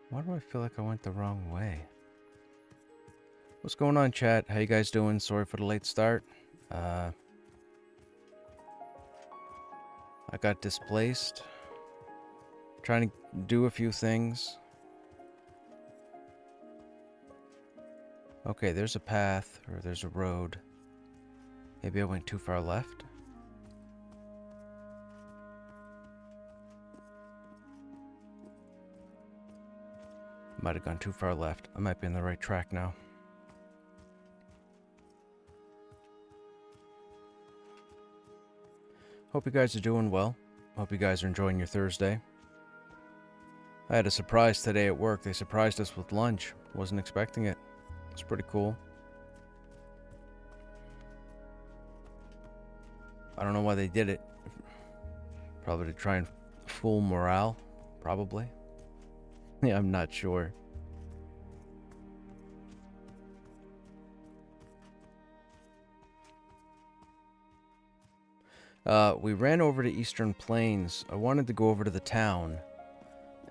Why do I feel like I went the wrong way? What's going on, chat? How you guys doing? Sorry for the late start. I got displaced. Trying to do a few things. Okay, there's a path, or there's a road. Maybe I went too far left? Might have gone too far left. I might be on the right track now. Hope you guys are doing well. Hope you guys are enjoying your Thursday. I had a surprise today at work. They surprised us with lunch. Wasn't expecting it. It's pretty cool. I don't know why they did it. Probably to try and fool morale. Probably. Yeah, I'm not sure. We ran over to Eastern Plains. I wanted to go over to the town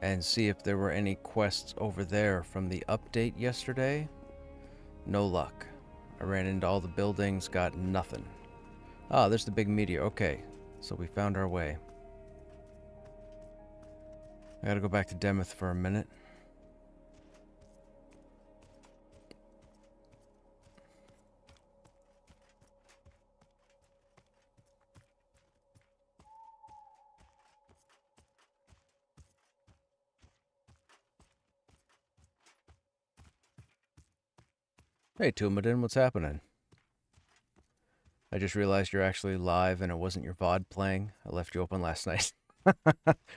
and see if there were any quests over there from the update yesterday. No luck. I ran into all the buildings, got nothing. Ah, there's the big meteor. Okay, so we found our way. I gotta go back to Demeth for a minute. Hey, Tumadin, what's happening? I just realized you're actually live and it wasn't your VOD playing. I left you open last night.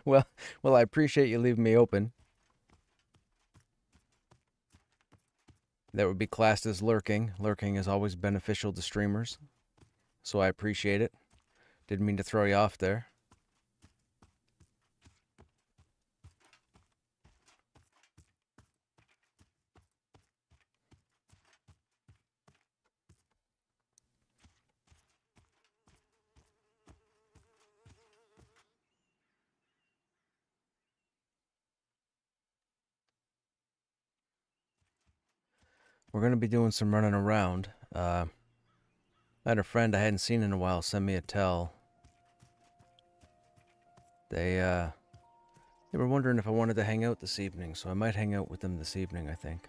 well, I appreciate you leaving me open. That would be classed as lurking. Lurking is always beneficial to streamers, so I appreciate it. Didn't mean to throw you off there. We're going to be doing some running around. I had a friend I hadn't seen in a while send me a tell. They were wondering if I wanted to hang out this evening, so I might hang out with them this evening, I think.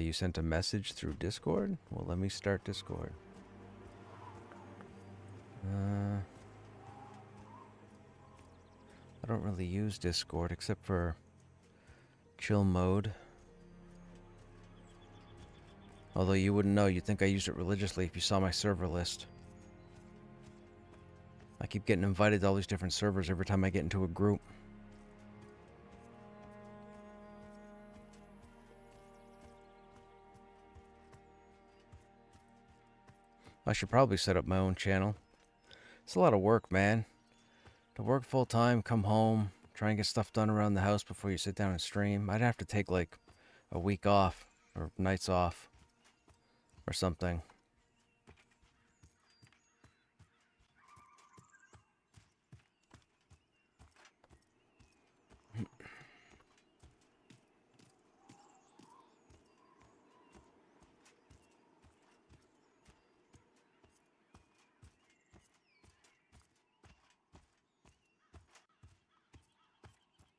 You sent a message through Discord? Well, let me start Discord. I don't really use Discord except for chill mode. Although you wouldn't know, you'd think I use it religiously if you saw my server list. I keep getting invited to all these different servers every time I get into a group. I should probably set up my own channel. It's a lot of work, man. To work full time, come home, try and get stuff done around the house before you sit down and stream. I'd have to take like a week off or nights off or something.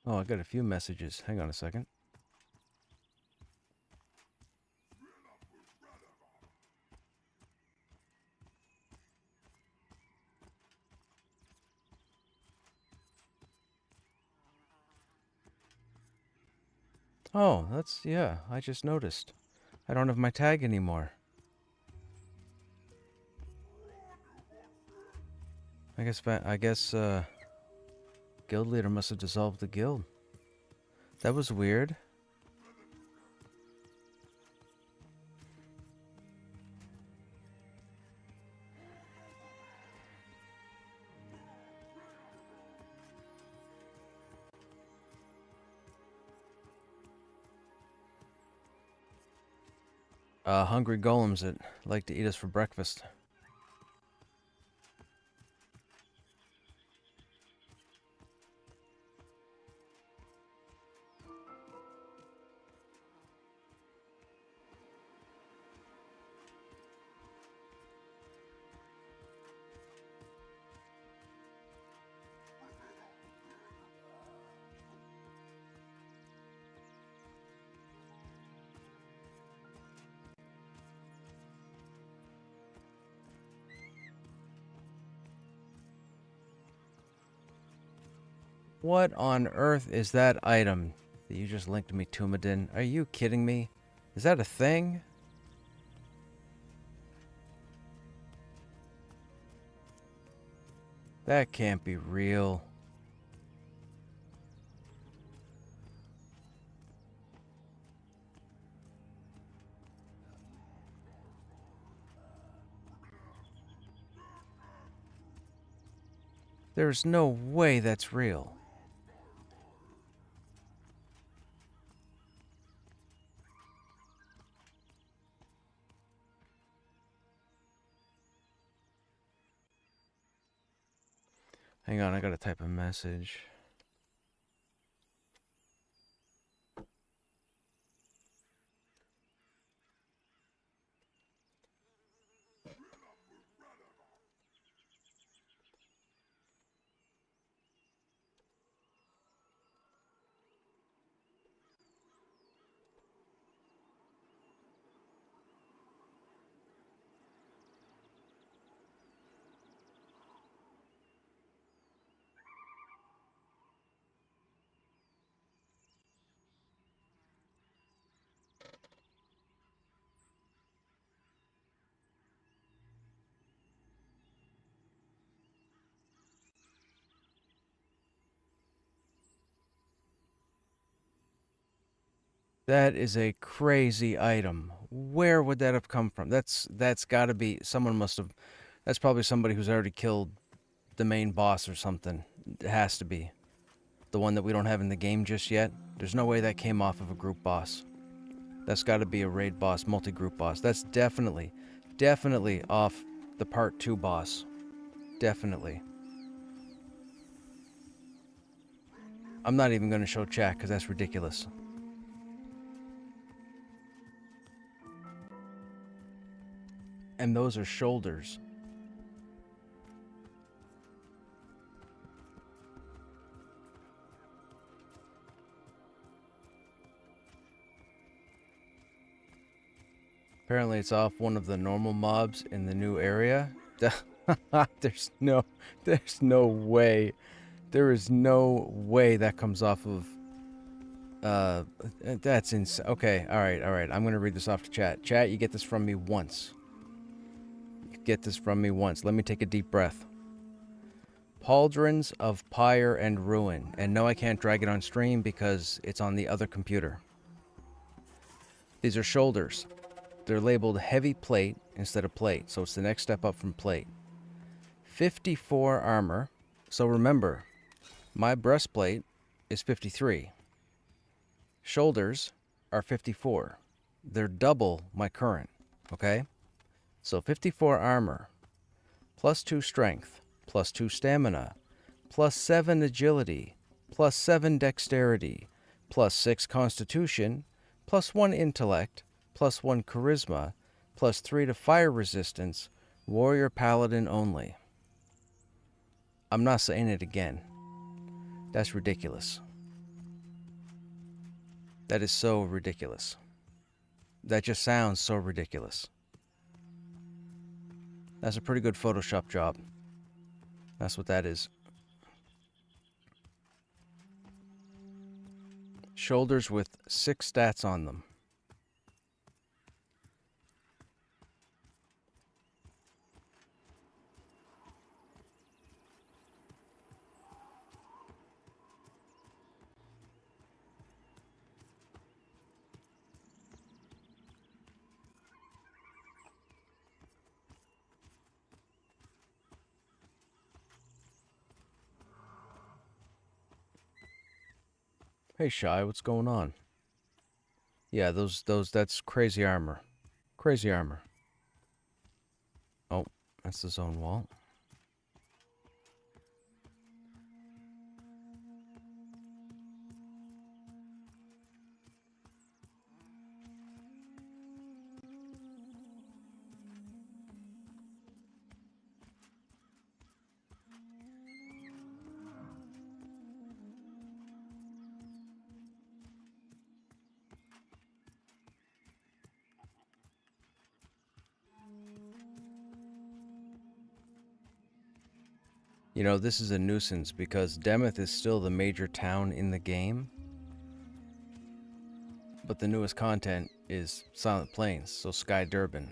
Oh, I got a few messages. Hang on a second. Oh, yeah, I just noticed. I don't have my tag anymore. I guess, guild leader must have dissolved the guild. That was weird. Hungry golems that like to eat us for breakfast. What on earth is that item that you just linked me to, Madin? Are you kidding me? Is that a thing? That can't be real. There's no way that's real. Hang on, I gotta type a message. That is a crazy item. Where would that have come from? That's gotta be someone must have. That's probably somebody who's already killed the main boss or something. It has to be. The one that we don't have in the game just yet. There's no way that came off of a group boss. That's gotta be a raid boss, multi-group boss. That's definitely off the part 2 boss. Definitely. I'm not even gonna show chat because that's ridiculous. And those are shoulders. Apparently it's off one of the normal mobs in the new area. There's no way. There is no way that comes off of that's insane. Okay, all right. I'm going to read this off to chat. Chat, you get this from me once. Get this from me once. Let me take a deep breath. Pauldrons of Pyre and Ruin. And no, I can't drag it on stream because it's on the other computer. These are shoulders. They're labeled heavy plate instead of plate, so it's the next step up from plate. 54 armor. So remember, my breastplate is 53. Shoulders are 54. They're double my current, okay? So 54 armor, plus 2 strength, plus 2 stamina, plus 7 agility, plus 7 dexterity, plus 6 constitution, plus 1 intellect, plus 1 charisma, plus 3 to fire resistance, warrior paladin only. I'm not saying it again. That's ridiculous. That is so ridiculous. That just sounds so ridiculous. That's a pretty good Photoshop job. That's what that is. Shoulders with 6 stats on them. Hey Shy, what's going on? Yeah, those that's crazy armor. Crazy armor. Oh, that's the zone wall. You know, this is a nuisance because Demeth is still the major town in the game. But the newest content is Silent Plains, so Sky Durban.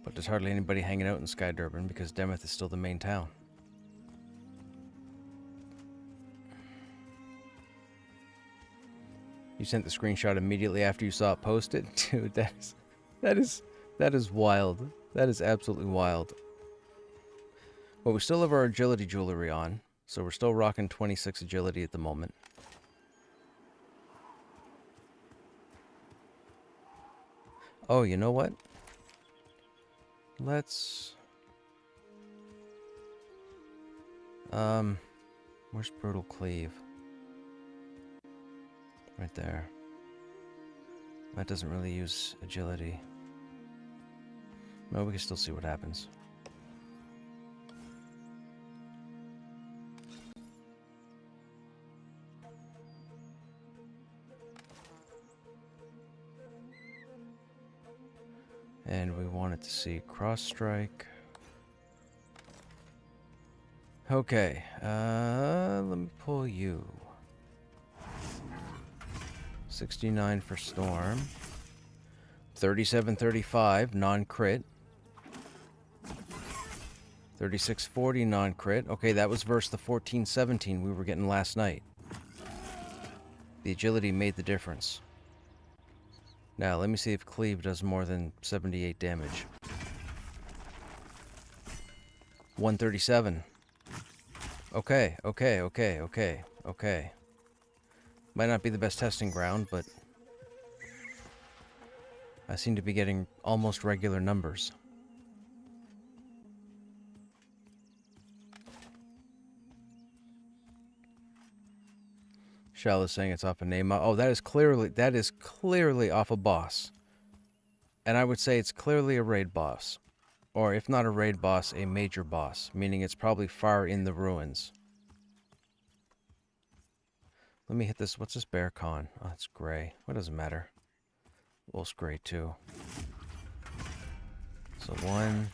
But there's hardly anybody hanging out in Sky Durban because Demeth is still the main town. You sent the screenshot immediately after you saw it posted? Dude, that is wild. That is absolutely wild. Well, we still have our agility jewelry on, so we're still rocking 26 agility at the moment. Oh, you know what? Let's... Where's Brutal Cleave? Right there. That doesn't really use agility. No, we can still see what happens. And we wanted to see cross strike. Okay, let me pull you. 69 for Storm. 37-35, non-crit. 36-40, non-crit. Okay, that was versus the 14-17 we were getting last night. The agility made the difference. Now, let me see if Cleave does more than 78 damage. 137. Okay. Might not be the best testing ground, but I seem to be getting almost regular numbers. Shell is saying it's off a name. Oh, that is clearly off a boss. And I would say it's clearly a raid boss. Or if not a raid boss, a major boss. Meaning it's probably far in the ruins. Let me hit this. What's this bear con? Oh, it's gray. What does it matter? Wolf's gray too. So 1,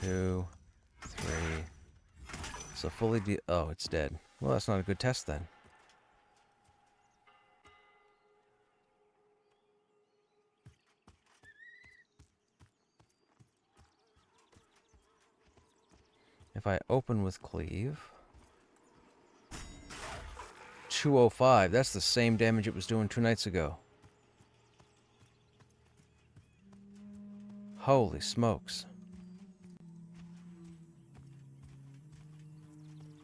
2, 3. So fully oh, it's dead. Well, that's not a good test then. If I open with Cleave... 205. That's the same damage it was doing 2 nights ago. Holy smokes.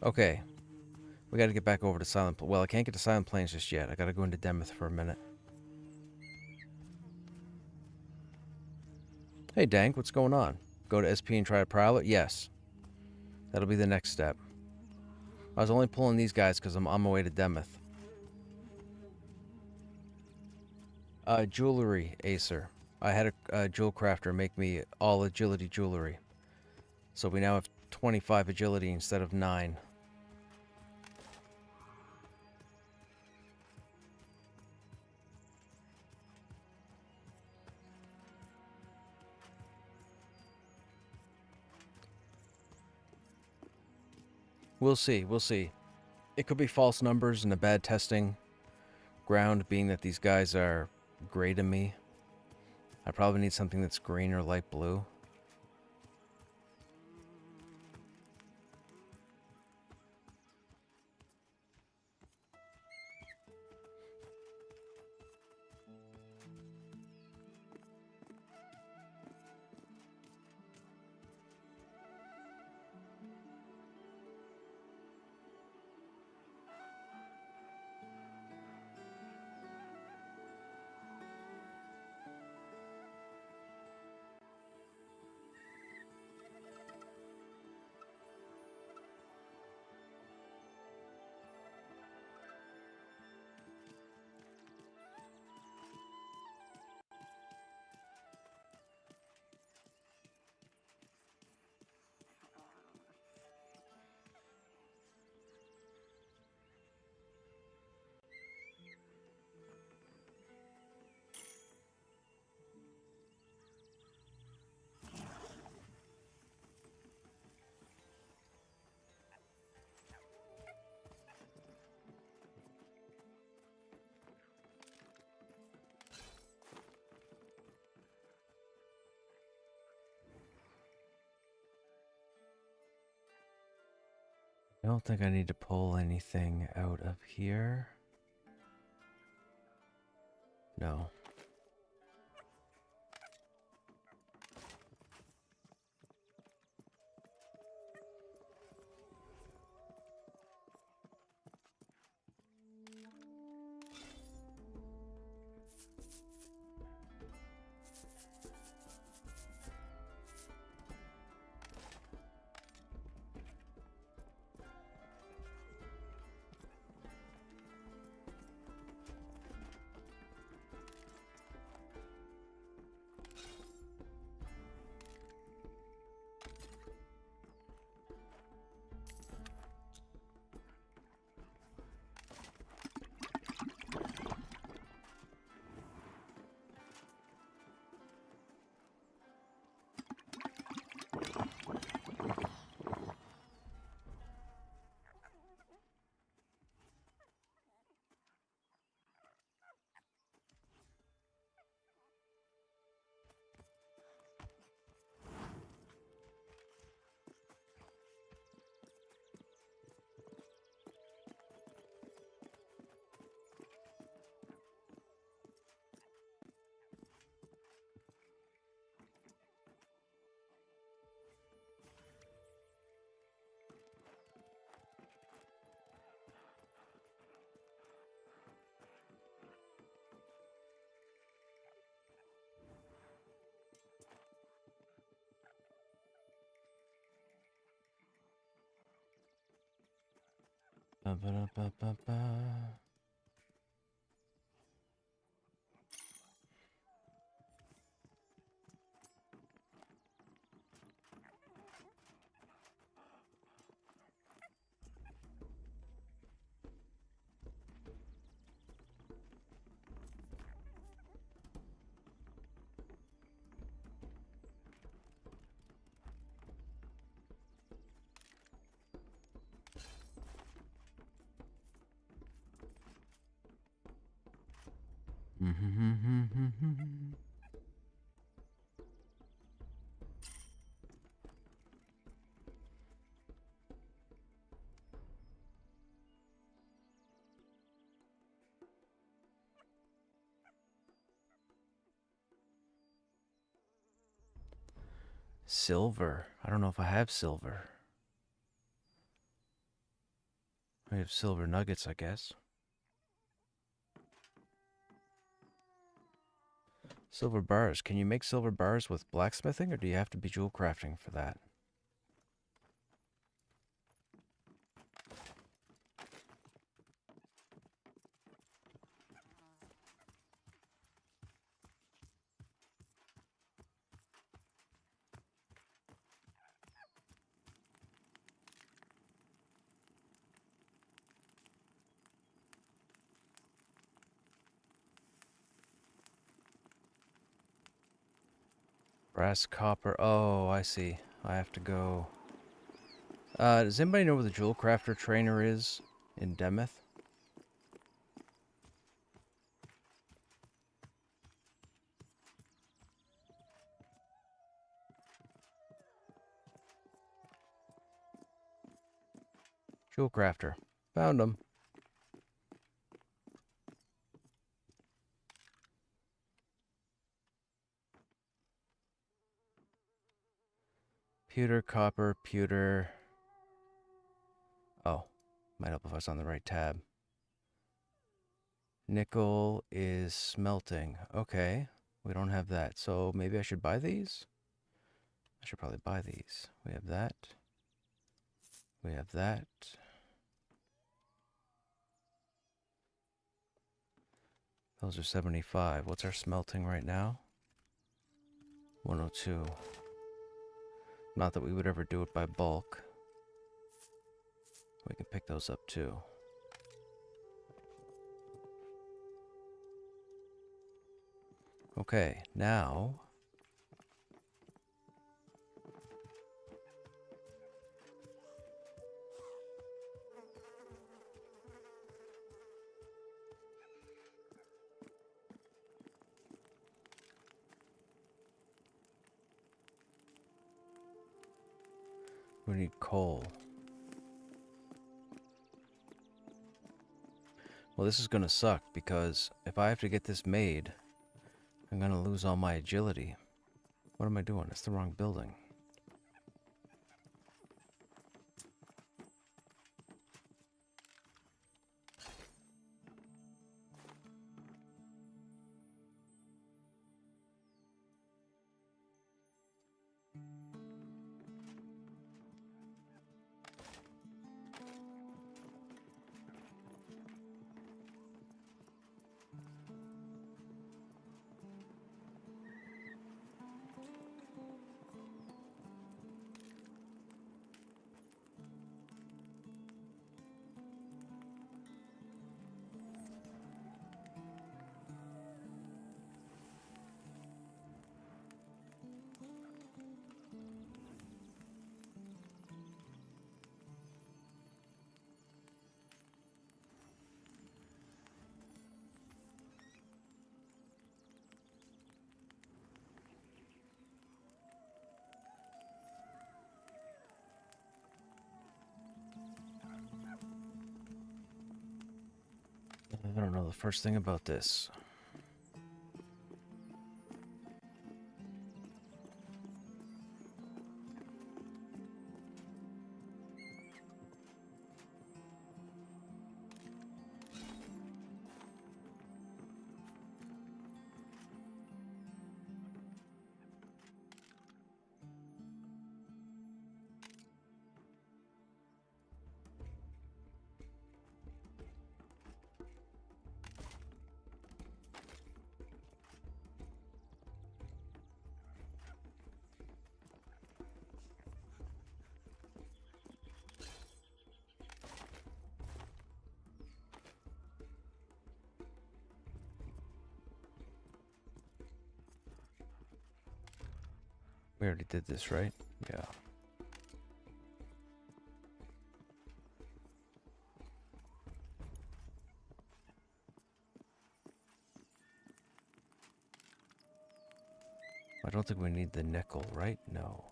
Okay. We gotta get back over to Silent... Well, I can't get to Silent Plains just yet. I gotta go into Demeth for a minute. Hey, Dank, what's going on? Go to SP and try to Prowler? Yes. That'll be the next step. I was only pulling these guys because I'm on my way to Demeth. Jewelry, Acer. I had a jewel crafter make me all agility jewelry. So we now have 25 agility instead of 9. We'll see, we'll see. It could be false numbers and a bad testing ground, being that these guys are gray to me. I probably need something that's green or light blue. don't think I need to pull anything out of here. No. Ba-ba-da-ba-ba-ba. Silver. I don't know if I have silver. I have silver nuggets, I guess. Silver bars. Can you make silver bars with blacksmithing, or do you have to be jewel crafting for that? Brass, copper. Oh, I see. I have to go. Does anybody know where the jewel crafter trainer is in Demeth? Jewel crafter. Found him. Pewter, copper, pewter. Oh, might help if I was on the right tab. Nickel is smelting. Okay, we don't have that. So maybe I should buy these? I should probably buy these. We have that. We have that. Those are 75. What's our smelting right now? 102. Not that we would ever do it by bulk. We can pick those up too. Okay, now we need coal. Well, this is gonna suck because if I have to get this made, I'm gonna lose all my agility. What am I doing? It's the wrong building. I don't know the first thing about this. We already did this, right? Yeah. I don't think we need the nickel, right? No.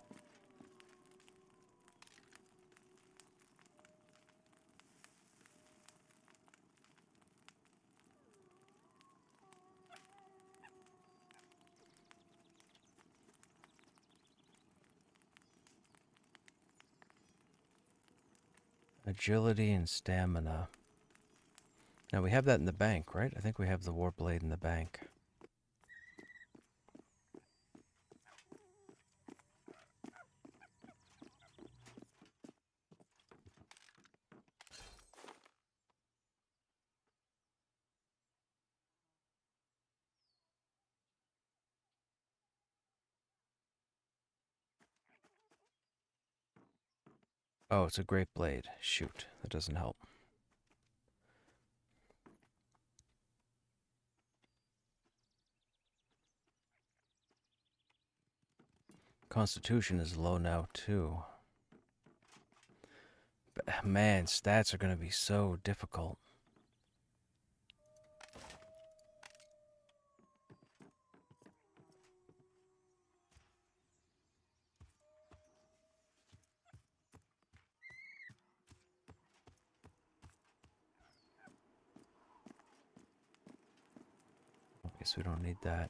Agility and stamina. Now we have that in the bank, right? I think we have the war blade in the bank. Oh, it's a great blade. Shoot, that doesn't help. Constitution is low now, too. But, man, stats are going to be so difficult. I guess we don't need that.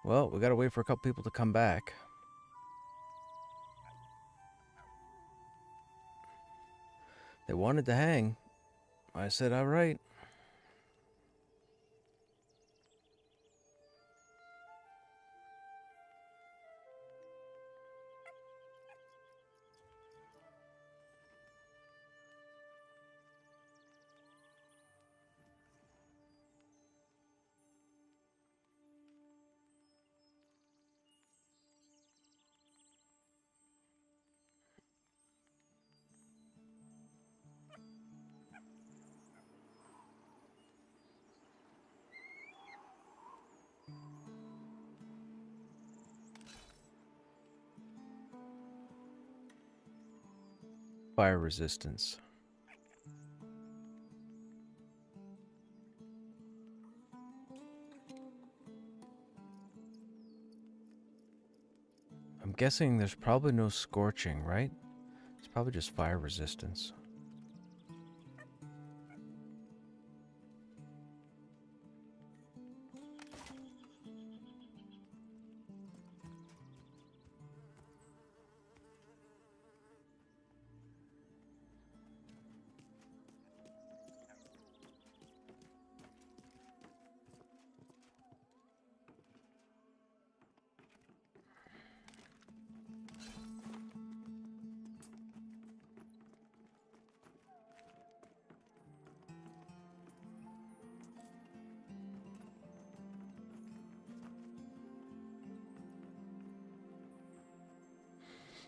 Well, we gotta wait for a couple people to come back. They wanted to hang. I said, all right. Fire resistance. I'm guessing there's probably no scorching, right? It's probably just fire resistance.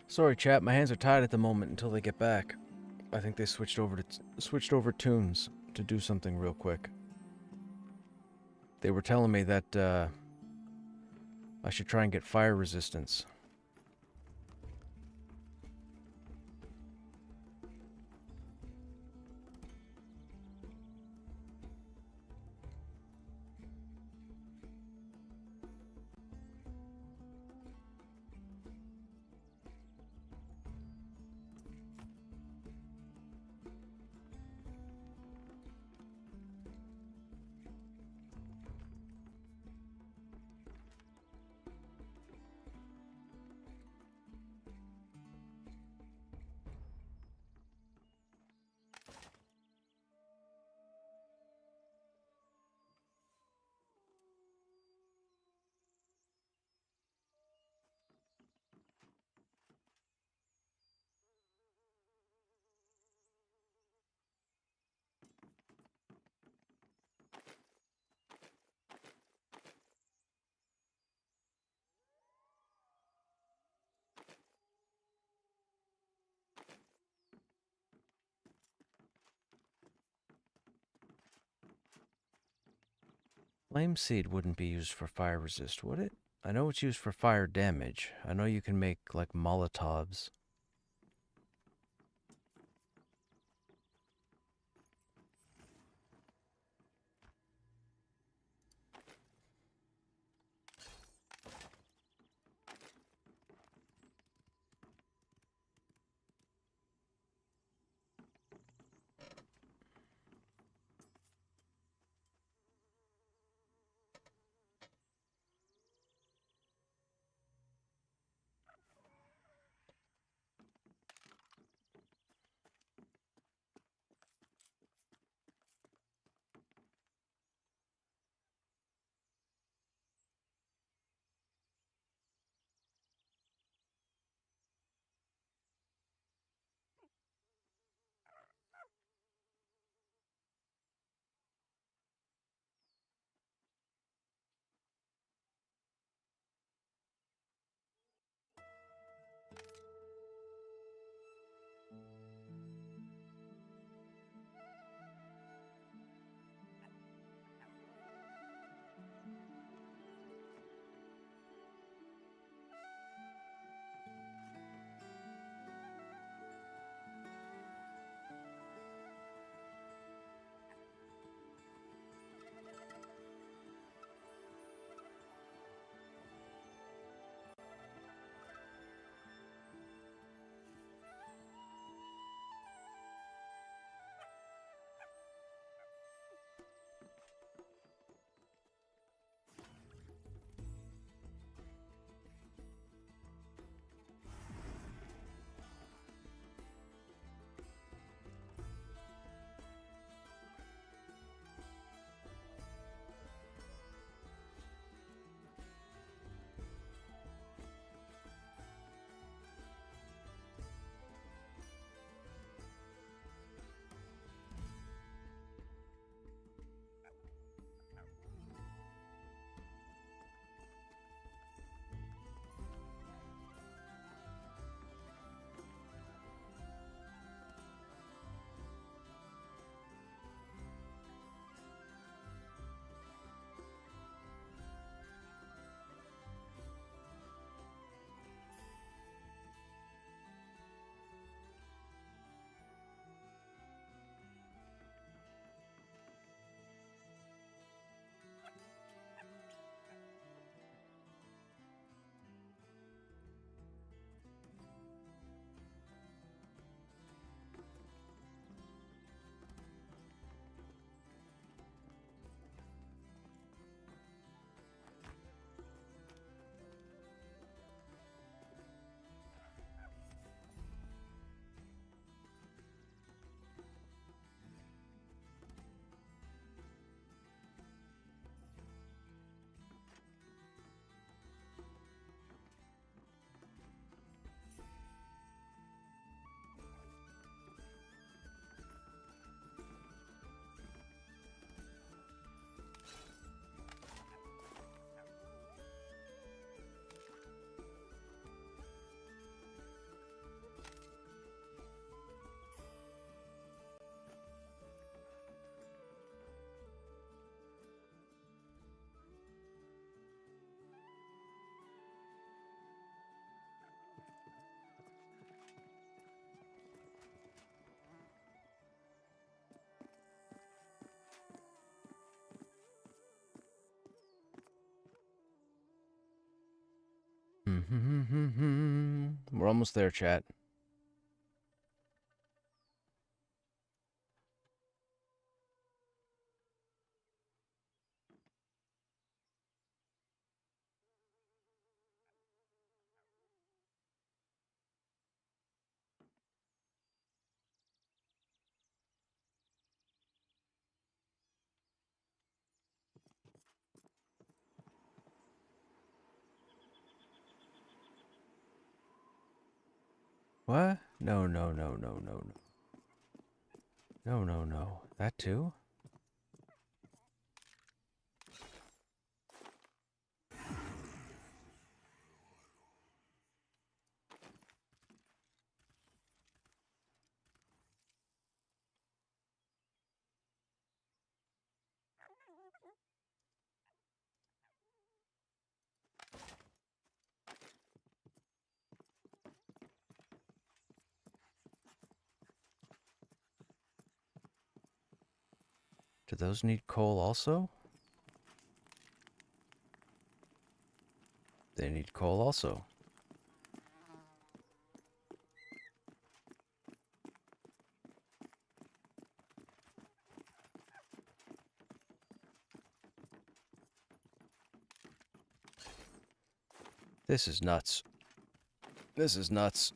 Sorry, chat. My hands are tied at the moment until they get back. I think they switched over tunes to do something real quick. They were telling me that I should try and get fire resistance. Flame seed wouldn't be used for fire resist, would it? I know it's used for fire damage. I know you can make, like, Molotovs. We're almost there, chat. What? No, no, no, no, no, no. No, no, no. That too? Do those need coal also? They need coal also. This is nuts. This is nuts.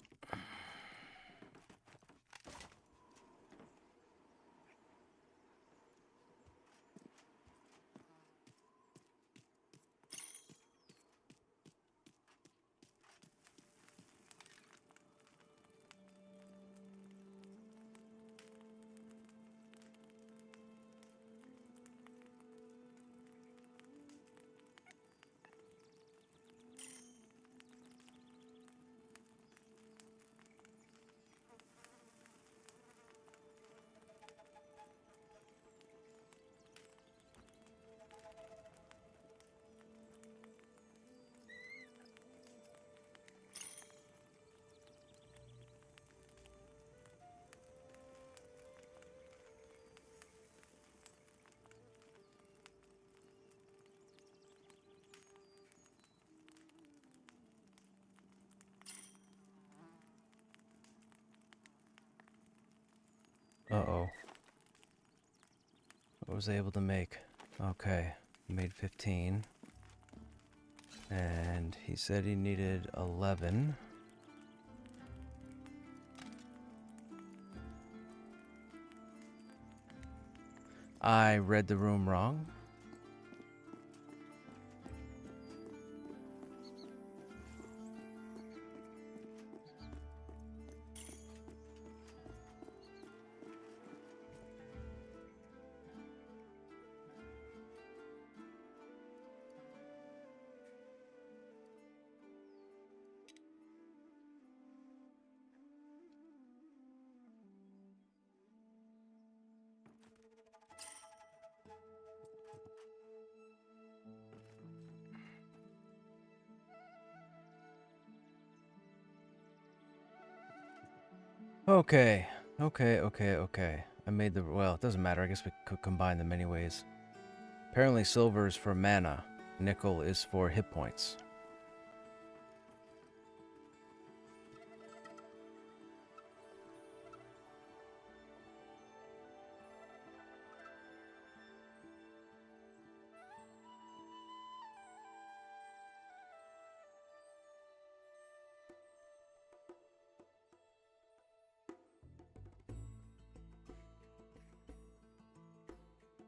Uh-oh. What was I able to make? Okay, made 15. And he said he needed 11. I read the room wrong. Okay. I made the... Well, it doesn't matter. I guess we could combine them anyways. Apparently silver is for mana. Nickel is for hit points.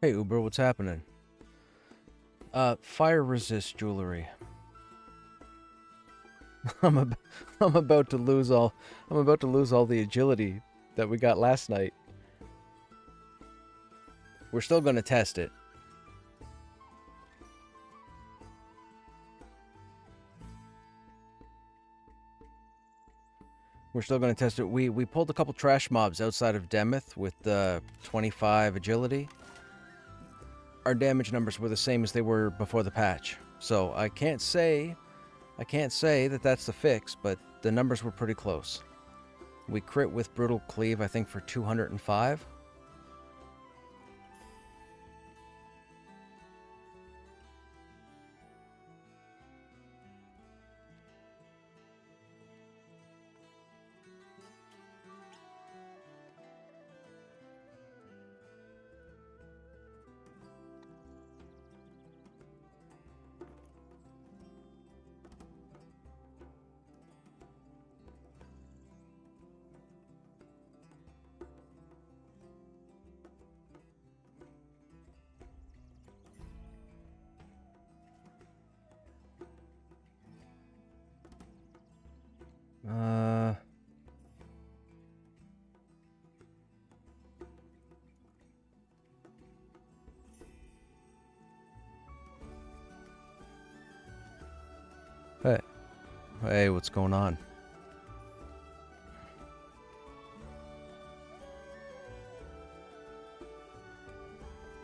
Hey Uber, what's happening? Fire resist jewelry. I'm about to lose all the agility that we got last night. We're still going to test it. We pulled a couple trash mobs outside of Demeth with 25 agility. Our damage numbers were the same as they were before the patch. So I can't say that that's the fix, but the numbers were pretty close. We crit with Brutal Cleave, I think, for 205. Uh... Hey. Hey, what's going on?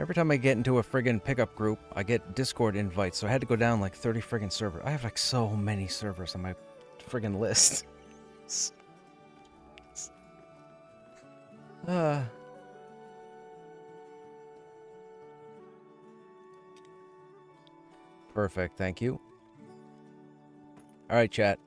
Every time I get into a friggin' pickup group, I get Discord invites, so I had to go down like 30 friggin' servers. I have like so many servers on my friggin' list. Perfect, thank you. Alright, chat.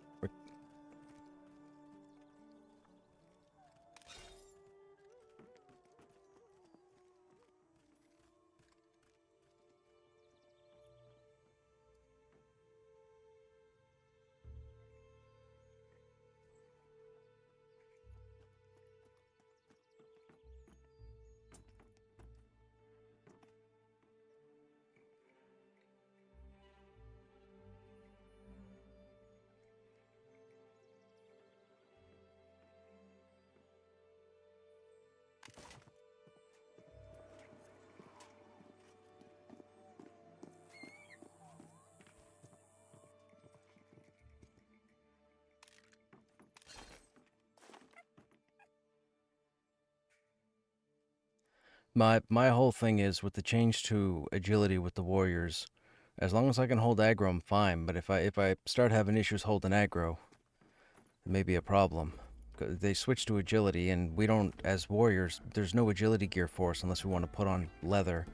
My whole thing is with the change to agility with the warriors, as long as I can hold aggro, I'm fine. But if I start having issues holding aggro, it may be a problem. They switch to agility, and we don't, as warriors, there's no agility gear for us unless we want to put on leather,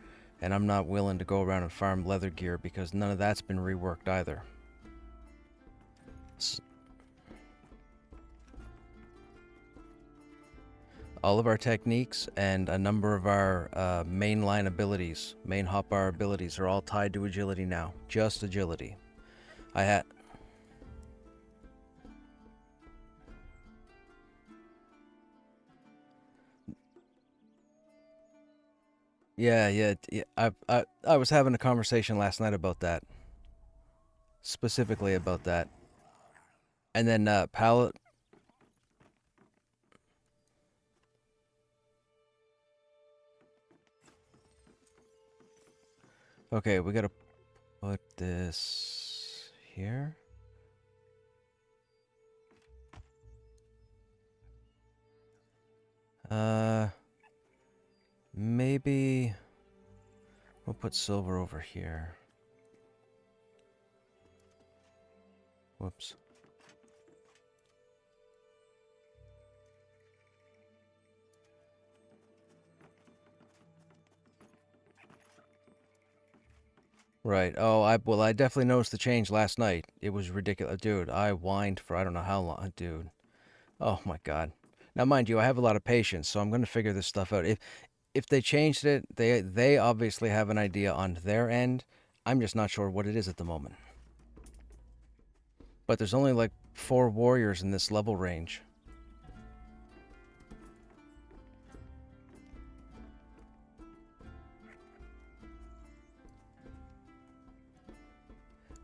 and I'm not willing to go around and farm leather gear because none of that's been reworked either. All of our techniques and a number of our mainline abilities, main hotbar abilities, are all tied to agility now. Just agility. I had... Yeah. I was having a conversation last night about that. Specifically about that. And then palette... Okay, we gotta put this here. Maybe we'll put silver over here. Whoops. Right. Oh, I definitely noticed the change last night. It was ridiculous. Dude, I whined for I don't know how long, dude. Oh my God. Now, mind you, I have a lot of patience, so I'm going to figure this stuff out. If they changed it, they obviously have an idea on their end. I'm just not sure what it is at the moment. But there's only like 4 warriors in this level range.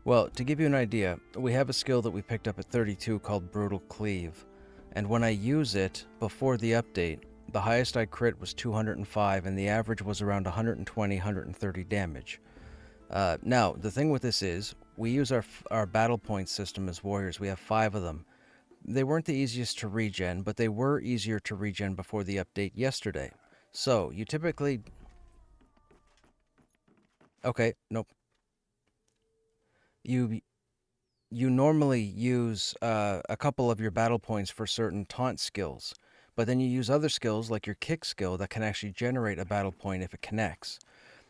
Well, to give you an idea, we have a skill that we picked up at 32 called Brutal Cleave. And when I use it before the update, the highest I crit was 205 and the average was around 120, 130 damage. Now, the thing with this is, we use our battle point system as warriors. We have 5 of them. They weren't the easiest to regen, but they were easier to regen before the update yesterday. So, you typically... Okay, nope. You normally use a couple of your battle points for certain taunt skills, but then you use other skills like your kick skill that can actually generate a battle point if it connects.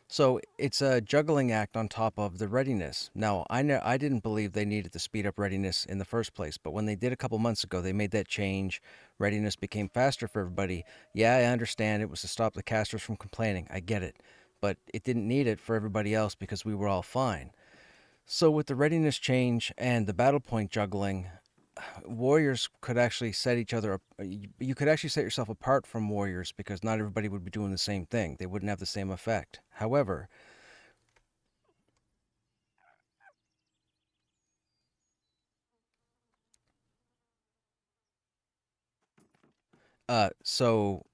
So it's a juggling act on top of the readiness. Now, I didn't believe they needed to speed up readiness in the first place, but when they did a couple months ago, they made that change. Readiness became faster for everybody. Yeah, I understand it was to stop the casters from complaining. I get it. But it didn't need it for everybody else because we were all fine. So with the readiness change and the battle point juggling, warriors could actually set each other up. You could actually set yourself apart from warriors because not everybody would be doing the same thing. They wouldn't have the same effect. However, So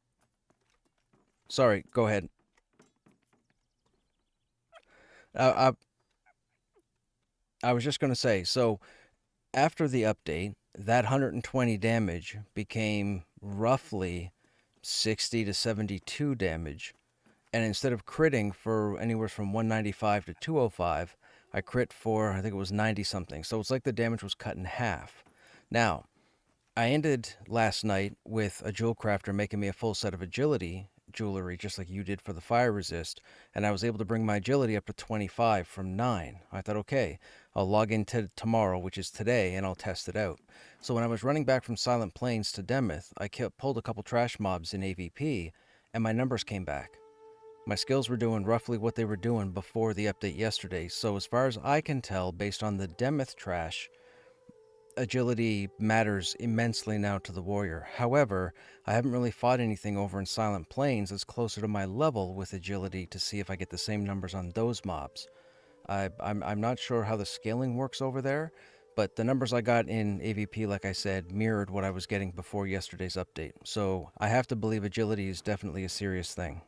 sorry. Go ahead. I I was just gonna say. So after the update, that 120 damage became roughly 60 to 72 damage. And instead of critting for anywhere from 195 to 205, I crit for, I think it was 90 something. So it's like the damage was cut in half. Now, I ended last night with a jewel crafter making me a full set of agility jewelry, just like you did for the fire resist, and I was able to bring my agility up to 25 from 9. I thought, okay, I'll log in tomorrow, which is today, and I'll test it out. So when I was running back from Silent Plains to Demeth, I pulled a couple trash mobs in AVP, and my numbers came back. My skills were doing roughly what they were doing before the update yesterday, so as far as I can tell, based on the Demeth trash, agility matters immensely now to the warrior. However, I haven't really fought anything over in Silent Plains that's closer to my level with agility to see if I get the same numbers on those mobs. I'm not sure how the scaling works over there, but the numbers I got in AVP, like I said, mirrored what I was getting before yesterday's update. So I have to believe agility is definitely a serious thing.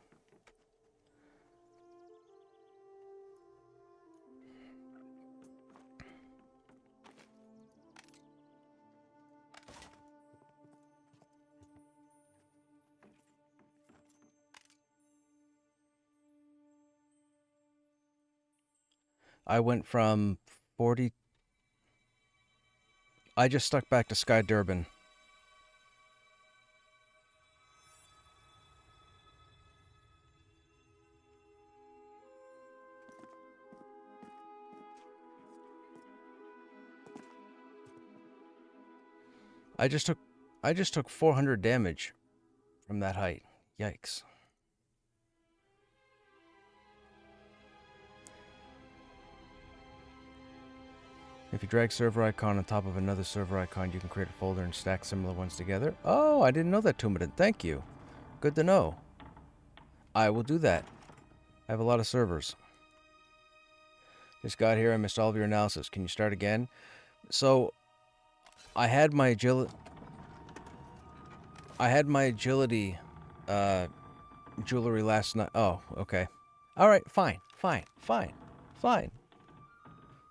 I went from 40. I just stuck back to Sky Durban. I just took I just took 400 damage from that height. Yikes. If you drag server icon on top of another server icon, you can create a folder and stack similar ones together. Oh, I didn't know that, Tumidin. Thank you. Good to know. I will do that. I have a lot of servers. Just got here. I missed all of your analysis. Can you start again? So, I had my agility. I had my agility jewelry last night. Oh, okay. All right. Fine. Fine. Fine. Fine.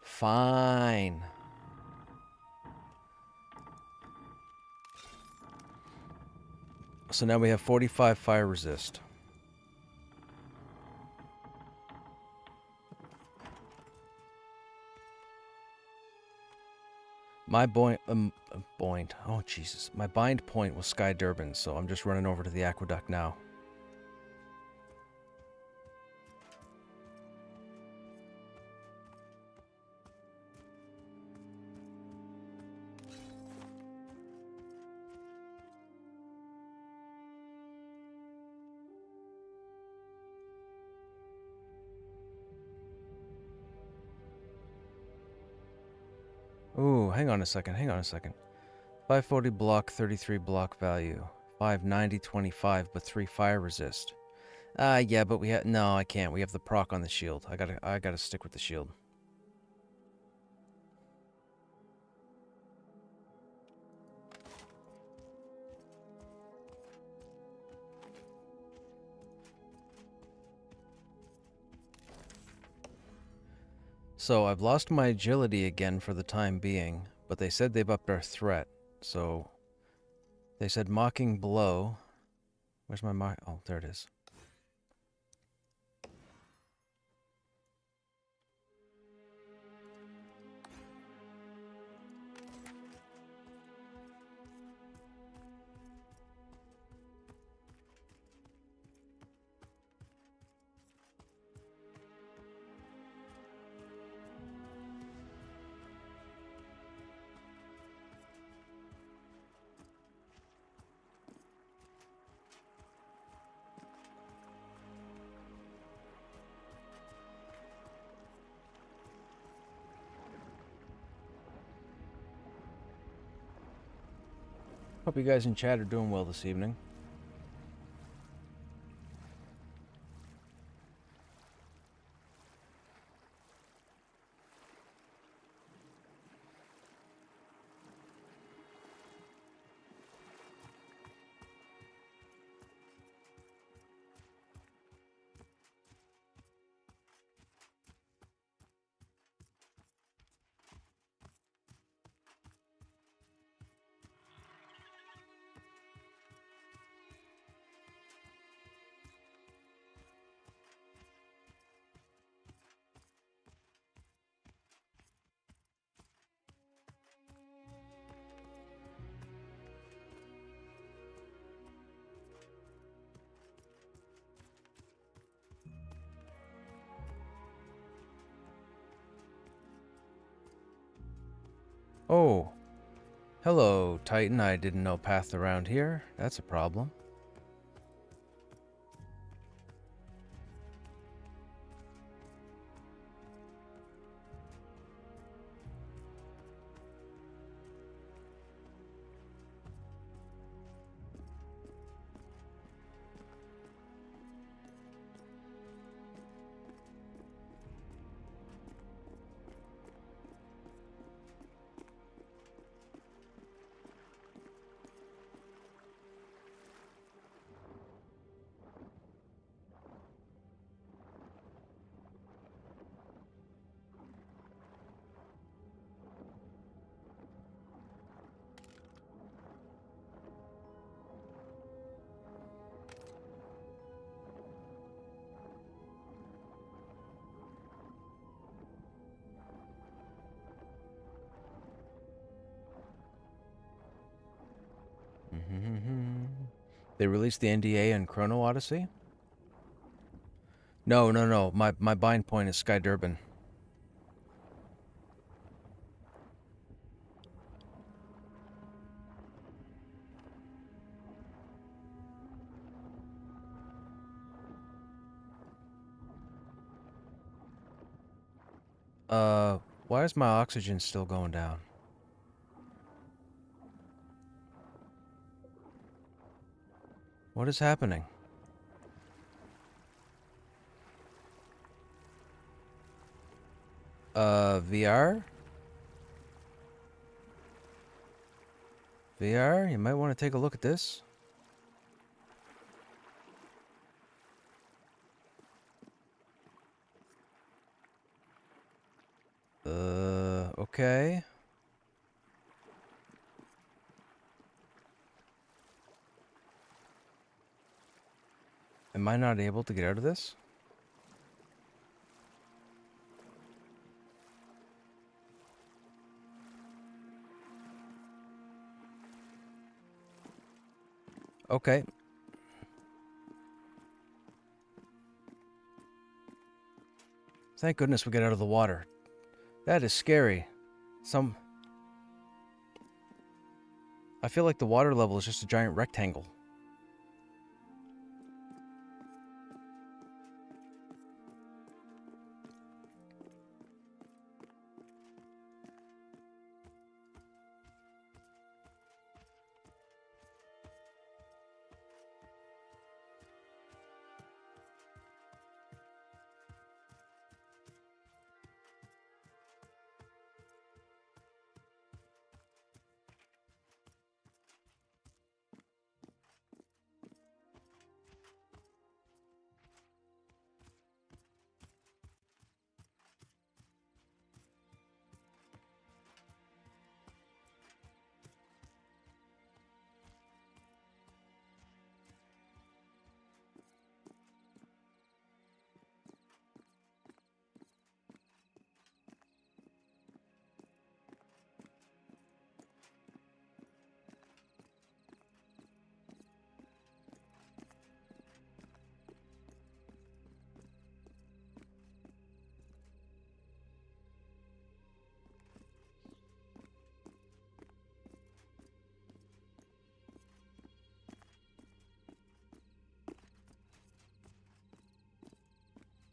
Fine. So now we have 45 fire resist. My oh Jesus. My bind point was Sky Durban, so I'm just running over to the aqueduct now. Ooh, hang on a second. 540 block, 33 block value. 590, 25, but 3 fire resist. Yeah, but no, I can't. We have the proc on the shield. I gotta stick with the shield. So I've lost my agility again for the time being, but they said they've upped our threat. So they said mocking blow. Where's my mock? Oh, there it is. Hope you guys in chat are doing well this evening. Oh, hello, Titan. I didn't know path around here. That's a problem. They released the NDA on Chrono Odyssey? No. My bind point is Sky Durban. Why is my oxygen still going down? What is happening? VR? VR, you might want to take a look at this. Okay. Am I not able to get out of this? Okay. Thank goodness we got out of the water. That is scary. I feel like the water level is just a giant rectangle.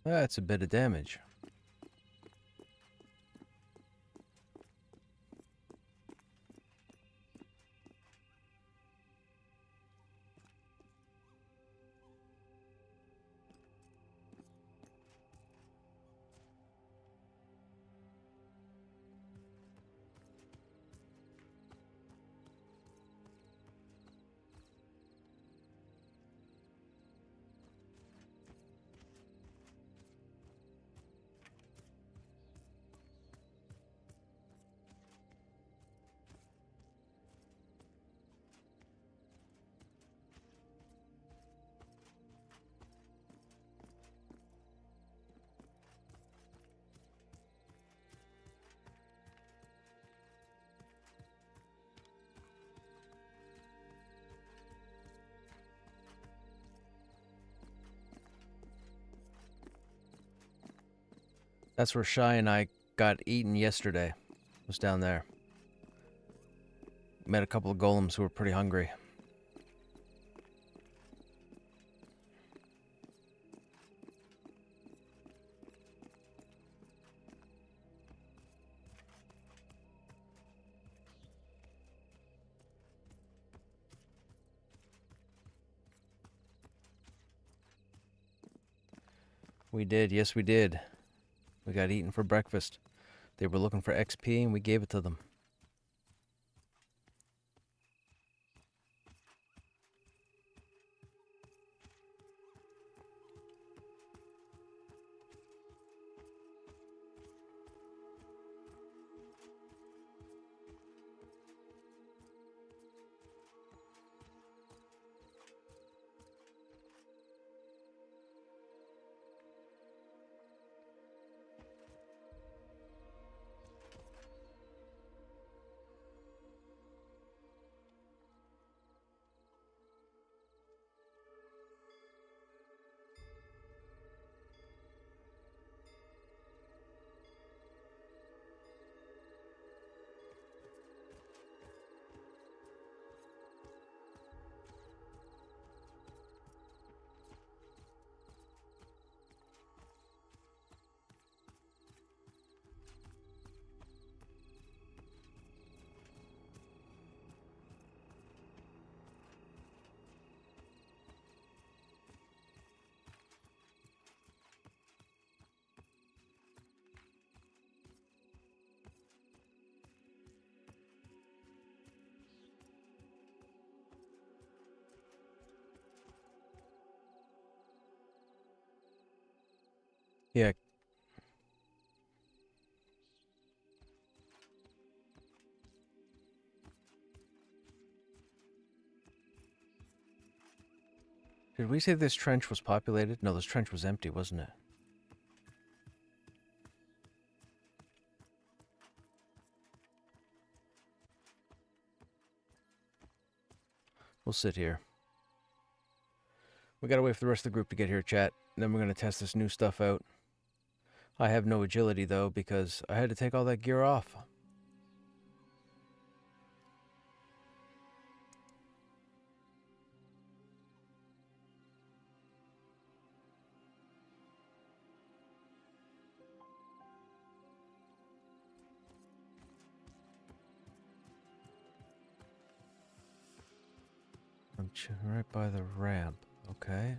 That's a bit of damage. That's where Shy and I got eaten yesterday. Was down there. met a couple of golems who were pretty hungry. We did, yes we did. We got eaten for breakfast. They were looking for XP and we gave it to them. Yeah. Did we say this trench was populated? No, this trench was empty, wasn't it? We'll sit here. We gotta wait for the rest of the group to get here, chat. Then we're gonna test this new stuff out. I have no agility, though, because I had to take all that gear off. I'm right by the ramp. Okay.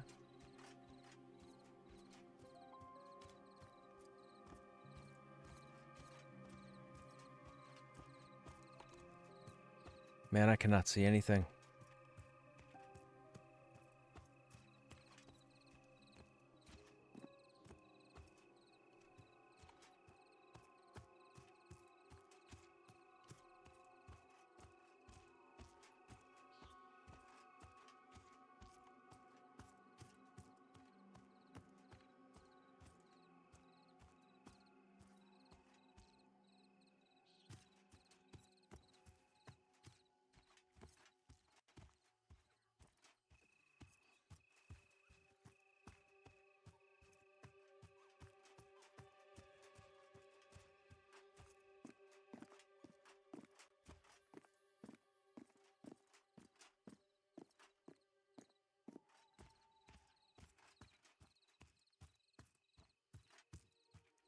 Man, I cannot see anything.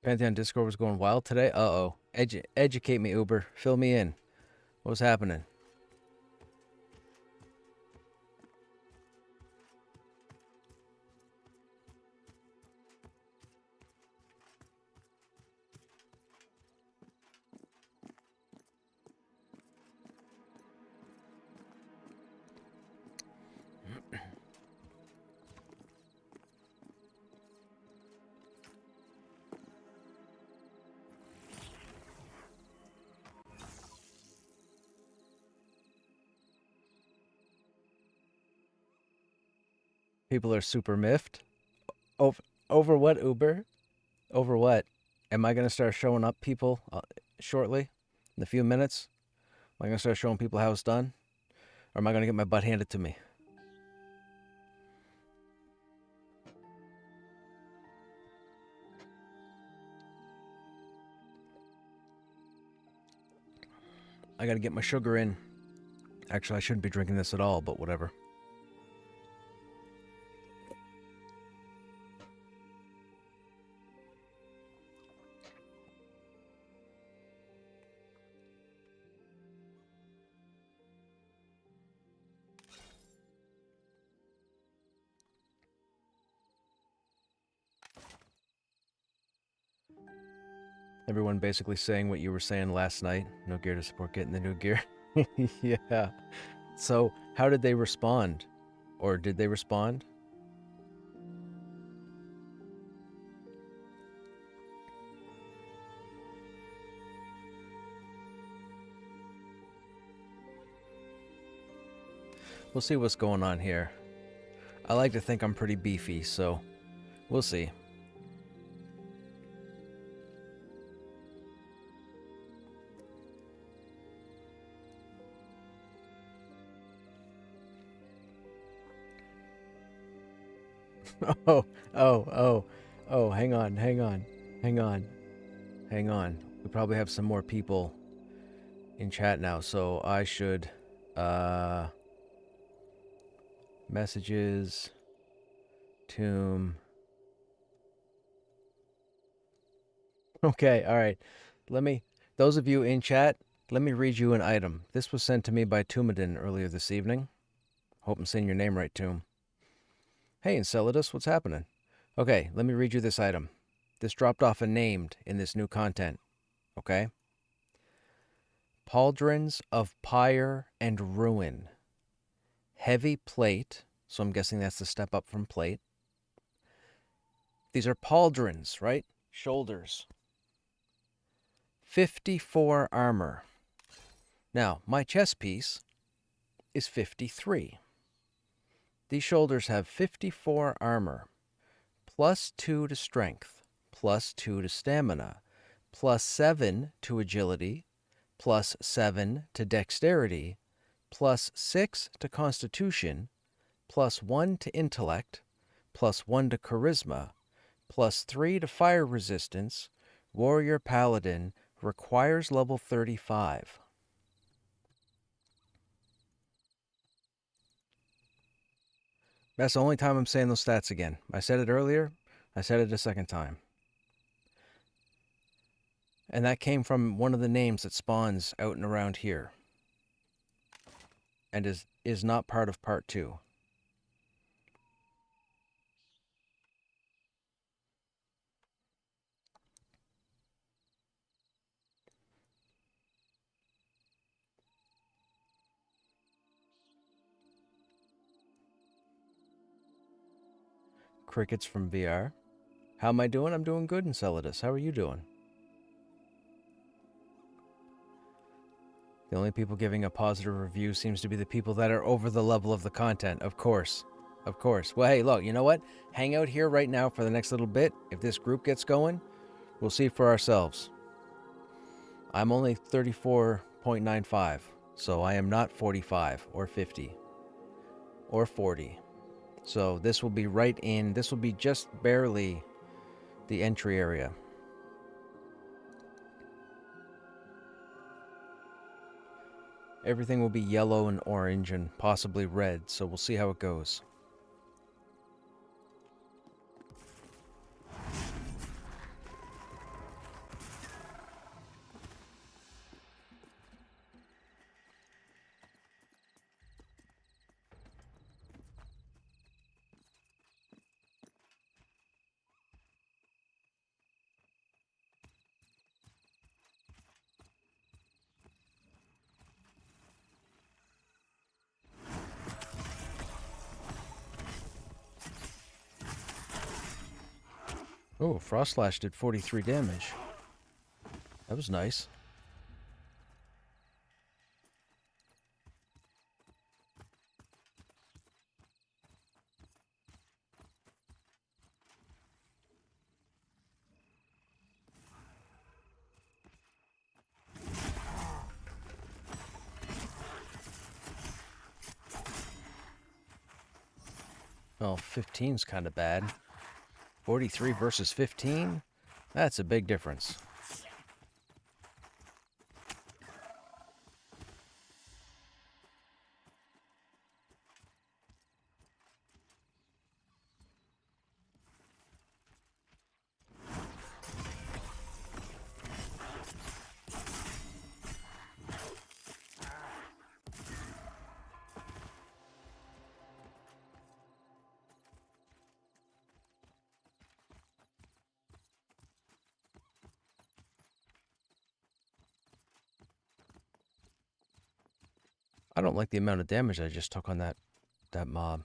Pantheon Discord was going wild today? Uh-oh. Educate me, Uber. Fill me in. What was happening? People are super miffed. Over what, Uber? Over what? Am I going to start showing up people shortly? In a few minutes? Am I going to start showing people how it's done? Or am I going to get my butt handed to me? I got to get my sugar in. Actually, I shouldn't be drinking this at all, but whatever. Everyone basically saying what you were saying last night. No gear to support getting the new gear. Yeah. So, how did they respond? Or did they respond? We'll see what's going on here. I like to think I'm pretty beefy, so we'll see. Oh, hang on. We probably have some more people in chat now, so I should, messages, tomb. Okay, alright. Those of you in chat, let me read you an item. This was sent to me by Tumadin earlier this evening. Hope I'm saying your name right, Tomb. Hey, Enceladus, what's happening? Okay, let me read you this item. This dropped off and named in this new content, okay? Pauldrons of Pyre and Ruin. Heavy plate, so I'm guessing that's the step up from plate. These are pauldrons, right? Shoulders. 54 armor. Now, my chest piece is 53. These shoulders have 54 armor, plus 2 to strength, plus 2 to stamina, plus 7 to agility, plus 7 to dexterity, plus 6 to constitution, plus 1 to intellect, plus 1 to charisma, plus 3 to fire resistance. Warrior Paladin requires level 35. That's the only time I'm saying those stats again. I said it earlier. I said it a second time. And that came from one of the names that spawns out and around here. And is not part of part 2. Crickets from VR. How am I doing? I'm doing good, Enceladus. How are you doing? The only people giving a positive review seems to be the people that are over the level of the content. Of course. Of course. Well, hey, look, you know what? Hang out here right now for the next little bit. If this group gets going, we'll see for ourselves. I'm only 34.95, so I am not 45 or 50 or 40. So this will be right in, this will be just barely the entry area. Everything will be yellow and orange and possibly red, so we'll see how it goes. Oh, Frost Slash did 43 damage. That was nice. Well, 15's kind of bad. 43 versus 15? That's a big difference. I don't like the amount of damage I just took on that mob.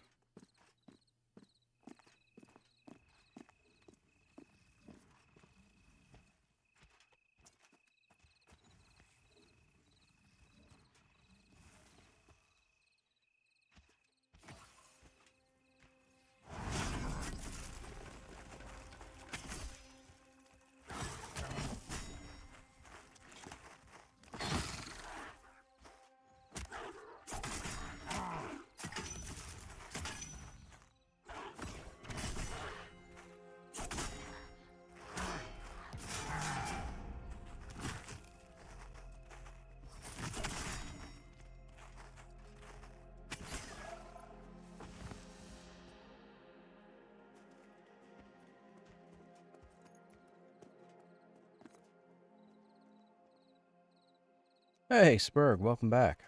Hey, Spurg, welcome back.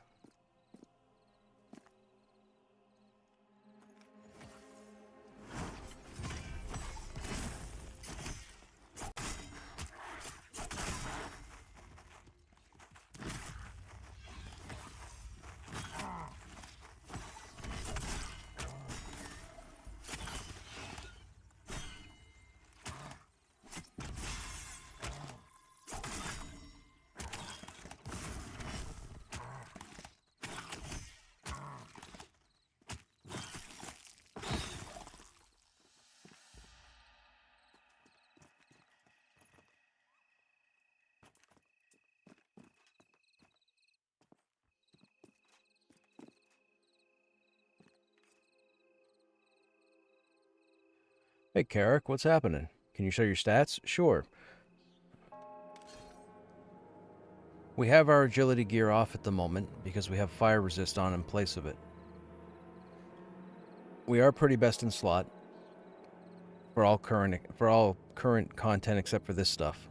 Hey, Carrick, what's happening? Can you show your stats? Sure. We have our agility gear off at the moment because we have fire resist on in place of it. We are pretty best in slot for all current content except for this stuff.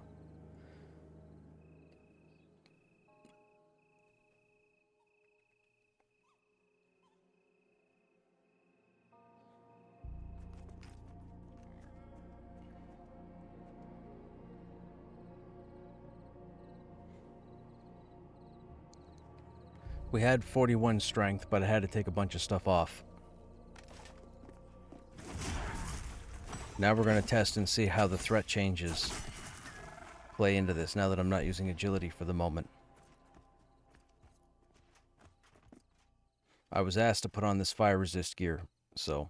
We had 41 strength, but I had to take a bunch of stuff off. Now we're going to test and see how the threat changes play into this now that I'm not using agility for the moment. I was asked to put on this fire resist gear, so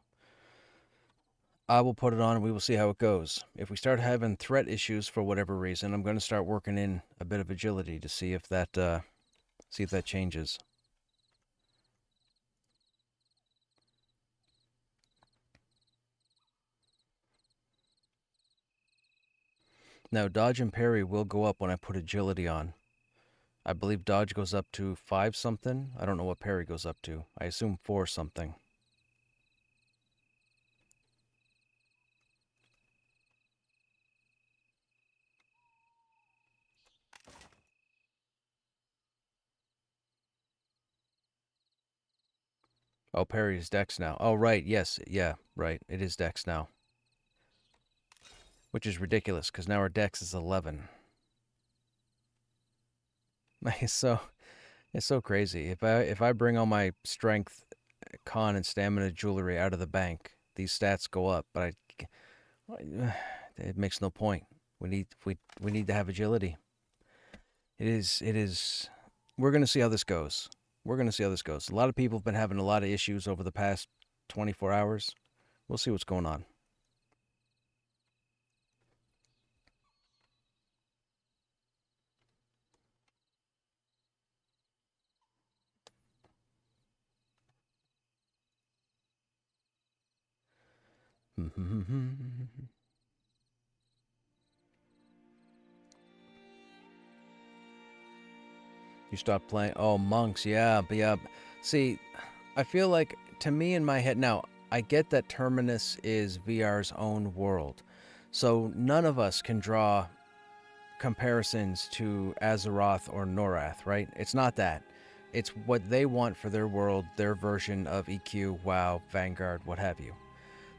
I will put it on and we will see how it goes. If we start having threat issues for whatever reason, I'm going to start working in a bit of agility to see if that changes. Now, dodge and parry will go up when I put agility on. I believe dodge goes up to 5 something. I don't know what parry goes up to. I assume 4 something. Oh, parry is dex now. Oh, right. Yes. Yeah, right. It is dex now. Which is ridiculous, because now our dex is 11. It's so crazy. If I bring all my strength, con, and stamina jewelry out of the bank, these stats go up. But it makes no point. We need to have agility. It is. We're gonna see how this goes. We're gonna see how this goes. A lot of people have been having a lot of issues over the past 24 hours. We'll see what's going on. You stopped playing. Oh, monks. Yeah, but yeah. See, I feel like, to me in my head now, I get that Terminus is VR's own world, so none of us can draw comparisons to Azeroth or Norath, right? It's not that. It's what they want for their world, their version of EQ, WoW, Vanguard, what have you.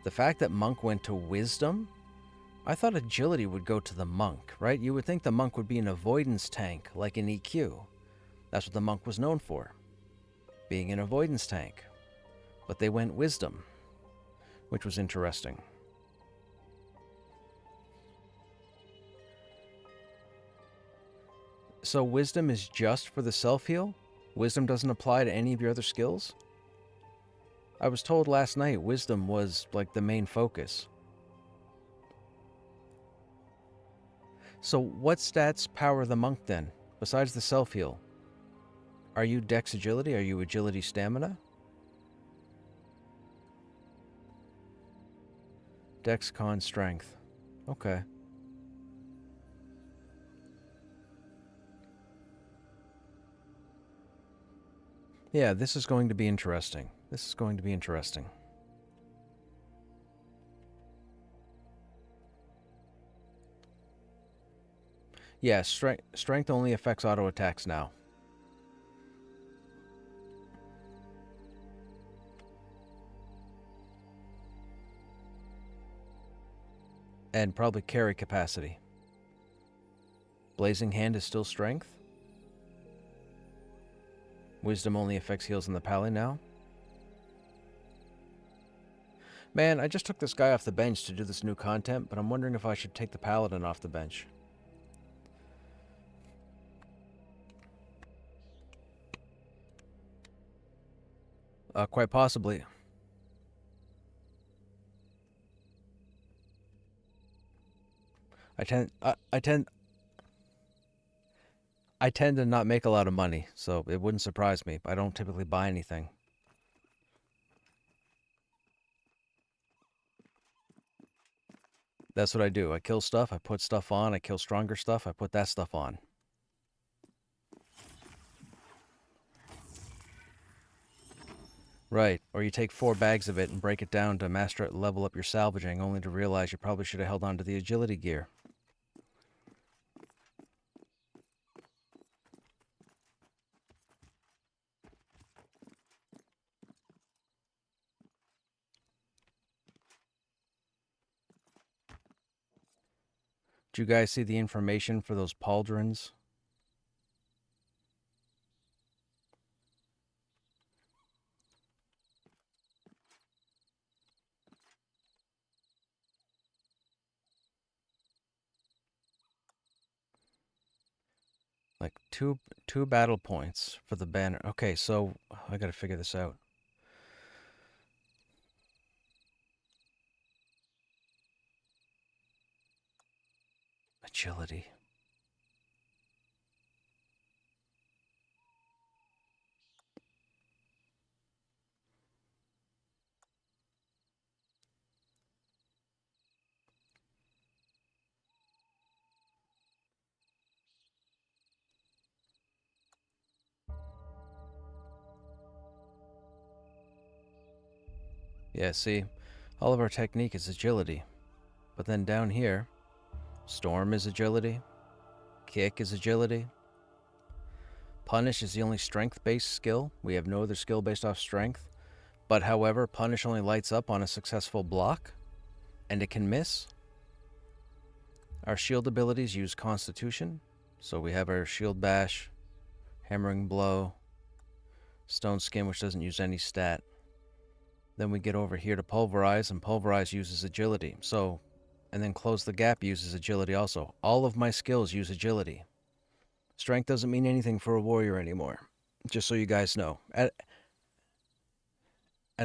The fact that Monk went to Wisdom, I thought agility would go to the Monk, right? You would think the Monk would be an avoidance tank, like an EQ. That's what the Monk was known for. being an avoidance tank. But they went wisdom, which was interesting. So wisdom is just for the self-heal? Wisdom doesn't apply to any of your other skills? I was told last night wisdom was like the main focus. So what stats power the monk then, besides the self-heal? Are you dex agility? Are you agility stamina? Dex con strength. Okay. Yeah, this is going to be interesting. This is going to be interesting. Yeah, strength only affects auto attacks now. And probably carry capacity. Blazing Hand is still strength. Wisdom only affects heals in the pally now. Man, I just took this guy off the bench to do this new content, but I'm wondering if I should take the paladin off the bench. Quite possibly. I tend to not make a lot of money, so it wouldn't surprise me. I don't typically buy anything. That's what I do. I kill stuff, I put stuff on. I kill stronger stuff, I put that stuff on. Right, or you take 4 bags of it and break it down to master it, level up your salvaging, only to realize you probably should have held on to the agility gear. Did you guys see the information for those pauldrons? Like two battle points for the banner. Okay, so I gotta figure this out. Agility. Yeah, see, all of our technique is agility. But then down here, Storm is agility, Kick is agility, Punish is the only strength-based skill. We have no other skill based off strength. But however, Punish only lights up on a successful block, and it can miss. Our shield abilities use Constitution. So we have our Shield Bash, Hammering Blow, Stone Skin, which doesn't use any stat. Then we get over here to Pulverize, and Pulverize uses agility. So, and then Close the Gap uses agility also. All of my skills use agility. Strength doesn't mean anything for a warrior anymore. Just so you guys know. At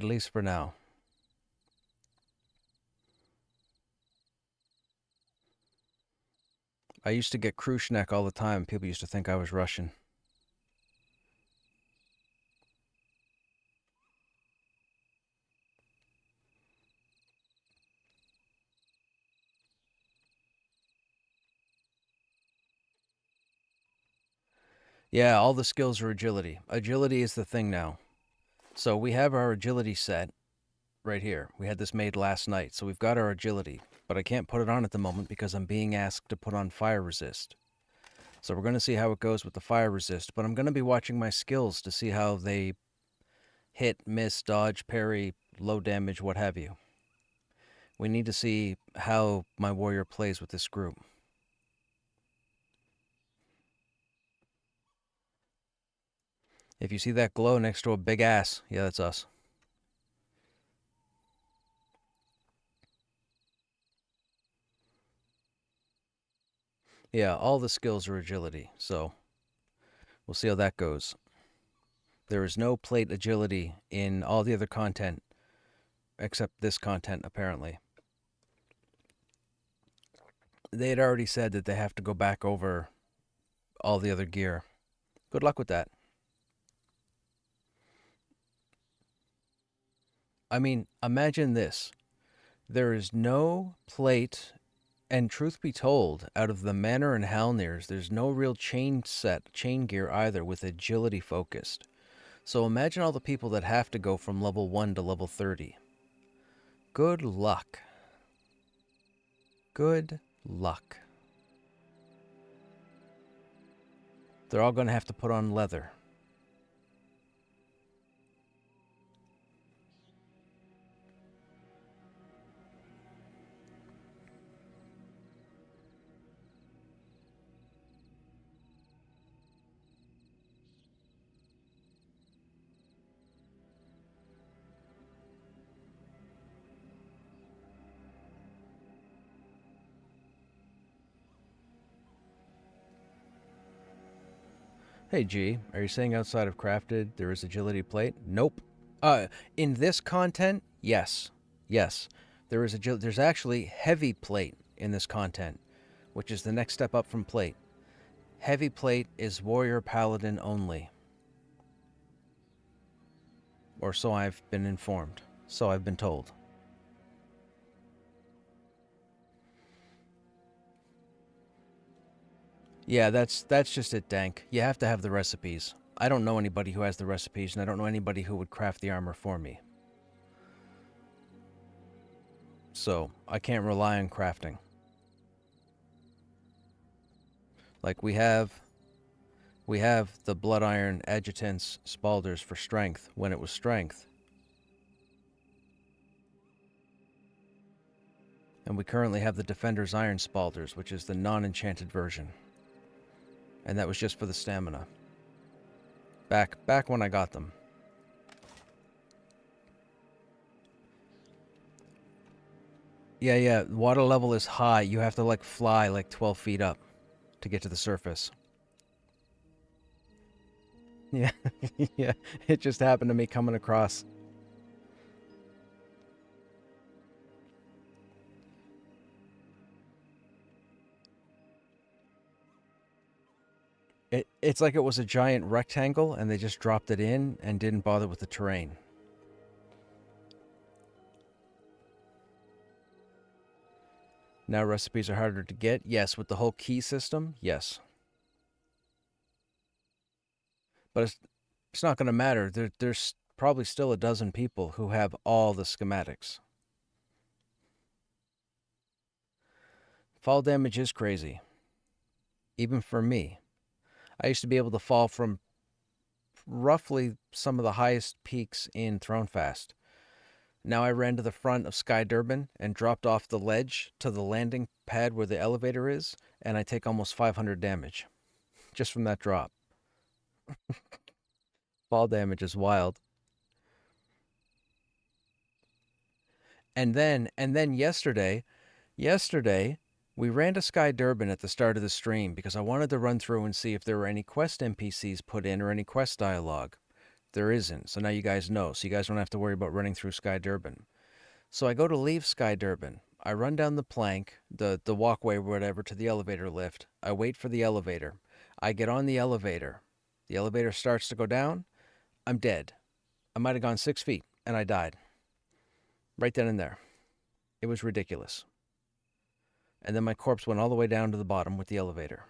least for now. I used to get Krushnek all the time. People used to think I was Russian. Yeah, all the skills are agility. Agility is the thing now. So we have our agility set right here. We had this made last night. So we've got our agility. But I can't put it on at the moment because I'm being asked to put on fire resist. So we're going to see how it goes with the fire resist. But I'm going to be watching my skills to see how they hit, miss, dodge, parry, low damage, what have you. We need to see how my warrior plays with this group. If you see that glow next to a big ass, yeah, that's us. Yeah, all the skills are agility, so we'll see how that goes. There is no plate agility in all the other content except this content, apparently. They had already said that they have to go back over all the other gear. Good luck with that. I mean, imagine this. There is no plate, and truth be told, out of the Manor and Halnirs, there's no real chain gear either with agility focused. So imagine all the people that have to go from level 1 to level 30. Good luck. Good luck. They're all going to have to put on leather. Hey G, are you saying outside of crafted there is agility plate? Nope. In this content, yes. Yes. There's actually heavy plate in this content, which is the next step up from plate. Heavy plate is warrior paladin only. Or so I've been informed. So I've been told. Yeah, that's just it, Dank. You have to have the recipes. I don't know anybody who has the recipes, and I don't know anybody who would craft the armor for me. So, I can't rely on crafting. Like, we have the Blood Iron Adjutants Spalders for strength, when it was strength. And we currently have the Defender's Iron Spalders, which is the non-enchanted version. And that was just for the stamina. Back when I got them. Yeah, water level is high. You have to, like, fly, like, 12 feet up to get to the surface. Yeah, yeah, it just happened to me coming across. It's like it was a giant rectangle, and they just dropped it in and didn't bother with the terrain. Now recipes are harder to get. Yes, with the whole key system, yes. But it's not going to matter. There's probably still a dozen people who have all the schematics. Fall damage is crazy. Even for me. I used to be able to fall from roughly some of the highest peaks in Thronefast. Now I ran to the front of Sky Durban and dropped off the ledge to the landing pad where the elevator is, and I take almost 500 damage just from that drop. Fall damage is wild. And then yesterday, we ran to Sky Durban at the start of the stream because I wanted to run through and see if there were any quest NPCs put in or any quest dialogue. There isn't, so now you guys know, so you guys don't have to worry about running through Sky Durban. So I go to leave Sky Durban. I run down the plank, the walkway or whatever, to the elevator lift. I wait for the elevator. I get on the elevator. The elevator starts to go down. I'm dead. I might have gone 6 feet, and I died. Right then and there. It was ridiculous. And then my corpse went all the way down to the bottom with the elevator.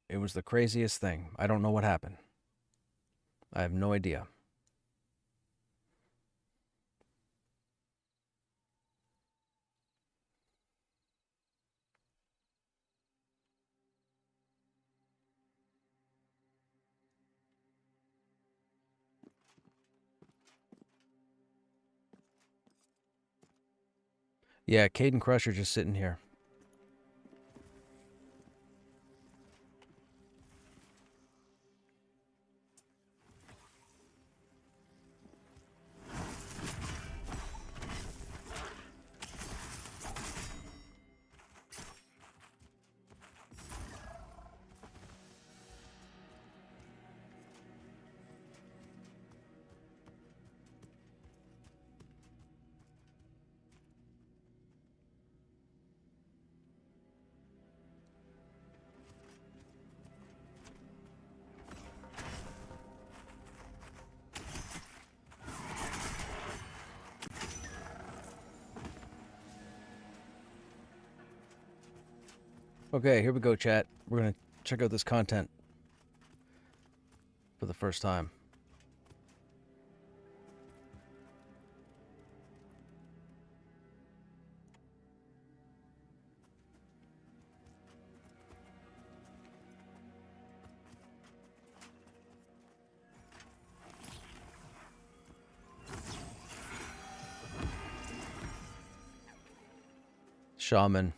It was the craziest thing. I don't know what happened. I have no idea. Yeah, Caden Crusher just sitting here. Okay, here we go, chat. We're gonna check out this content for the first time. Shaman.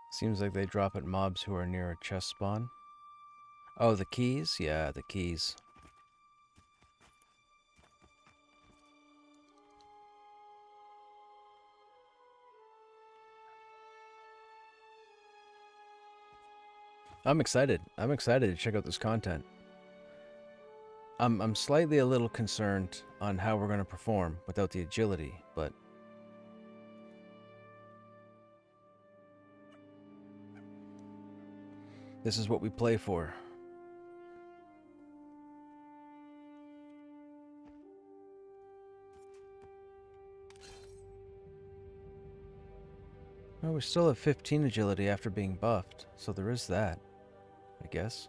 Seems like they drop at mobs who are near a chest spawn. Oh, the keys? Yeah, the keys. I'm excited. I'm excited to check out this content. I'm slightly a little concerned on how we're going to perform without the agility, but this is what we play for. Well, we still have 15 agility after being buffed, so there is that, I guess.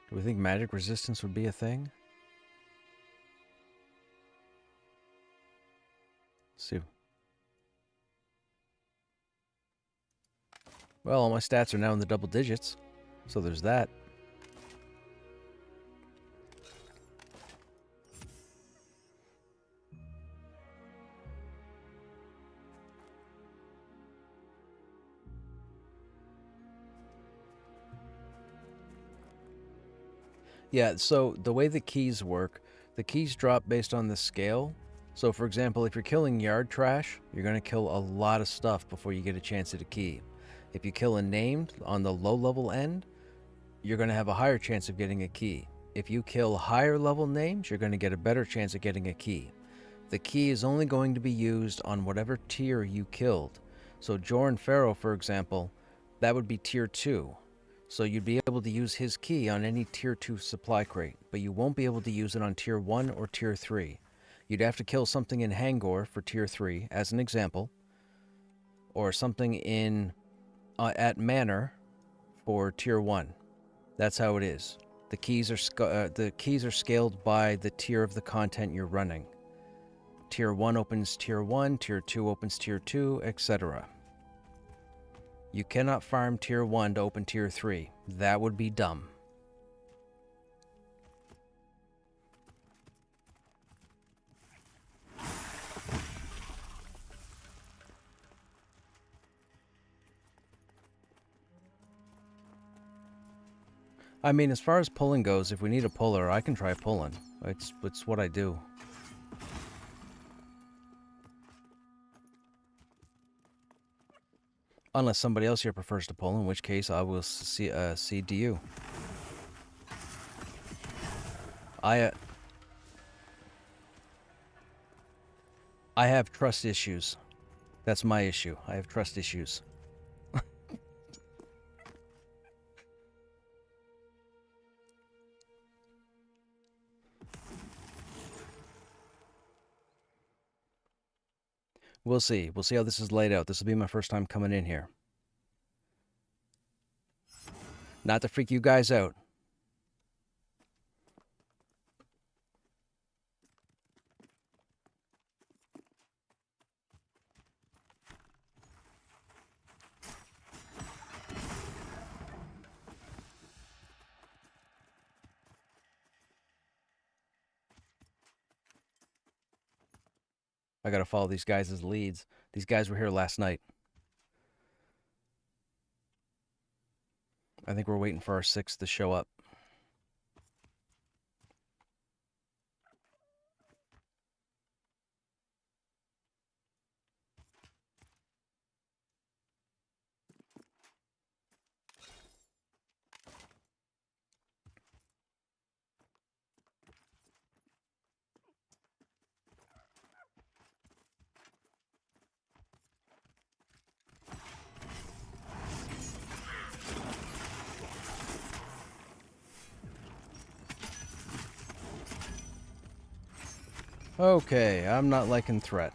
Do we think magic resistance would be a thing? Let's see. Well, all my stats are now in the double digits, so there's that. Yeah, so the way the keys work, the keys drop based on the scale. So for example, if you're killing yard trash, you're going to kill a lot of stuff before you get a chance at a key. If you kill a named on the low level end, you're going to have a higher chance of getting a key. If you kill higher level names, you're going to get a better chance of getting a key. The key is only going to be used on whatever tier you killed. So Jorn Pharaoh, for example, that would be tier 2. So you'd be able to use his key on any tier 2 supply crate, but you won't be able to use it on tier 1 or tier 3. You'd have to kill something in Hangor for tier 3, as an example, or something in at Manor for tier 1. That's how it is. The keys are scaled by the tier of the content you're running. Tier 1 opens tier 1, tier 2 opens tier 2, etc. You cannot farm tier 1 to open tier 3. That would be dumb. I mean, as far as pulling goes, if we need a puller, I can try pulling. It's what I do. Unless somebody else here prefers to pull, in which case I will cede to you. I have trust issues. That's my issue. I have trust issues. We'll see. We'll see how this is laid out. This will be my first time coming in here. Not to freak you guys out. I gotta follow these guys' leads. These guys were here last night. I think we're waiting for our 6th to show up. Okay, I'm not liking threat.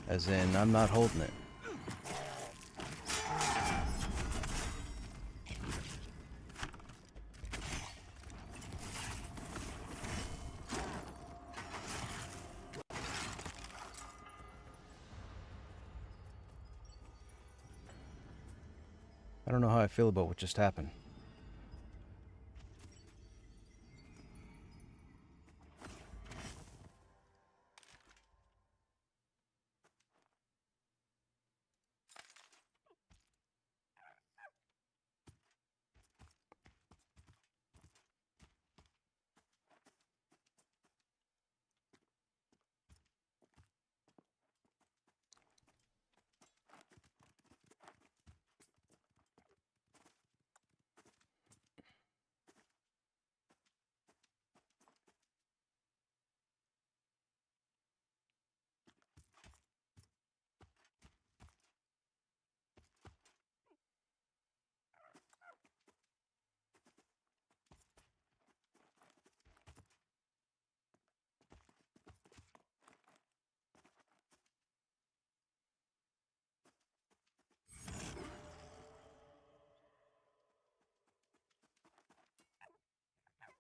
As in, I'm not holding it. I don't know how I feel about what just happened.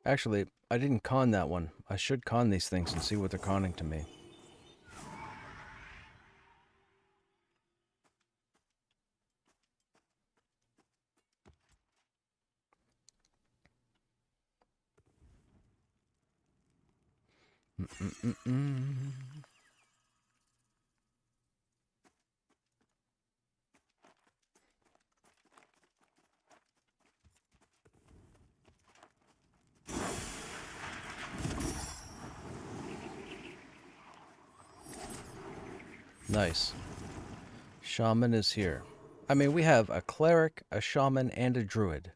Actually, I didn't con that one. I should con these things and see what they're conning to me. Nice. Shaman is here. I mean, we have a cleric, a shaman, and a druid.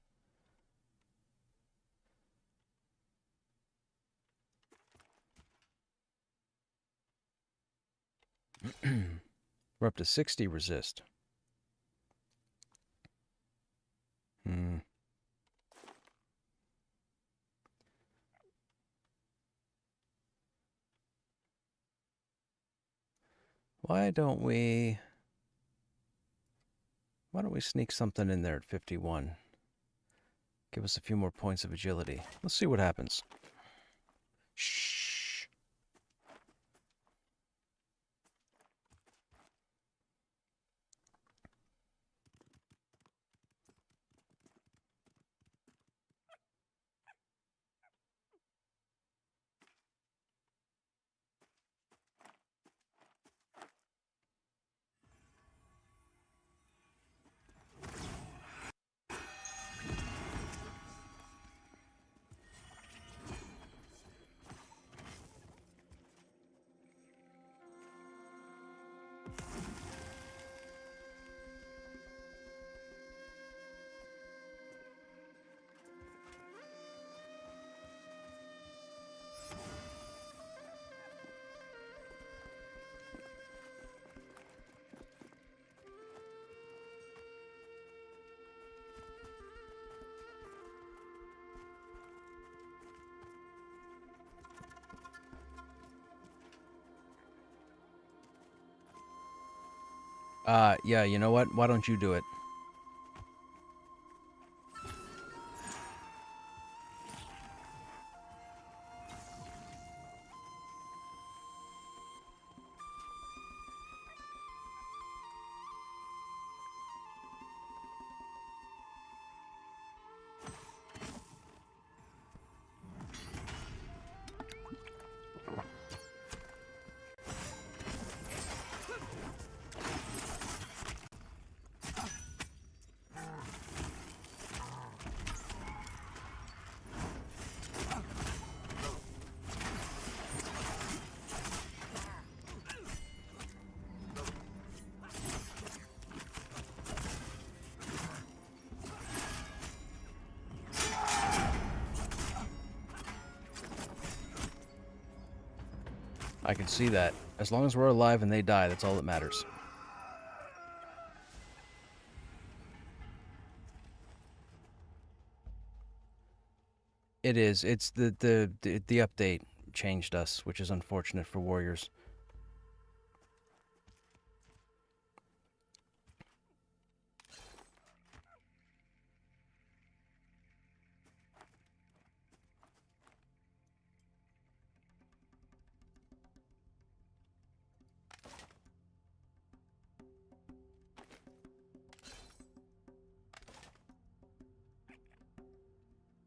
We're up to 60 resist. Why don't we sneak something in there at 51? Give us a few more points of agility. Let's see what happens. Shh. Yeah, you know what? Why don't you do it? I can see that. As long as we're alive and they die, that's all that matters. It is. It's the update changed us, which is unfortunate for warriors.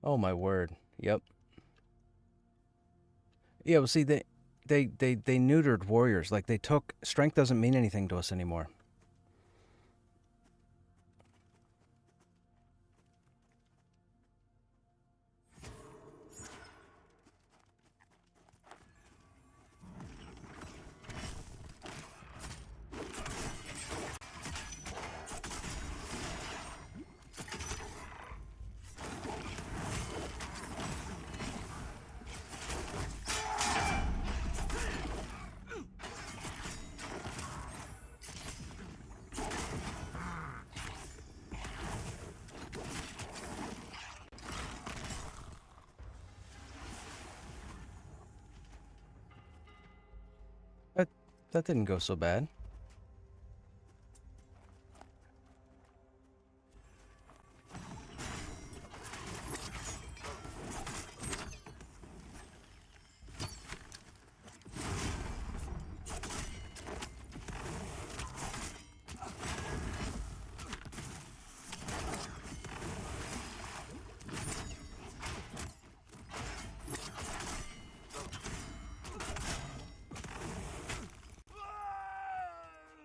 Oh my word. Yep. Yeah, well see they neutered warriors. Like they took strength doesn't mean anything to us anymore. That didn't go so bad.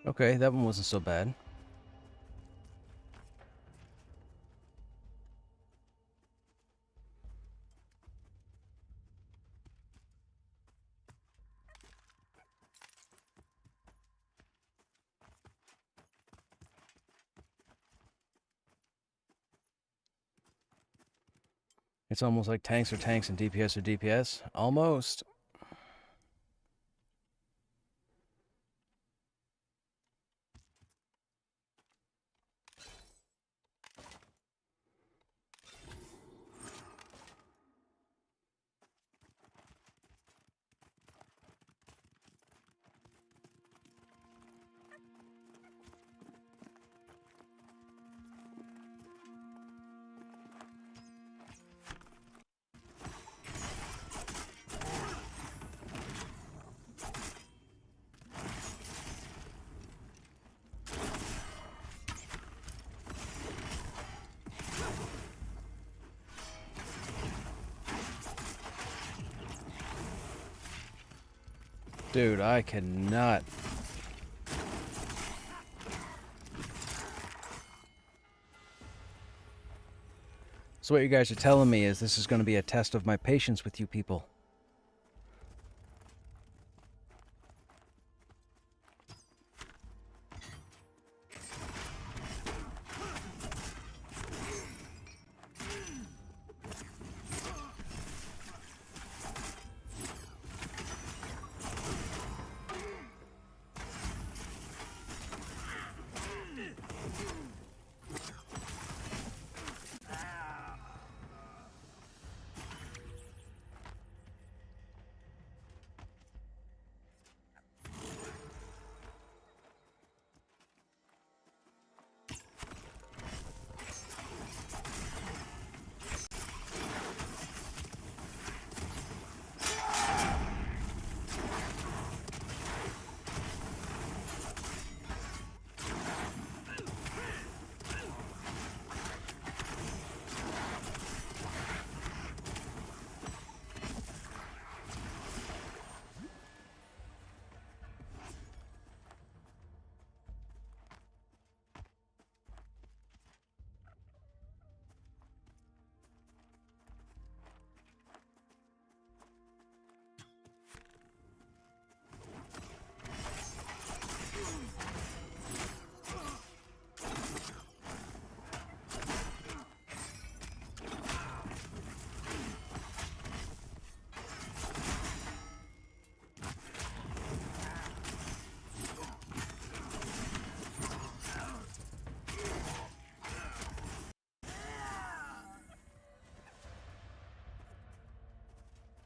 Okay, that one wasn't so bad. It's almost like tanks are tanks and DPS are DPS. Almost. Dude, I cannot. So what you guys are telling me is this is going to be a test of my patience with you people.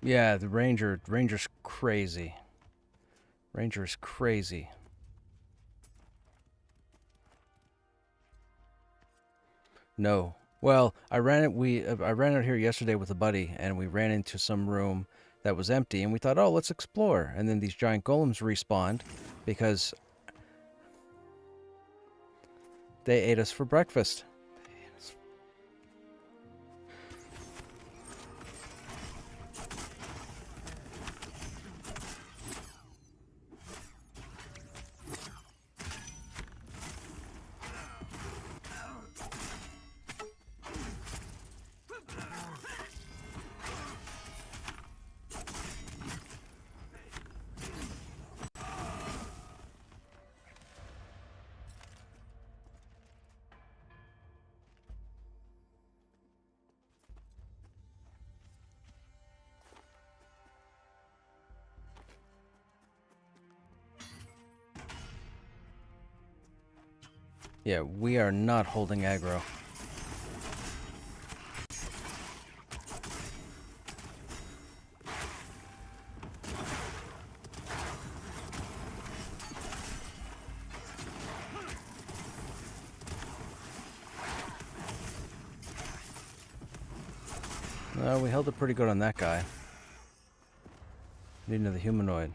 Yeah, the Ranger's crazy. Ranger's crazy. No. Well, I ran out here yesterday with a buddy, and we ran into some room that was empty, and we thought, oh, let's explore. And then these giant golems respawned because they ate us for breakfast. Yeah, we are not holding aggro. We held it pretty good on that guy. Need another humanoid.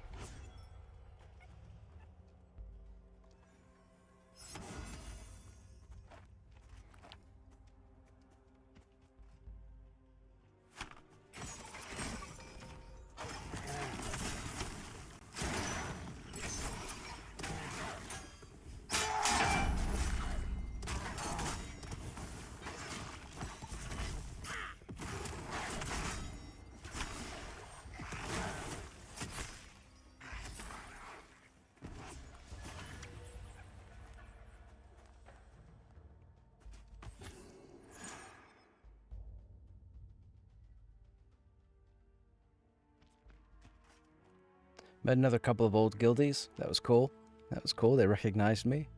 Met another couple of old guildies. That was cool. That was cool. They recognized me.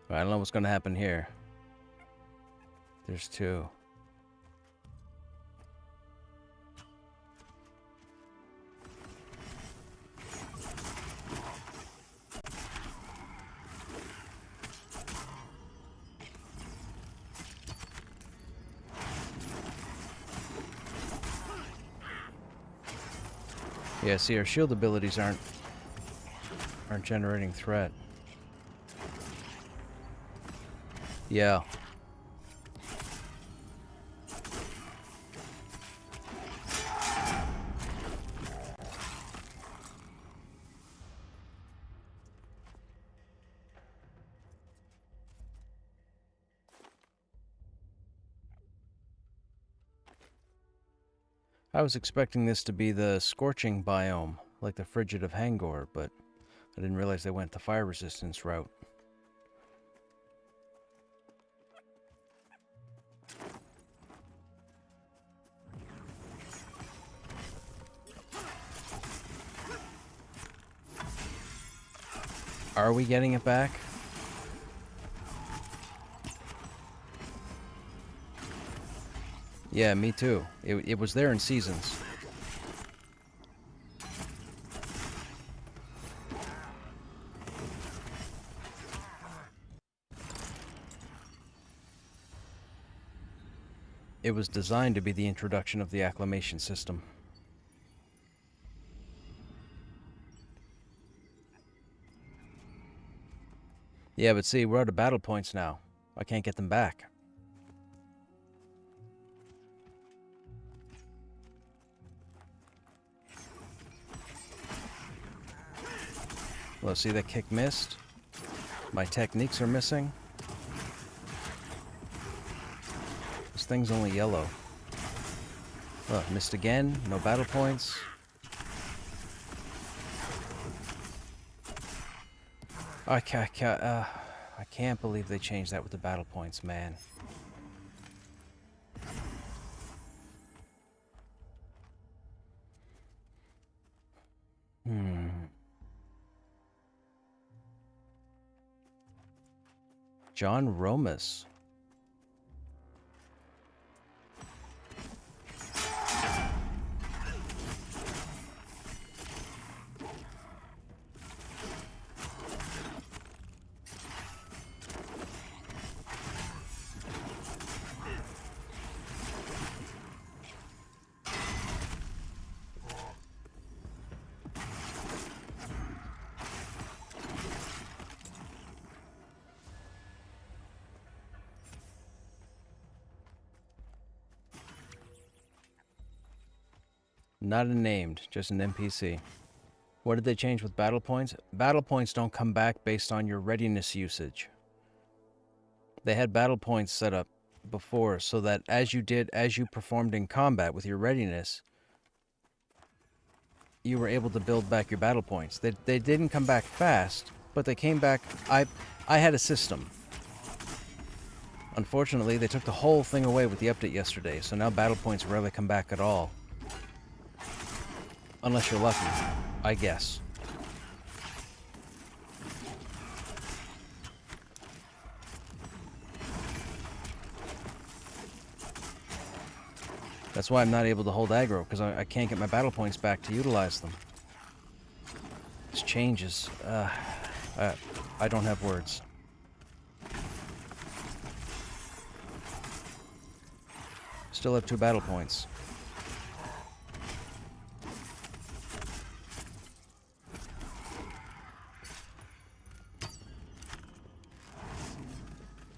I don't know what's going to happen here. There's two. Yeah, see, our shield abilities aren't generating threat. Yeah. I was expecting this to be the scorching biome, like the frigid of Hangor, but I didn't realize they went the fire resistance route. Are we getting it back? Yeah, me too. It was there in Seasons. It was designed to be the introduction of the acclimation system. Yeah, but see, we're out of battle points now. I can't get them back. Well, see, that kick missed. My techniques are missing. This thing's only yellow. Oh, missed again. No battle points. I can't believe they changed that with the battle points, man. John Romas. Not a named, just an NPC. What did they change with battle points? Battle points don't come back based on your readiness usage. They had battle points set up before so that as you performed in combat with your readiness, you were able to build back your battle points. They didn't come back fast, but they came back. I had a system. Unfortunately, they took the whole thing away with the update yesterday, so now battle points rarely come back at all. Unless you're lucky, I guess. That's why I'm not able to hold aggro, because I can't get my battle points back to utilize them. This changes. I don't have words. Still have 2 battle points.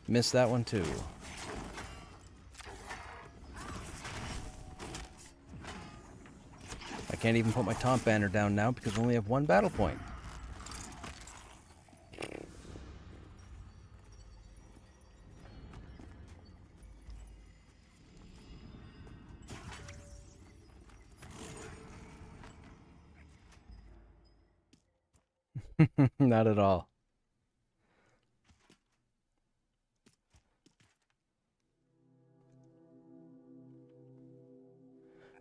Missed that one too. I can't even put my taunt banner down now because I only have 1 battle point. Not at all.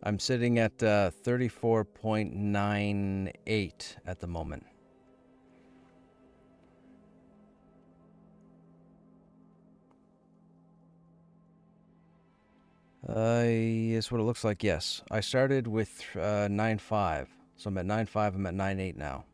I'm sitting at 34.98 at the moment. Is what it looks like, yes. I started with 9.5, so I'm at 9.5, I'm at 9.8 now.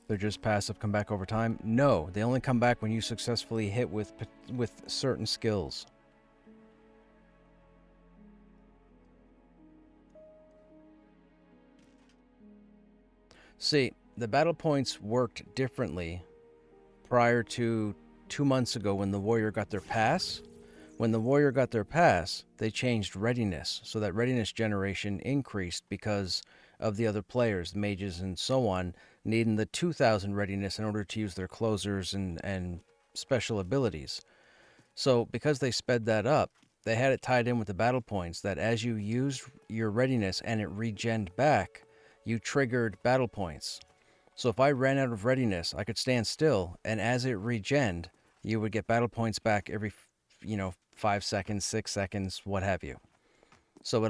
They're just passive, come back over time? No, they only come back when you successfully hit with certain skills. See, the battle points worked differently prior to 2 months ago when the warrior got their pass. When the warrior got their pass, they changed readiness, so that readiness generation increased because of the other players, the mages and so on, needing the 2,000 readiness in order to use their closers and special abilities. So because they sped that up, they had it tied in with the battle points that as you used your readiness and it regened back, you triggered battle points. So if I ran out of readiness, I could stand still, and as it regened, you would get battle points back every, 5 seconds, 6 seconds, what have you. So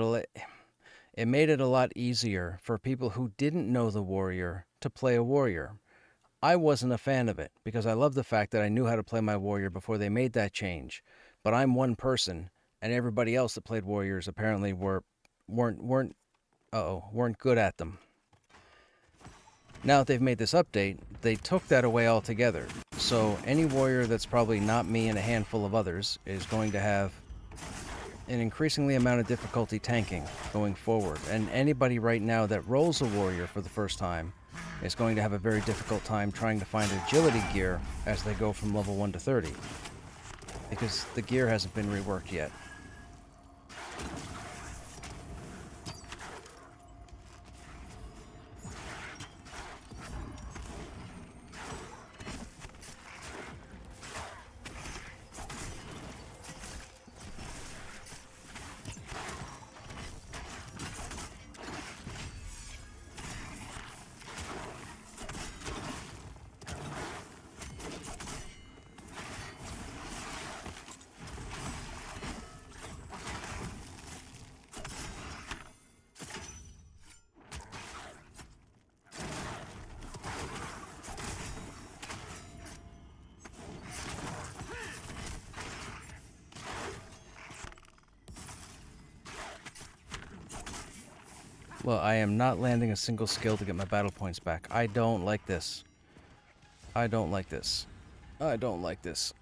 it made it a lot easier for people who didn't know the warrior to play a warrior. I wasn't a fan of it because I love the fact that I knew how to play my warrior before they made that change. But I'm one person, and everybody else that played warriors apparently weren't good at them. Now that they've made this update, they took that away altogether. So any warrior that's probably not me and a handful of others is going to have an increasingly amount of difficulty tanking going forward. And anybody right now that rolls a warrior for the first time is going to have a very difficult time trying to find agility gear as they go from level 1 to 30. Because the gear hasn't been reworked yet. Well, I am not landing a single skill to get my battle points back. I don't like this. I don't like this. I don't like this.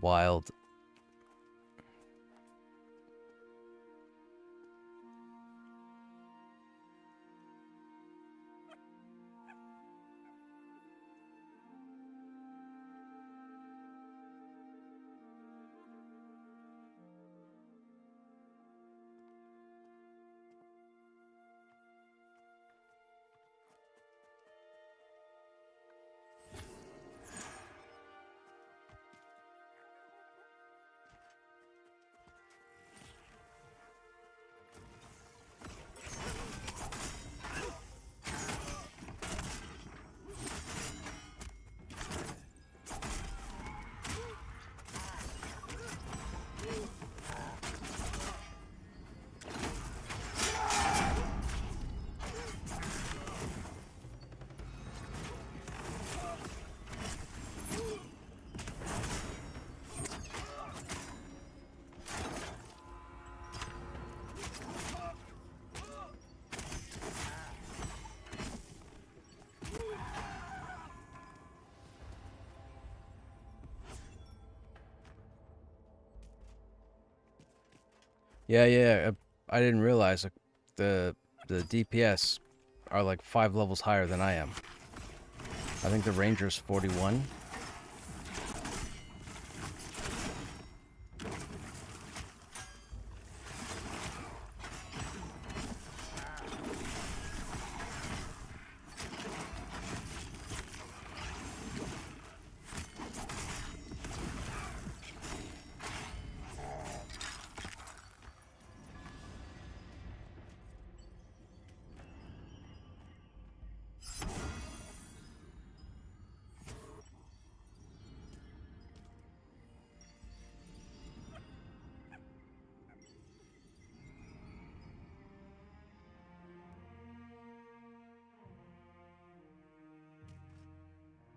Wild. Yeah. I didn't realize the DPS are like 5 levels higher than I am. I think the Ranger's 41.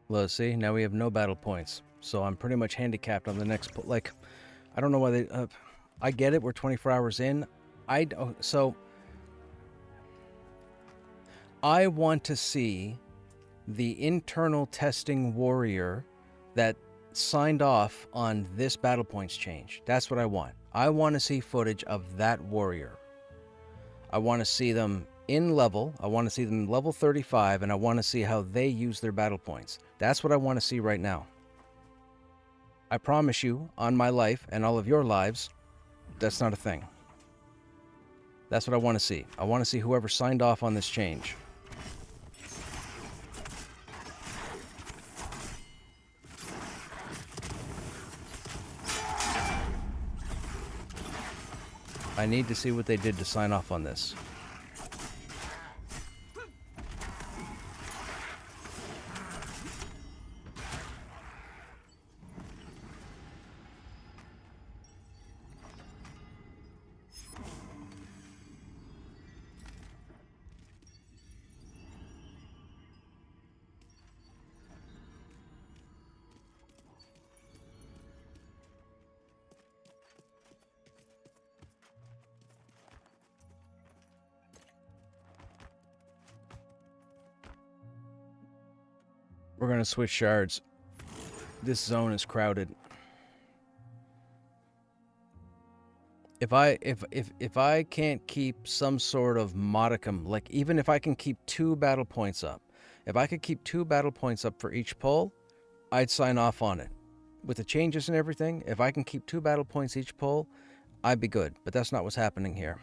Well, see, now we have no battle points. So I'm pretty much handicapped on the next... Like, I don't know why they... I get it, we're 24 hours in. So... I want to see the internal testing warrior that signed off on this battle points change. That's what I want. I want to see footage of that warrior. I want to see them in level. I want to see them level 35, and I want to see how they use their battle points. That's what I want to see right now. I promise you, on my life and all of your lives, that's not a thing. That's what I want to see. I want to see whoever signed off on this change. I need to see what they did to sign off on this. We're gonna switch shards. This zone is crowded. If I can't keep some sort of modicum, like even if I can keep 2 battle points up, if I could keep 2 battle points up for each pull, I'd sign off on it. With the changes and everything, if I can keep 2 battle points each pull, I'd be good. But that's not what's happening here.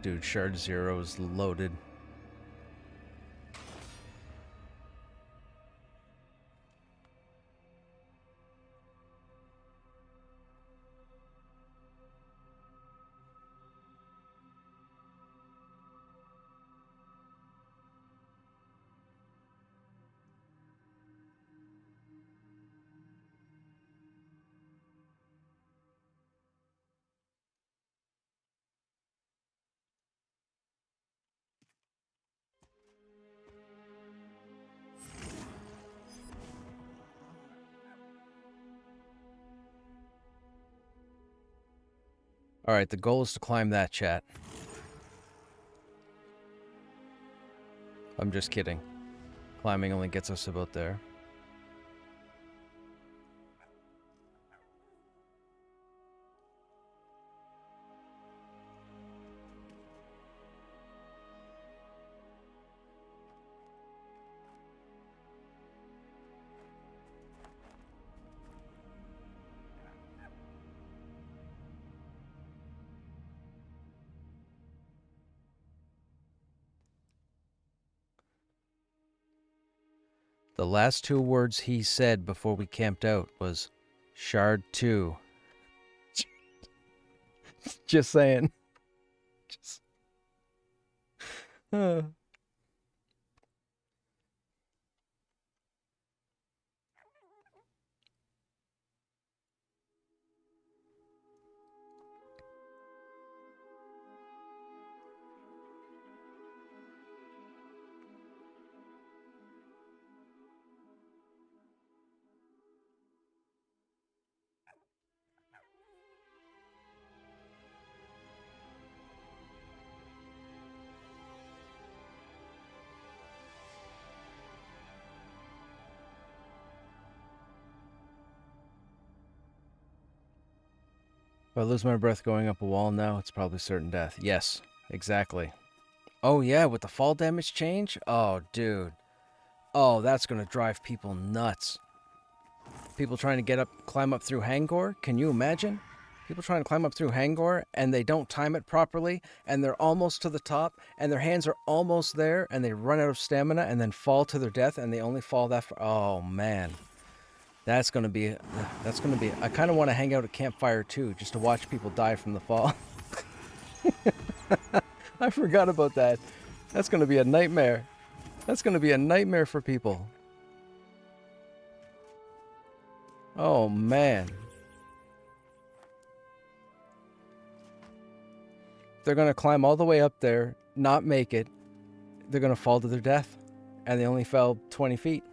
Dude, Shard 0 is loaded. Alright, the goal is to climb that, chat. I'm just kidding. Climbing only gets us about there. The last 2 words he said before we camped out was Shard 2. Just saying. Just... If I lose my breath going up a wall now, it's probably certain death. Yes, exactly. Oh yeah, with the fall damage change? Oh, dude. Oh, that's gonna drive people nuts. People trying to climb up through Hangor? Can you imagine? People trying to climb up through Hangor, and they don't time it properly, and they're almost to the top, and their hands are almost there, and they run out of stamina, and then fall to their death, and they only fall that far. Oh, man. That's gonna be. I kind of want to hang out at campfire too, just to watch people die from the fall. I forgot about that. That's gonna be a nightmare. That's gonna be a nightmare for people. Oh man. They're gonna climb all the way up there, not make it. They're gonna fall to their death, and they only fell 20 feet.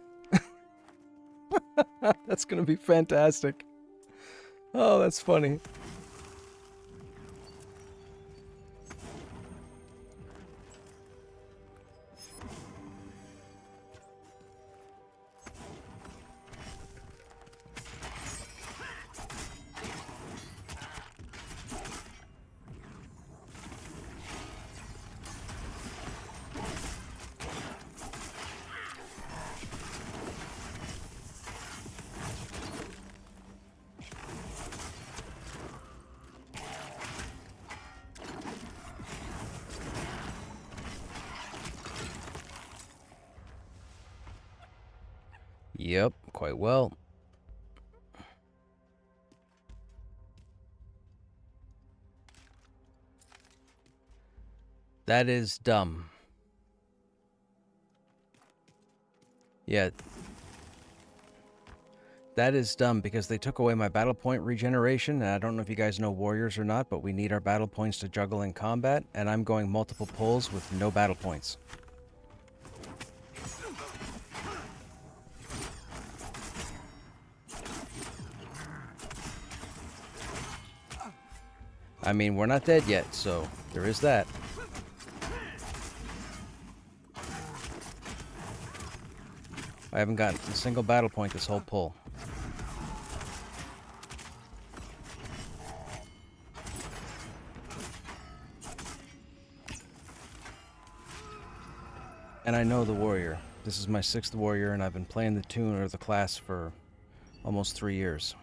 That's gonna be fantastic. Oh, that's funny. Yep, quite well. That is dumb. Yeah. That is dumb because they took away my battle point regeneration, and I don't know if you guys know warriors or not, but we need our battle points to juggle in combat, and I'm going multiple pulls with no battle points. I mean, we're not dead yet, so there is that. I haven't gotten a single battle point this whole pull. And I know the warrior. This is my 6th warrior, and I've been playing the tune or the class for almost 3 years.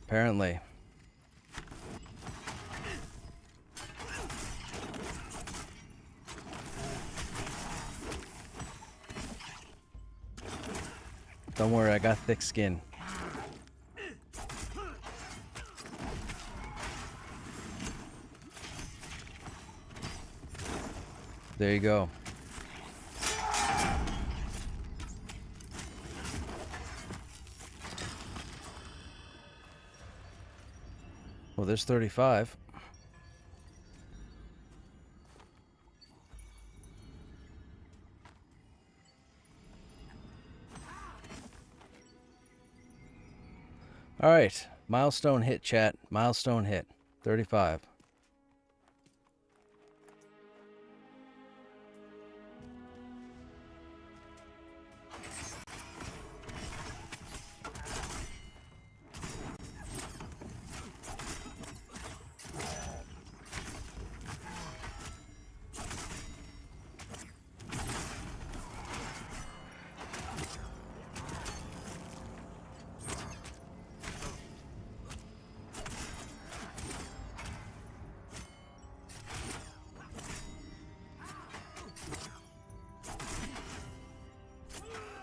Apparently. Don't worry, I got thick skin. There you go. Well, there's 35. All right, milestone hit, chat. Milestone hit. 35.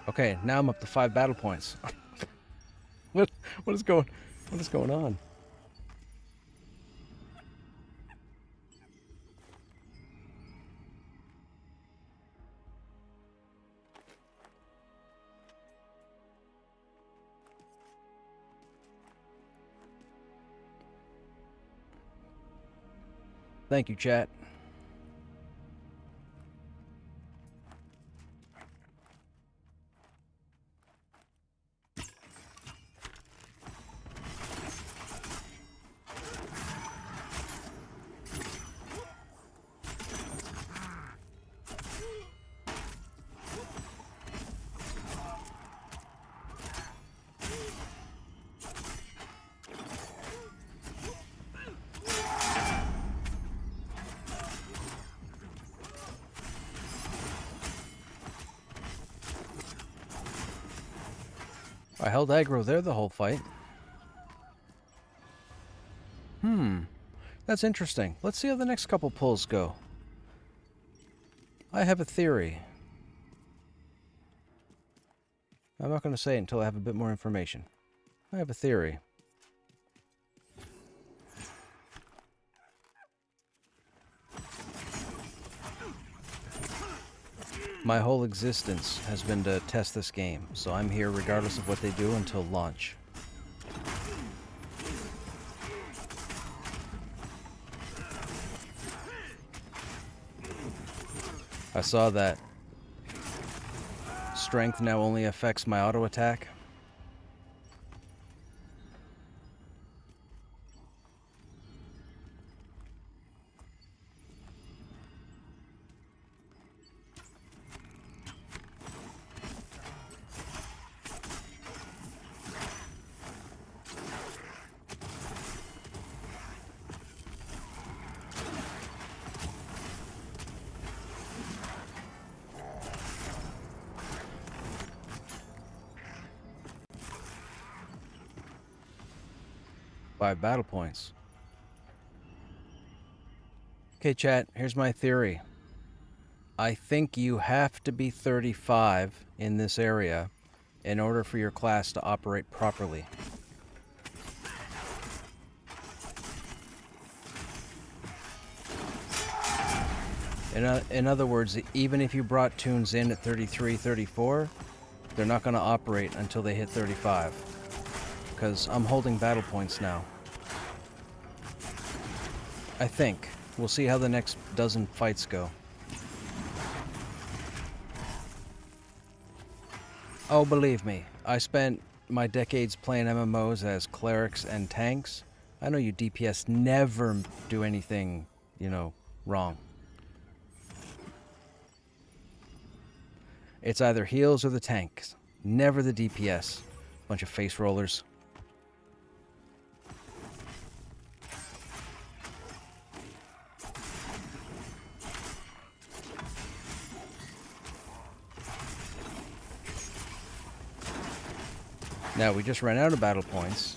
Okay, now I'm up to 5 battle points. What is going on? Thank you, chat. I held aggro there the whole fight. That's interesting. Let's see how the next couple pulls go. I have a theory. I'm not going to say it until I have a bit more information. I have a theory. My whole existence has been to test this game, so I'm here regardless of what they do until launch. I saw that strength now only affects my auto attack. Five battle points. Okay, chat, here's my theory. I think you have to be 35 in this area in order for your class to operate properly. In other words, even if you brought tunes in at 33, 34, they're not going to operate until they hit 35. Because I'm holding battle points now. I think. We'll see how the next dozen fights go. Oh, believe me, I spent my decades playing MMOs as clerics and tanks. I know you DPS never do anything, wrong. It's either heals or the tanks. Never the DPS. Bunch of face rollers. Now, we just ran out of battle points.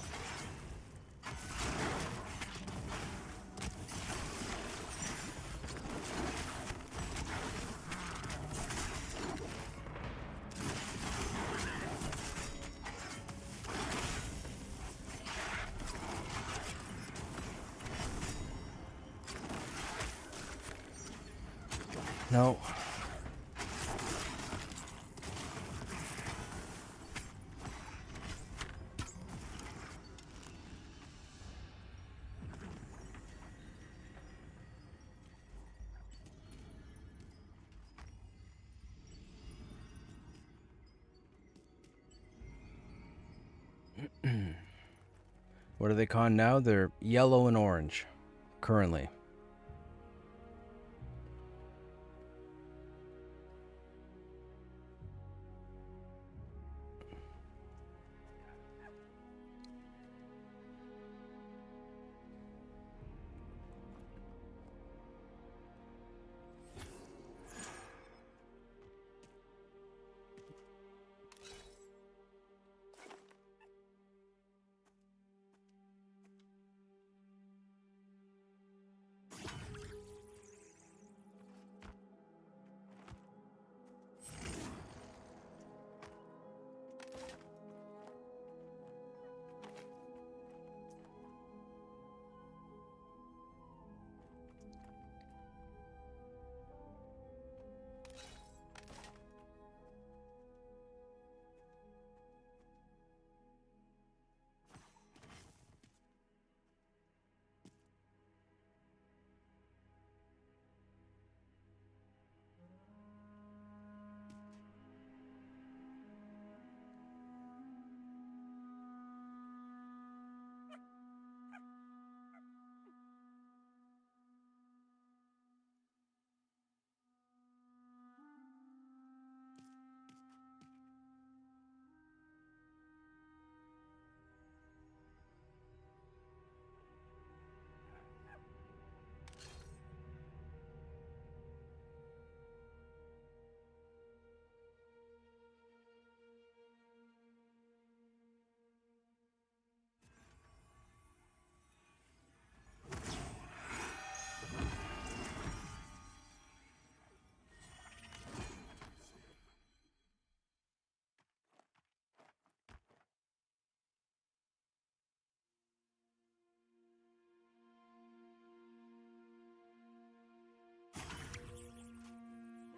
No. What are they called now? They're yellow and orange, currently.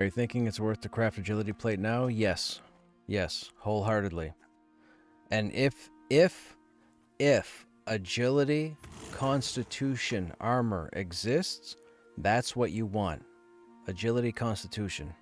Are you thinking it's worth to craft agility plate now? Yes. Yes, wholeheartedly. And if agility, constitution, armor exists, that's what you want. Agility, constitution.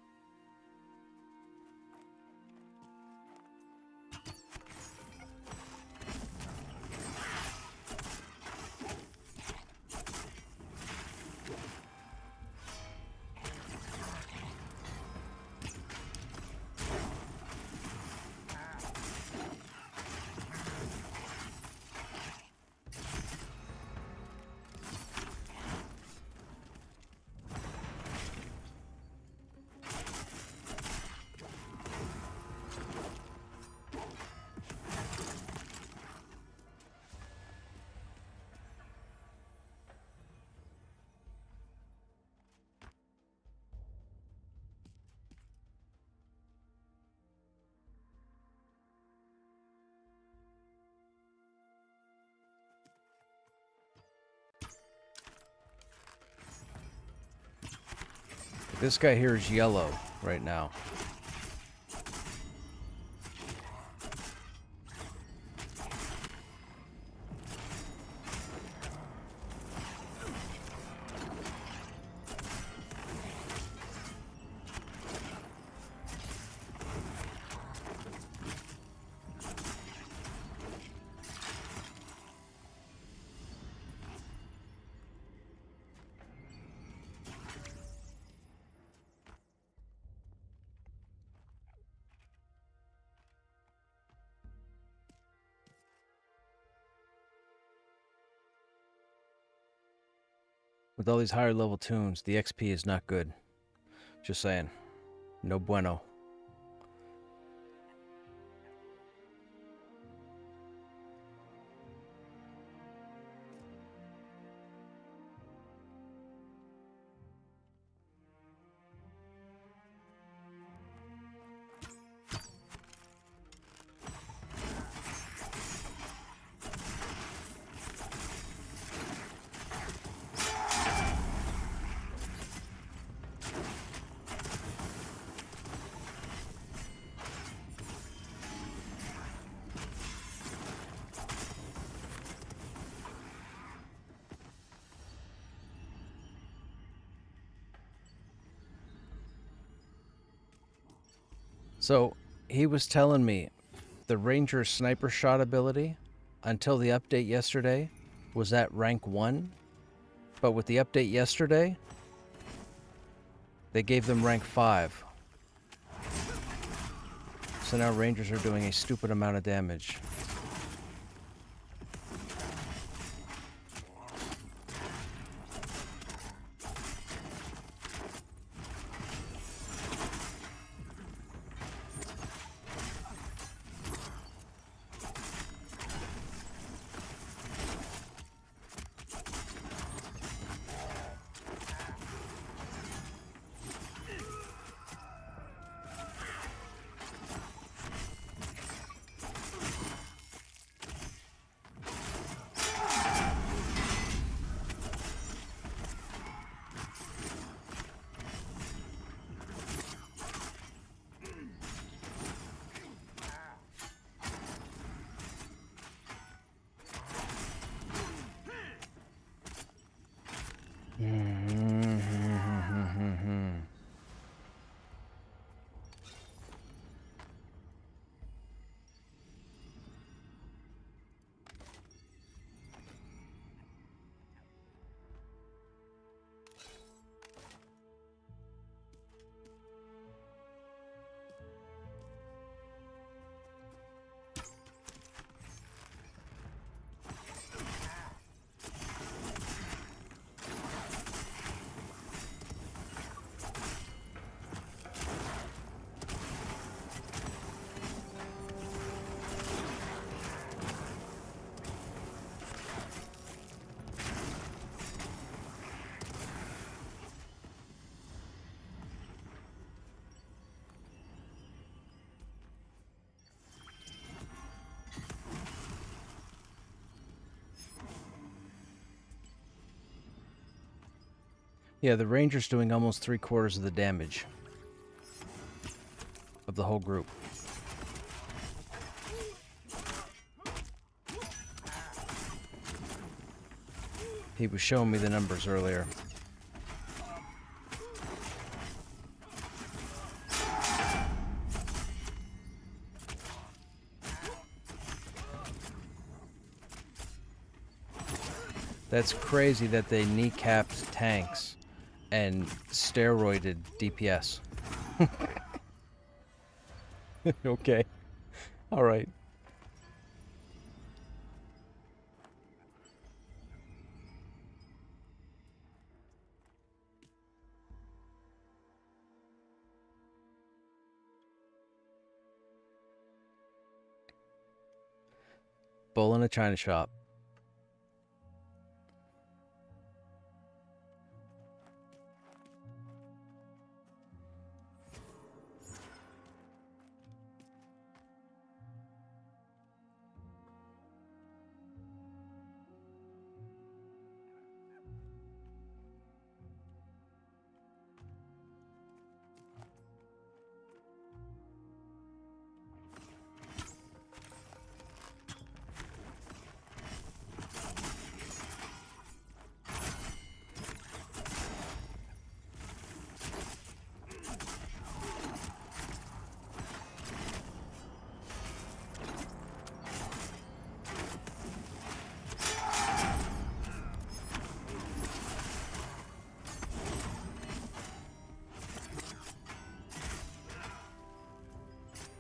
This guy here is yellow right now. With all these higher level tunes, the XP is not good. Just saying. No bueno. So, he was telling me the Ranger sniper shot ability, until the update yesterday, was at rank 1. But with the update yesterday, they gave them rank 5. So now Rangers are doing a stupid amount of damage. Yeah, the Ranger's doing almost 3/4 of the damage. of the whole group. He was showing me the numbers earlier. That's crazy that they kneecapped tanks and steroided DPS. Okay. All right. Bull in a china shop.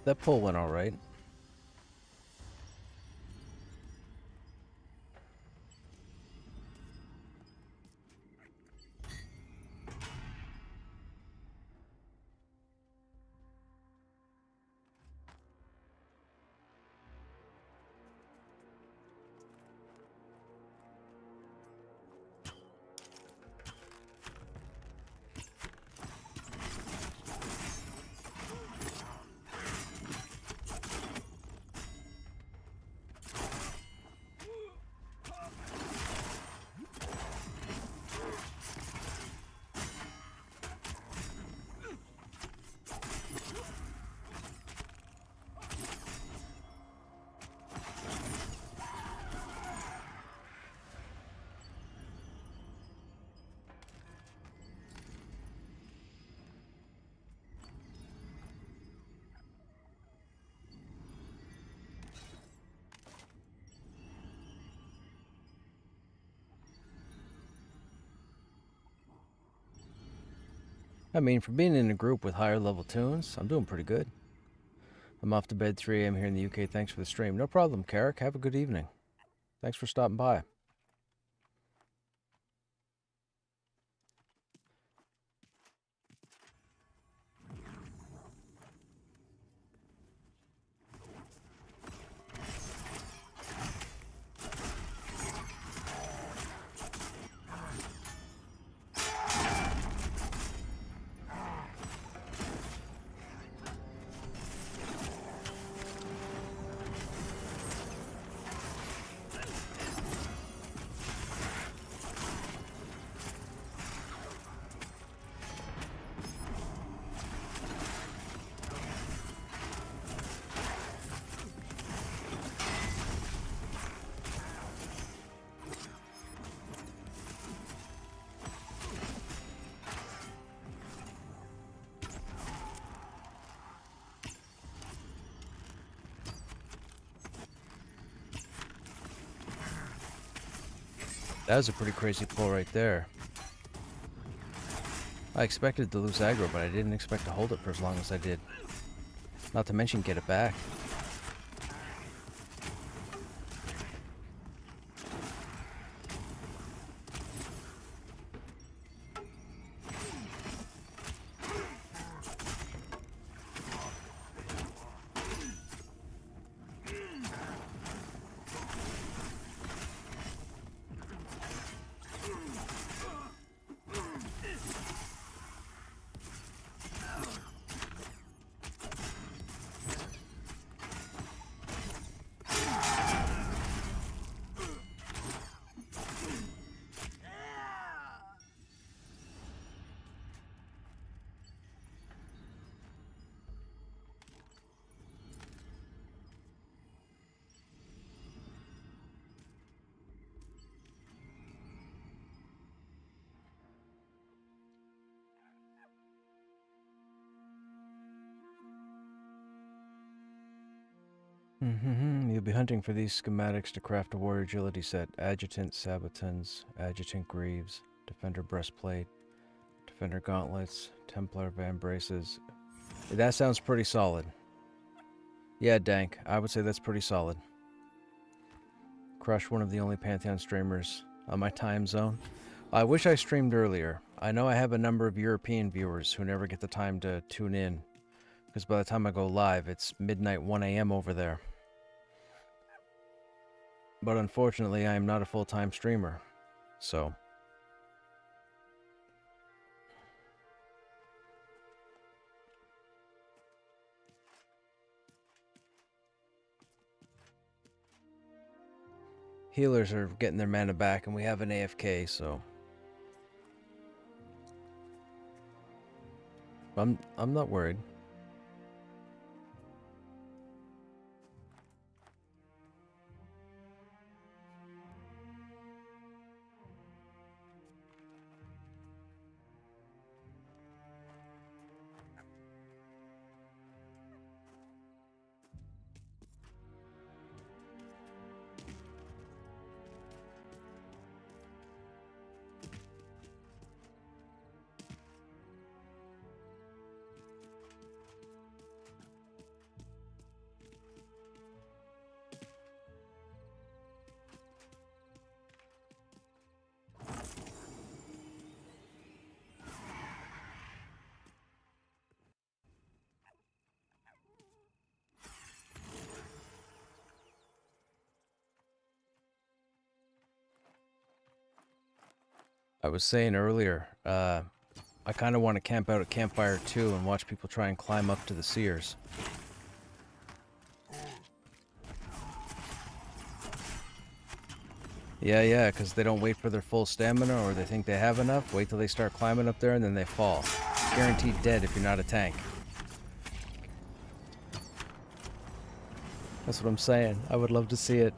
That pull went all right. I mean, for being in a group with higher level tunes, I'm doing pretty good. I'm off to bed 3 a.m. here in the UK. Thanks for the stream. No problem, Carrick. Have a good evening. Thanks for stopping by. That was a pretty crazy pull right there. I expected to lose aggro, but I didn't expect to hold it for as long as I did. Not to mention get it back. You'll be hunting for these schematics to craft a warrior agility set. Adjutant Sabatons, Adjutant Greaves, Defender Breastplate, Defender Gauntlets, Templar Van Braces. That sounds pretty solid. Yeah, Dank, I would say that's pretty solid. Crush, one of the only Pantheon streamers on my time zone. I wish I streamed earlier. I know I have a number of European viewers who never get the time to tune in, because by the time I go live, it's midnight 1 a.m. over there. But unfortunately, I am not a full-time streamer, so... Healers are getting their mana back, and we have an AFK, so... I'm not worried. I was saying earlier, I kind of want to camp out at Campfire 2 and watch people try and climb up to the Seers. Yeah, because they don't wait for their full stamina, or they think they have enough. Wait till they start climbing up there and then they fall. Guaranteed dead if you're not a tank. That's what I'm saying. I would love to see it.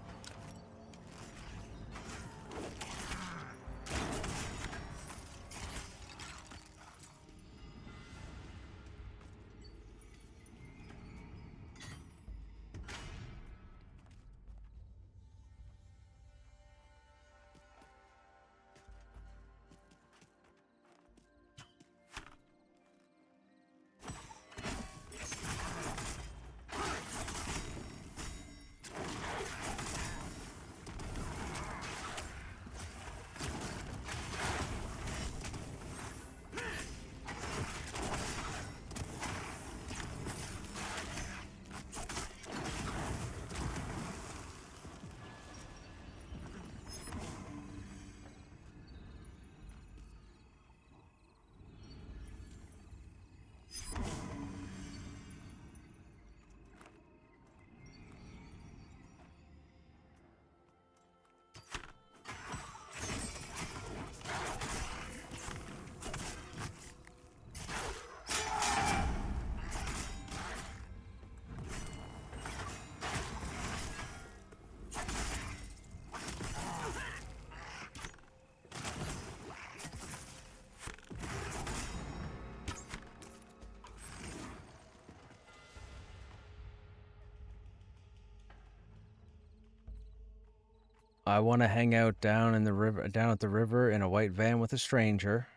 I want to hang out down in the river, down at the river in a white van with a stranger.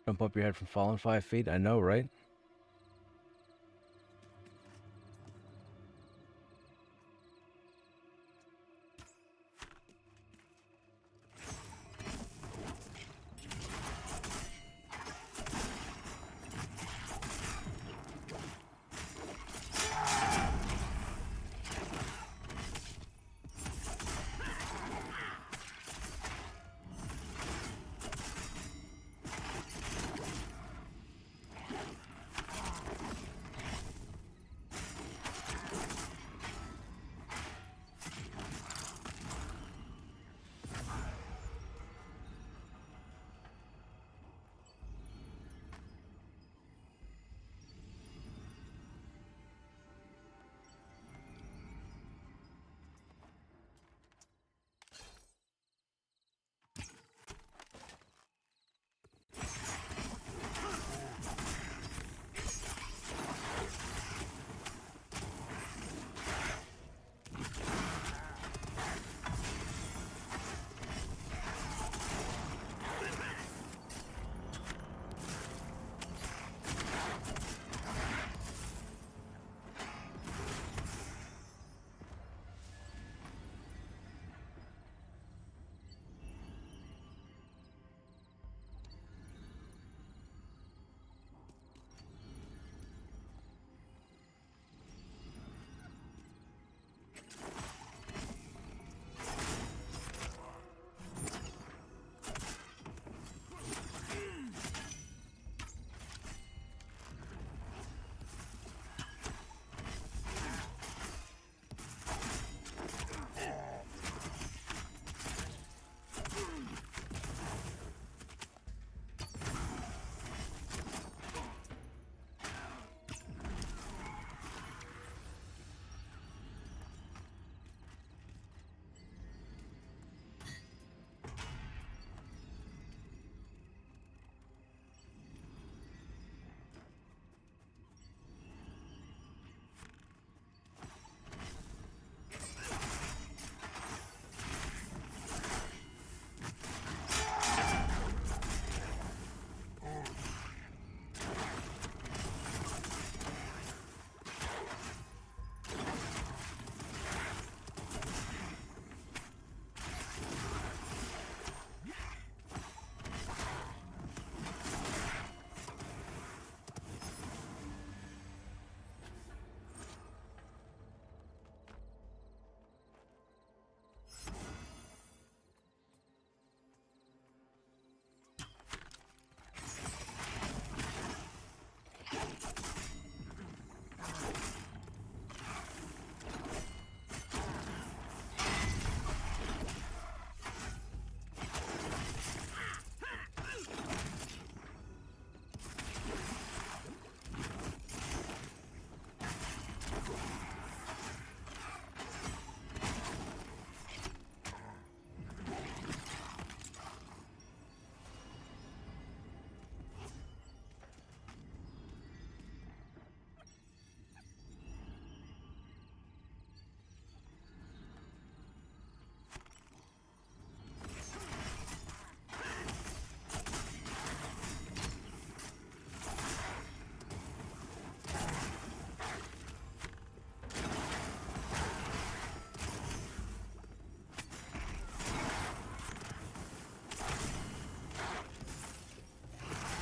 Don't bump your head from falling 5 feet. I know, right?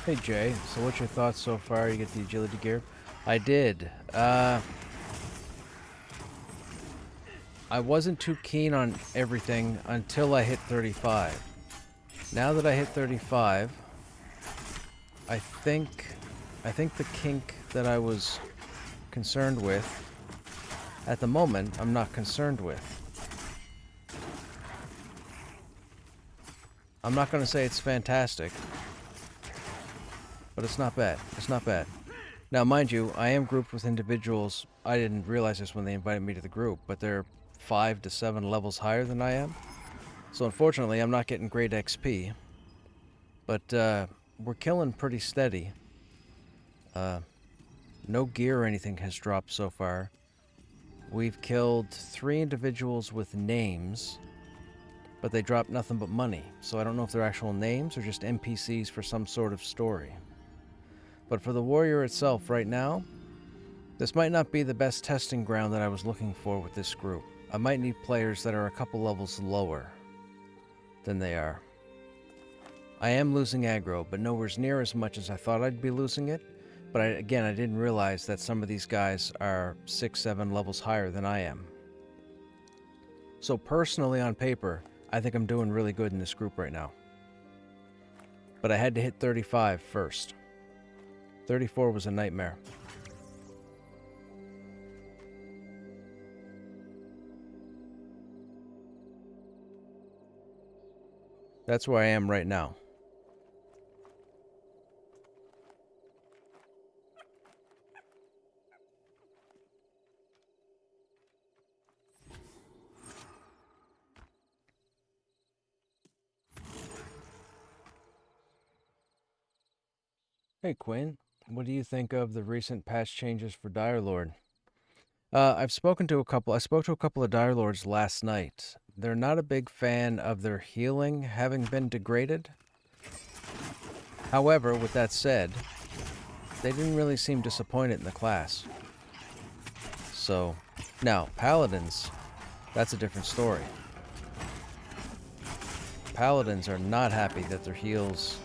Hey Jay, so what's your thoughts so far? You get the agility gear? I did. I wasn't too keen on everything until I hit 35. Now that I hit 35, I think the kink that I was concerned with, at the moment, I'm not concerned with. I'm not going to say it's fantastic, but it's not bad. It's not bad. Now, mind you, I am grouped with individuals. I didn't realize this when they invited me to the group, but they're 5 to 7 levels higher than I am. So unfortunately, I'm not getting great XP. But we're killing pretty steady. No gear or anything has dropped so far. We've killed 3 individuals with names. but they drop nothing but money, so I don't know if they're actual names or just NPCs for some sort of story. But for the warrior itself right now, this might not be the best testing ground that I was looking for with this group. I might need players that are a couple levels lower than they are. I am losing aggro, but nowhere near as much as I thought I'd be losing it. But I didn't realize that some of these guys are 6-7 levels higher than I am. So personally, on paper, I think I'm doing really good in this group right now. But I had to hit 35 first. 34 was a nightmare. That's where I am right now. Hey Quinn, what do you think of the recent patch changes for Dire Lord? I spoke to a couple of Dire Lords last night. They're not a big fan of their healing having been degraded. However, with that said, they didn't really seem disappointed in the class. So, now, Paladins, that's a different story. Paladins are not happy that their heals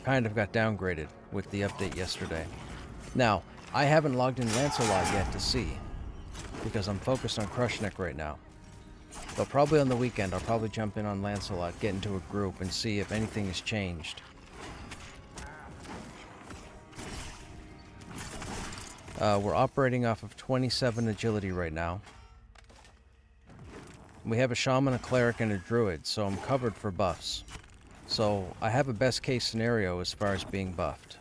kind of got downgraded with the update yesterday. Now, I haven't logged in Lancelot yet to see, because I'm focused on Krushnek right now. But probably on the weekend, I'll probably jump in on Lancelot, get into a group, and see if anything has changed. We're operating off of 27 agility right now. We have a shaman, a cleric, and a druid, so I'm covered for buffs. So I have a best case scenario as far as being buffed.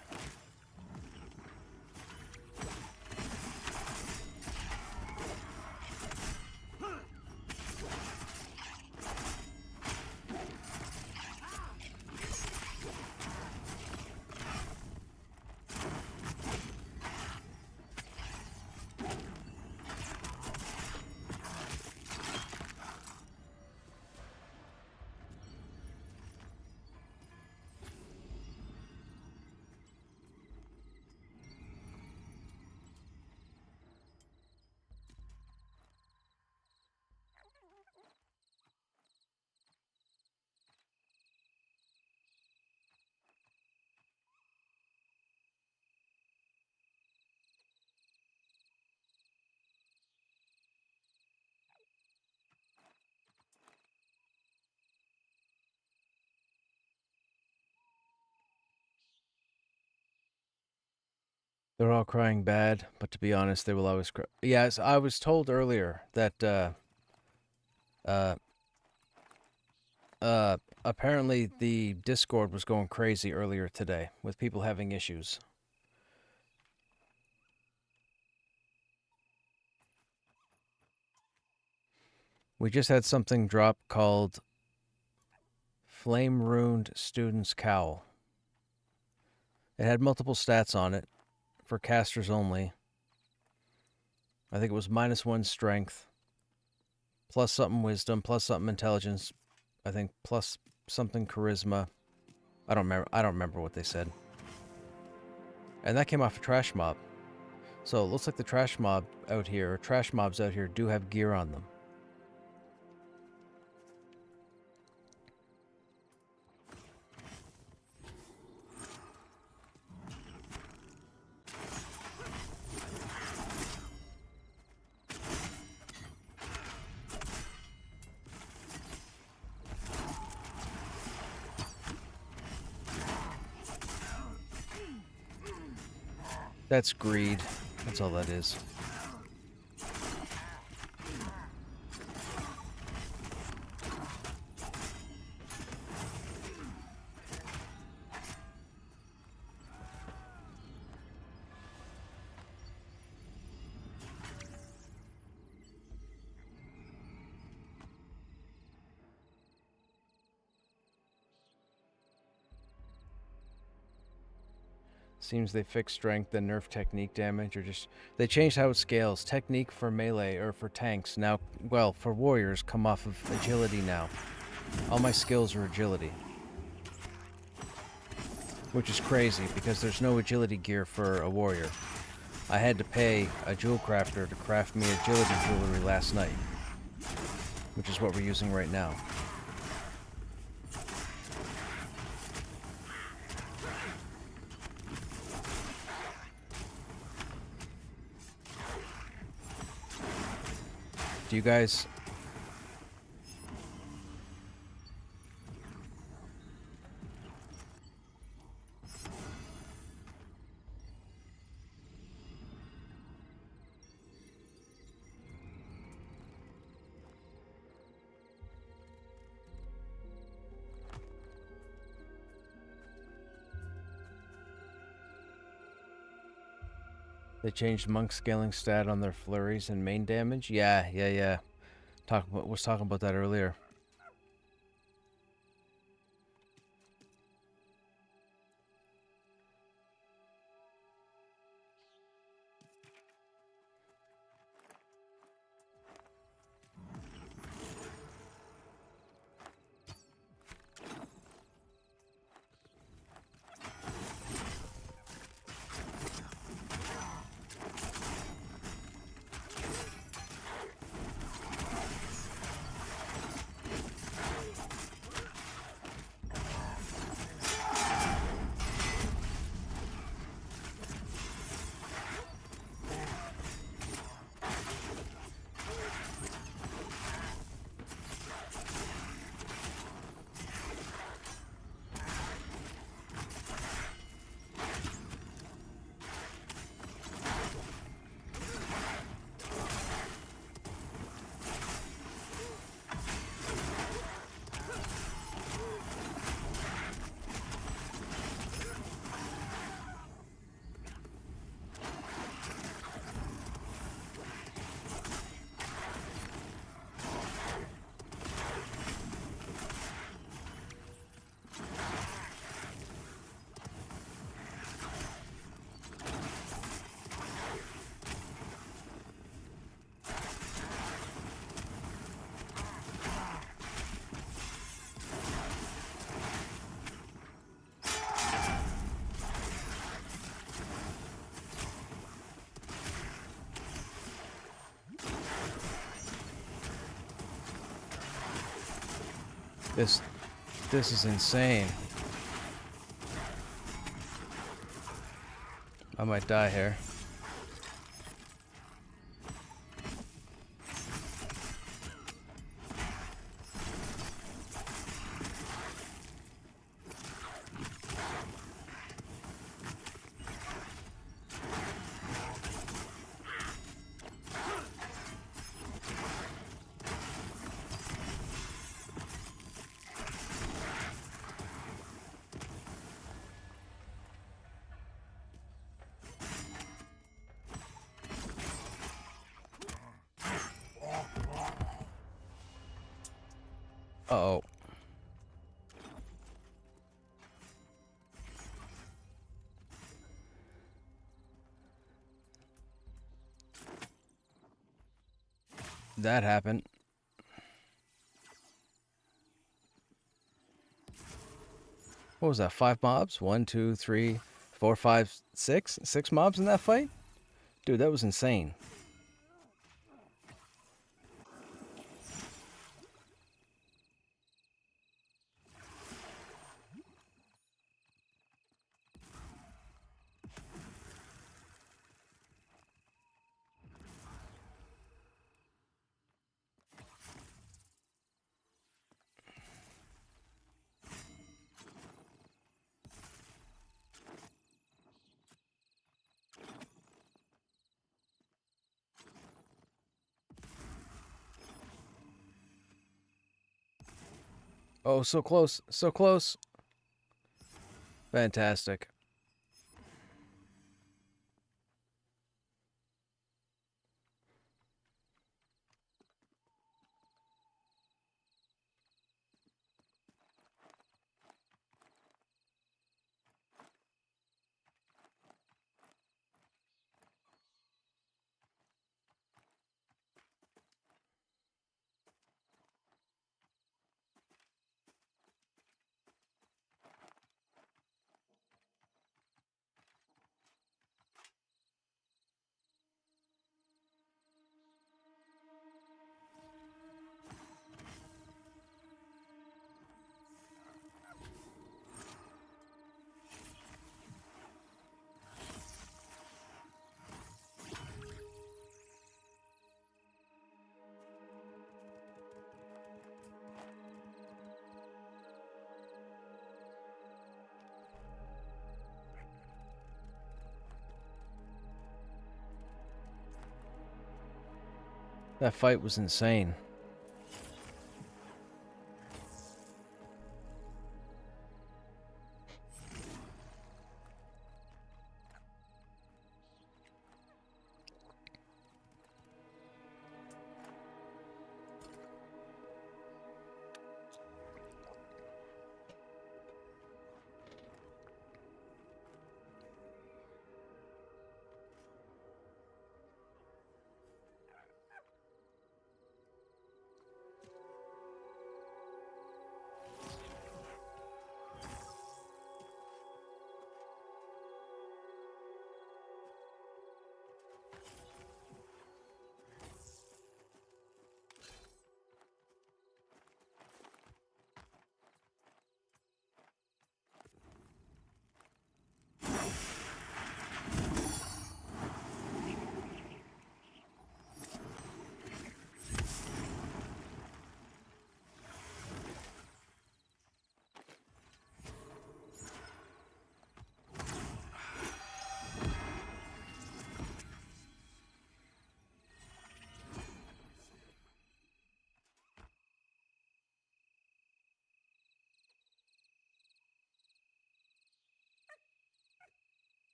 They're all crying bad, but to be honest, they will always cry. Yes, I was told earlier that apparently the Discord was going crazy earlier today with people having issues. We just had something drop called Flame Ruined Student's Cowl. It had multiple stats on it for casters only. I think it was -1 strength, plus something wisdom, plus something intelligence, I think plus something charisma. I don't remember what they said. And that came off a trash mob. So it looks like the trash mobs out here do have gear on them. That's greed. That's all that is. Seems they fixed strength and nerfed technique damage, or just they changed how it scales. Technique for melee or for tanks now, well, for warriors come off of agility now. All my skills are agility, which is crazy because there's no agility gear for a warrior. I had to pay a jewel crafter to craft me agility jewelry last night, which is what we're using right now. Do you guys... They changed monk scaling stat on their flurries and main damage? Yeah. Was talking about that earlier. This is insane. I might die here. Uh-oh. That happened. What was that? 5 mobs? 1, 2, 3, 4, 5, 6? 6 mobs in that fight? Dude, that was insane. Oh, so close. So close. Fantastic. That fight was insane.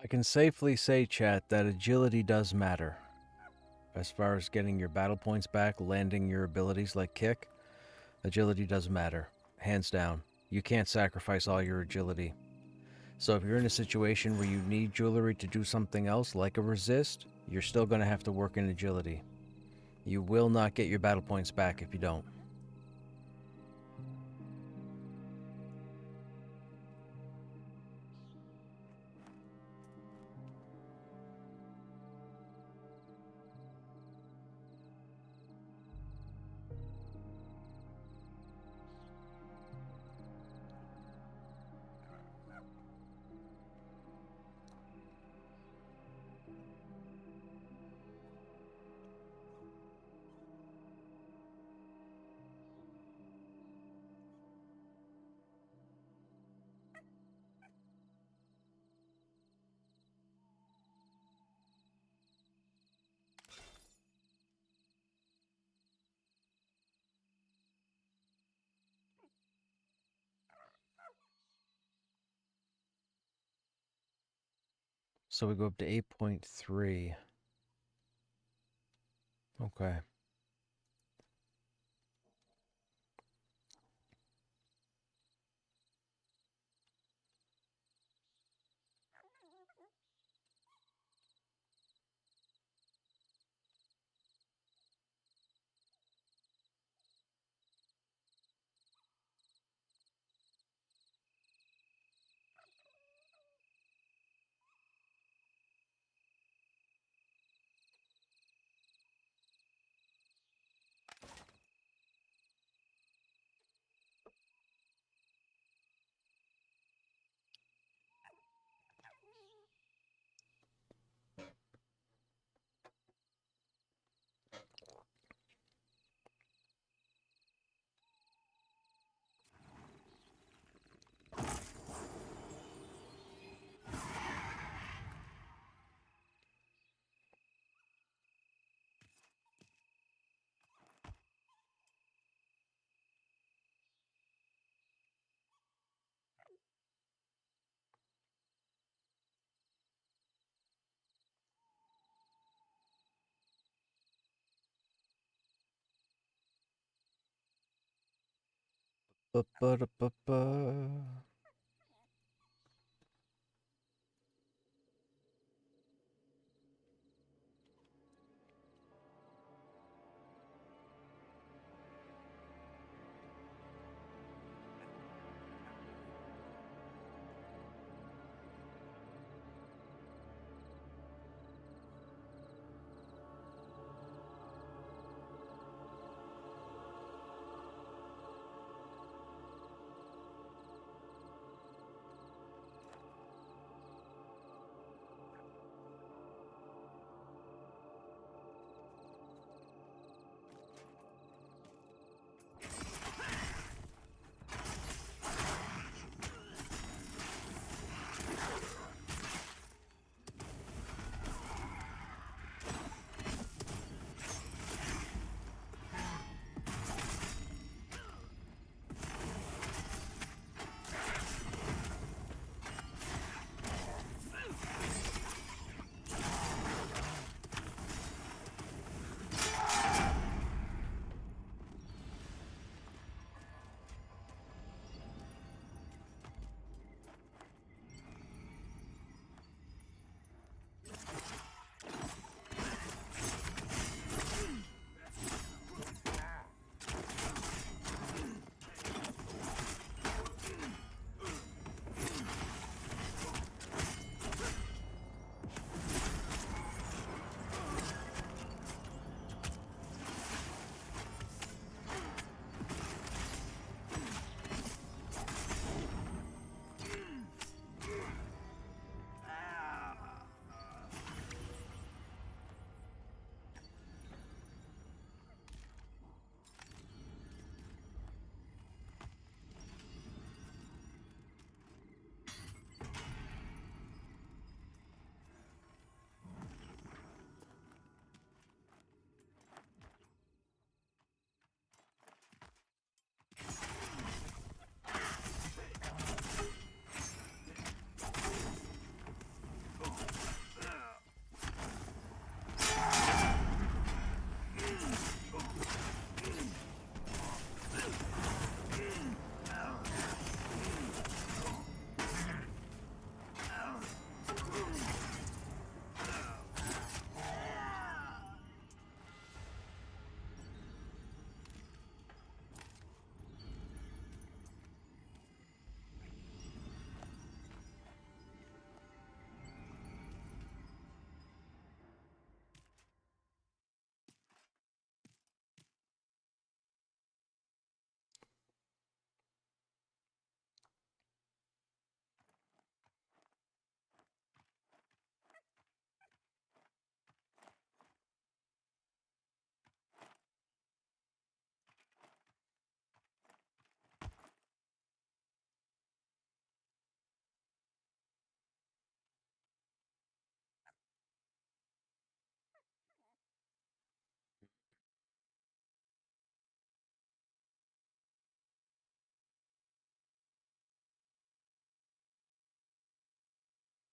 I can safely say, chat, that agility does matter. As far as getting your battle points back, landing your abilities like kick, agility does matter. Hands down. You can't sacrifice all your agility. So if you're in a situation where you need jewelry to do something else, like a resist, you're still going to have to work in agility. You will not get your battle points back if you don't. So we go up to 8.3. Okay. Ba-ba-da-ba-ba.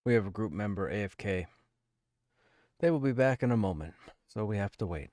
We have a group member AFK. They will be back in a moment, so we have to wait.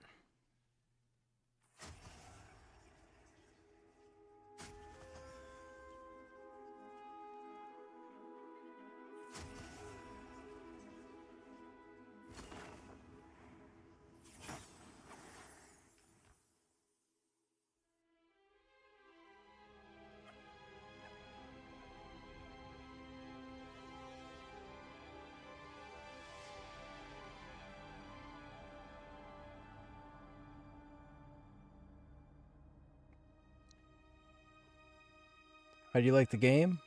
How do you like the game?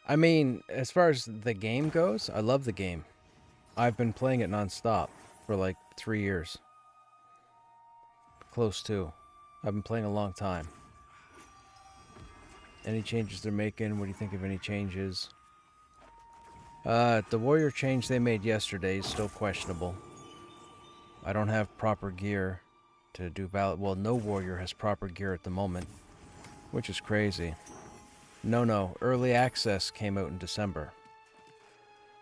I mean, as far as the game goes, I love the game. I've been playing it nonstop for like 3 years. Close to. I've been playing a long time. Any changes they're making? What do you think of any changes? The warrior change they made yesterday is still questionable. I don't have proper gear to do valid. Well, no warrior has proper gear at the moment, which is crazy. No, early access came out in December.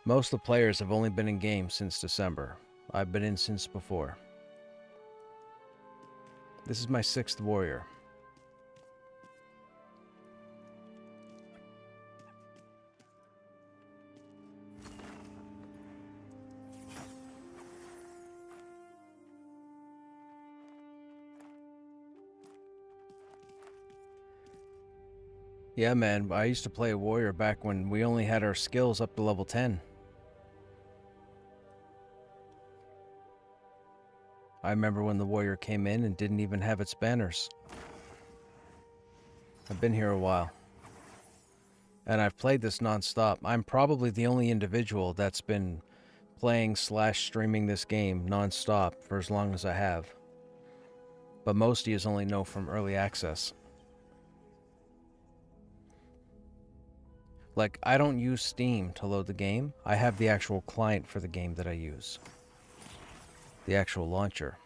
Most of the players have only been in game since December. I've been in since before. This is my 6th warrior. Yeah, man, I used to play a warrior back when we only had our skills up to level 10. I remember when the warrior came in and didn't even have its banners. I've been here a while. And I've played this non-stop. I'm probably the only individual that's been playing/streaming this game non-stop for as long as I have. But most of you only know from early access. Like, I don't use Steam to load the game. I have the actual client for the game that I use. The actual launcher.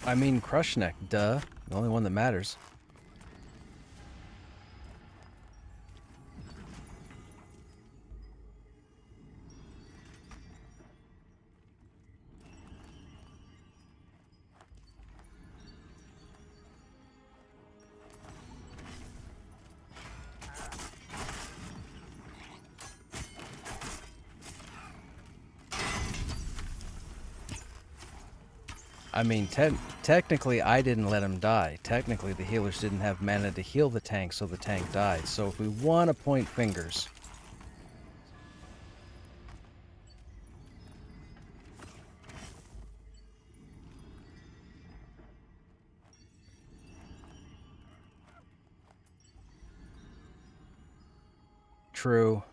I mean, Krushnek, duh. The only one that matters. I mean, technically, I didn't let him die. Technically, the healers didn't have mana to heal the tank, so the tank died. So if we want to point fingers... True.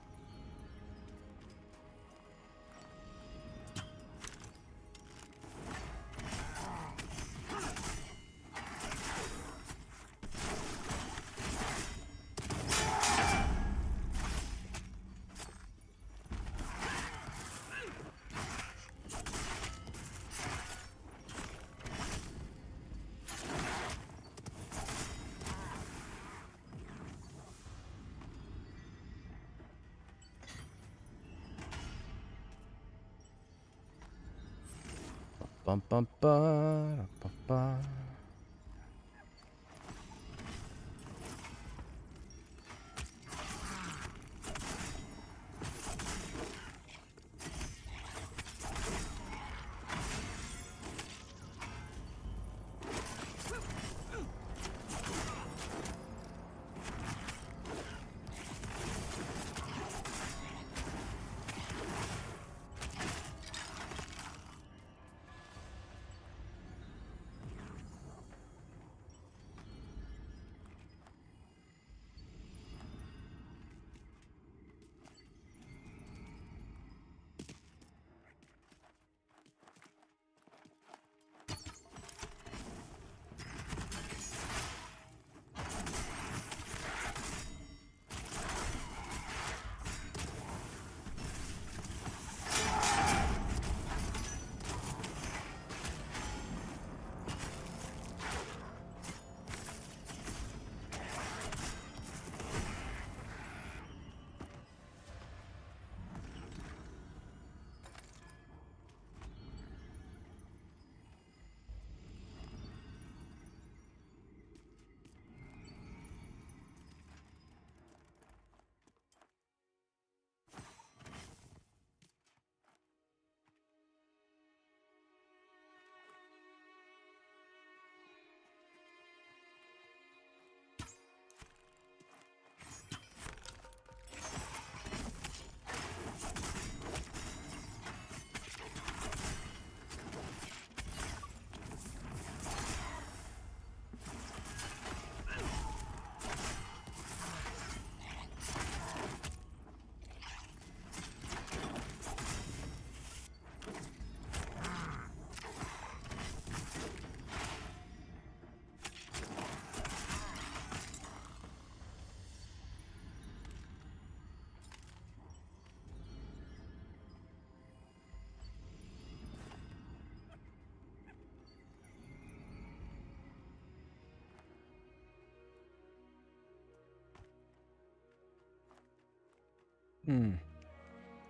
Bum bum ba bum ba.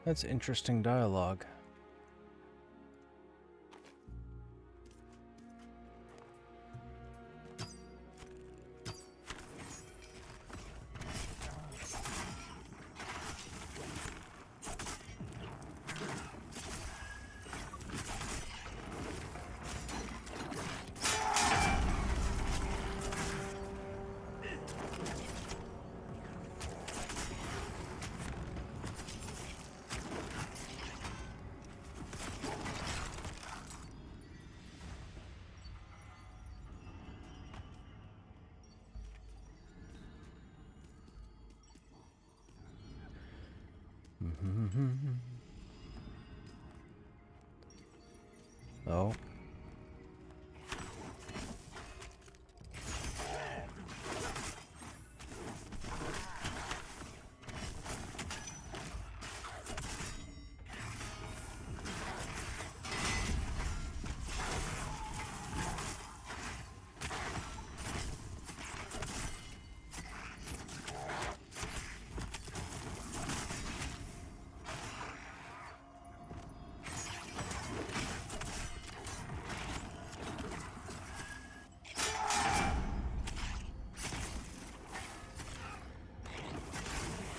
That's interesting dialogue. Oh.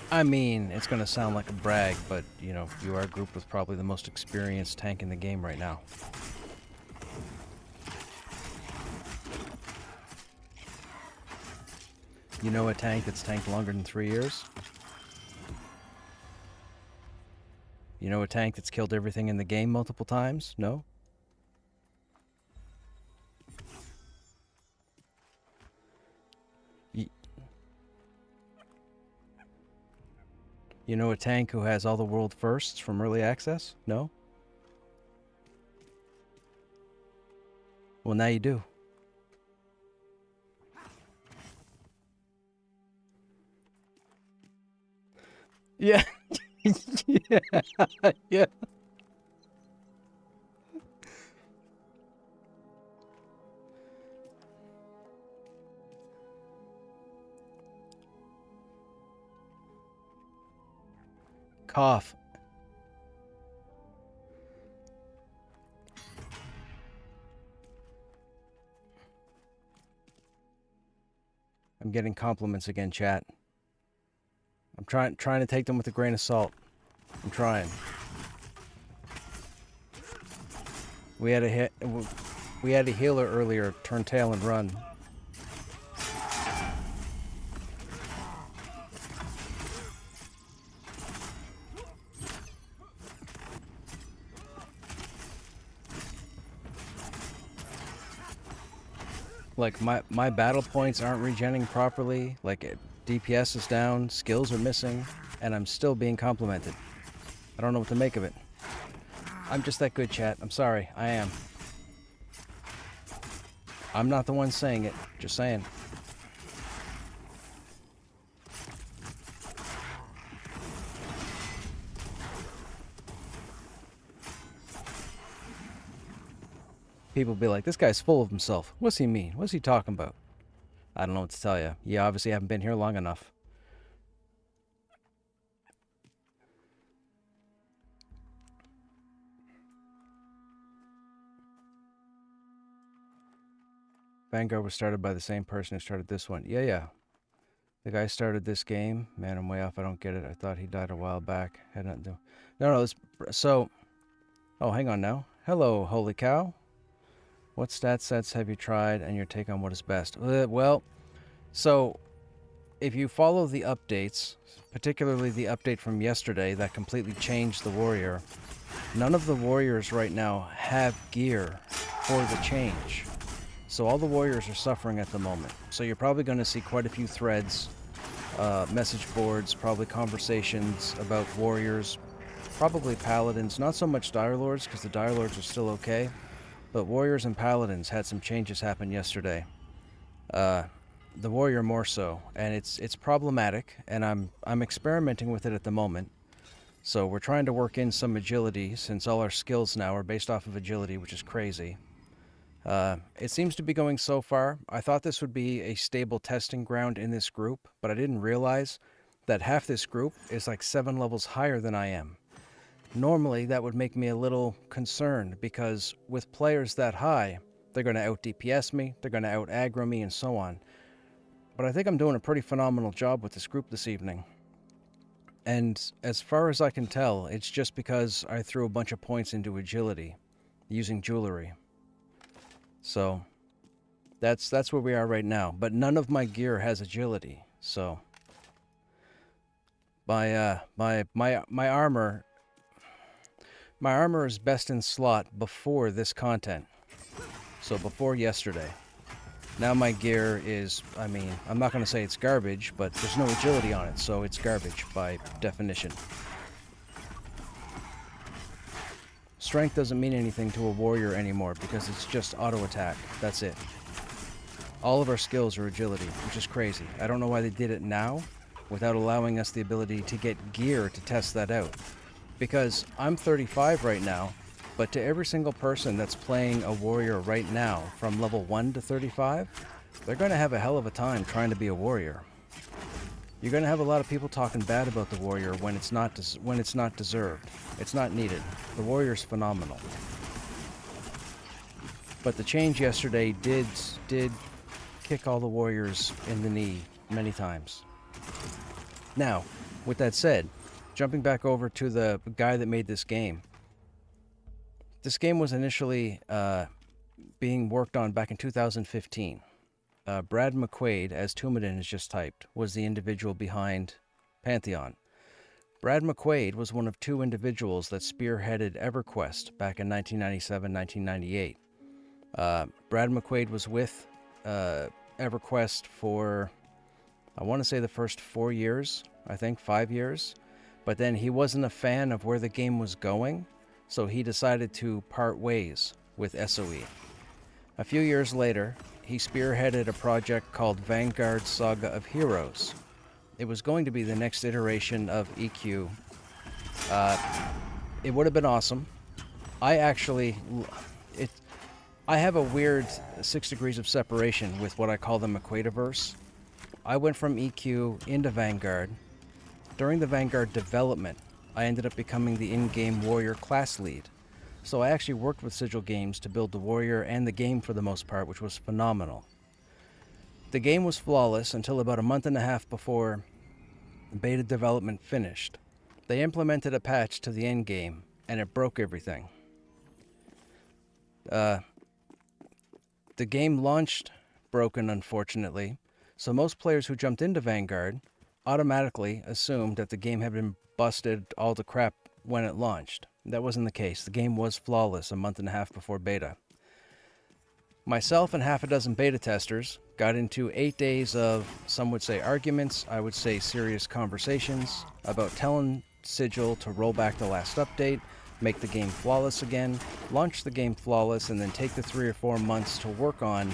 I mean, it's going to sound like a brag, but, you know, you are a group with probably the most experienced tank in the game right now. You know a tank that's tanked longer than 3 years? You know a tank that's killed everything in the game multiple times? No? You know a tank who has all the world firsts from early access? No? Well, now you do. Yeah. Yeah. Yeah. Cough. I'm getting compliments again, chat. I'm trying to take them with a grain of salt. I'm trying. We had a healer earlier turn tail and run. Like my battle points aren't regenning properly. Like DPS is down, skills are missing, and I'm still being complimented. I don't know what to make of it. I'm just that good, chat. I'm sorry. I am. I'm not the one saying it. Just saying. People be like, this guy's full of himself. What's he mean? What's he talking about? I don't know what to tell you. You obviously haven't been here long enough. Vanguard was started by the same person who started this one. Yeah. The guy started this game. Man, I'm way off. I don't get it. I thought he died a while back. Had nothing to do. No. So. Oh, hang on now. Hello, holy cow. What stat sets have you tried and your take on what is best? Well, so if you follow the updates, particularly the update from yesterday that completely changed the warrior, none of the warriors right now have gear for the change. So all the warriors are suffering at the moment. So you're probably going to see quite a few threads, message boards, probably conversations about warriors, probably paladins, not so much dire lords because the dire lords are still okay, but warriors and paladins had some changes happen yesterday. The warrior more so, and it's problematic, and I'm experimenting with it at the moment. So we're trying to work in some agility since all our skills now are based off of agility, which is crazy. It seems to be going so far. I thought this would be a stable testing ground in this group, but I didn't realize that half this group is like 7 levels higher than I am. Normally, that would make me a little concerned, because with players that high, they're going to out-DPS me, they're going to out-aggro me, and so on. But I think I'm doing a pretty phenomenal job with this group this evening. And as far as I can tell, it's just because I threw a bunch of points into agility, using jewelry. So, that's where we are right now. But none of my gear has agility, so... My armor... My armor is best in slot before this content. So before yesterday. Now my gear is, I mean, I'm not going to say it's garbage, but there's no agility on it, so it's garbage by definition. Strength doesn't mean anything to a warrior anymore because it's just auto attack. That's it. All of our skills are agility, which is crazy. I don't know why they did it now without allowing us the ability to get gear to test that out. Because I'm 35 right now, but to every single person that's playing a warrior right now, from level 1 to 35, they're going to have a hell of a time trying to be a warrior. You're going to have a lot of people talking bad about the warrior when it's not deserved. It's not needed. The warrior's phenomenal. But the change yesterday did kick all the warriors in the knee many times. Now, with that said, jumping back over to the guy that made this game. This game was initially being worked on back in 2015. Brad McQuaid, as Tumadin has just typed, was the individual behind Pantheon. Brad McQuaid was one of 2 individuals that spearheaded EverQuest back in 1997-1998. Brad McQuaid was with EverQuest for, I want to say, the first 4 years, I think 5 years. But then he wasn't a fan of where the game was going, so he decided to part ways with SOE. A few years later, he spearheaded a project called Vanguard Saga of Heroes. It was going to be the next iteration of EQ. It would have been awesome. I have a weird 6 degrees of separation with what I call the McQuaidverse. I went from EQ into Vanguard. During the Vanguard development, I ended up becoming the in-game warrior class lead. So I actually worked with Sigil Games to build the warrior and the game for the most part, which was phenomenal. The game was flawless until about a month and a half before beta development finished. They implemented a patch to the end game, and it broke everything. The game launched broken, unfortunately, so most players who jumped into Vanguard automatically assumed that the game had been busted all to crap when it launched. That wasn't the case. The game was flawless a month and a half before beta. Myself and half a dozen beta testers got into 8 days of, some would say arguments, I would say serious conversations, about telling Sigil to roll back the last update, make the game flawless again, launch the game flawless, and then take the 3 or 4 months to work on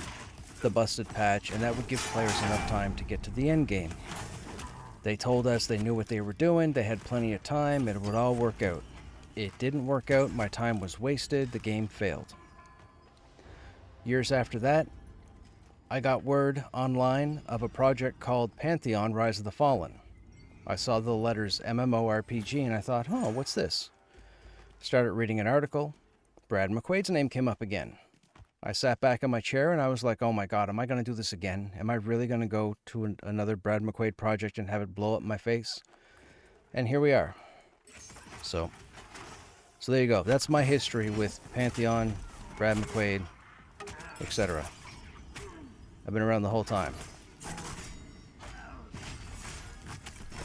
the busted patch, and that would give players enough time to get to the end game. They told us they knew what they were doing, they had plenty of time, and it would all work out. It didn't work out, my time was wasted, the game failed. Years after that, I got word online of a project called Pantheon Rise of the Fallen. I saw the letters MMORPG and I thought, oh, what's this? Started reading an article. Brad McQuaid's name came up again. I sat back in my chair and I was like, oh my god, am I going to do this again? Am I really going to go to another Brad McQuaid project and have it blow up my face? And here we are. So there you go. That's my history with Pantheon, Brad McQuaid, etc. I've been around the whole time.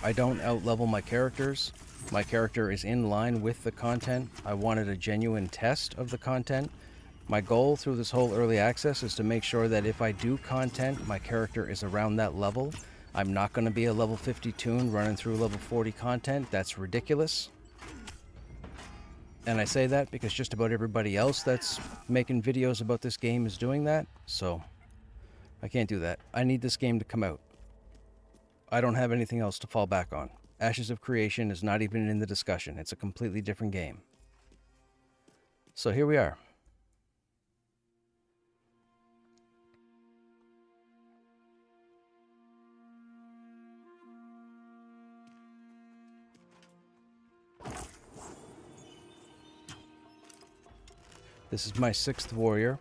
I don't out-level my characters. My character is in line with the content. I wanted a genuine test of the content. My goal through this whole early access is to make sure that if I do content, my character is around that level. I'm not going to be a level 50 toon running through level 40 content. That's ridiculous. And I say that because just about everybody else that's making videos about this game is doing that. So I can't do that. I need this game to come out. I don't have anything else to fall back on. Ashes of Creation is not even in the discussion. It's a completely different game. So here we are. This is my 6th warrior.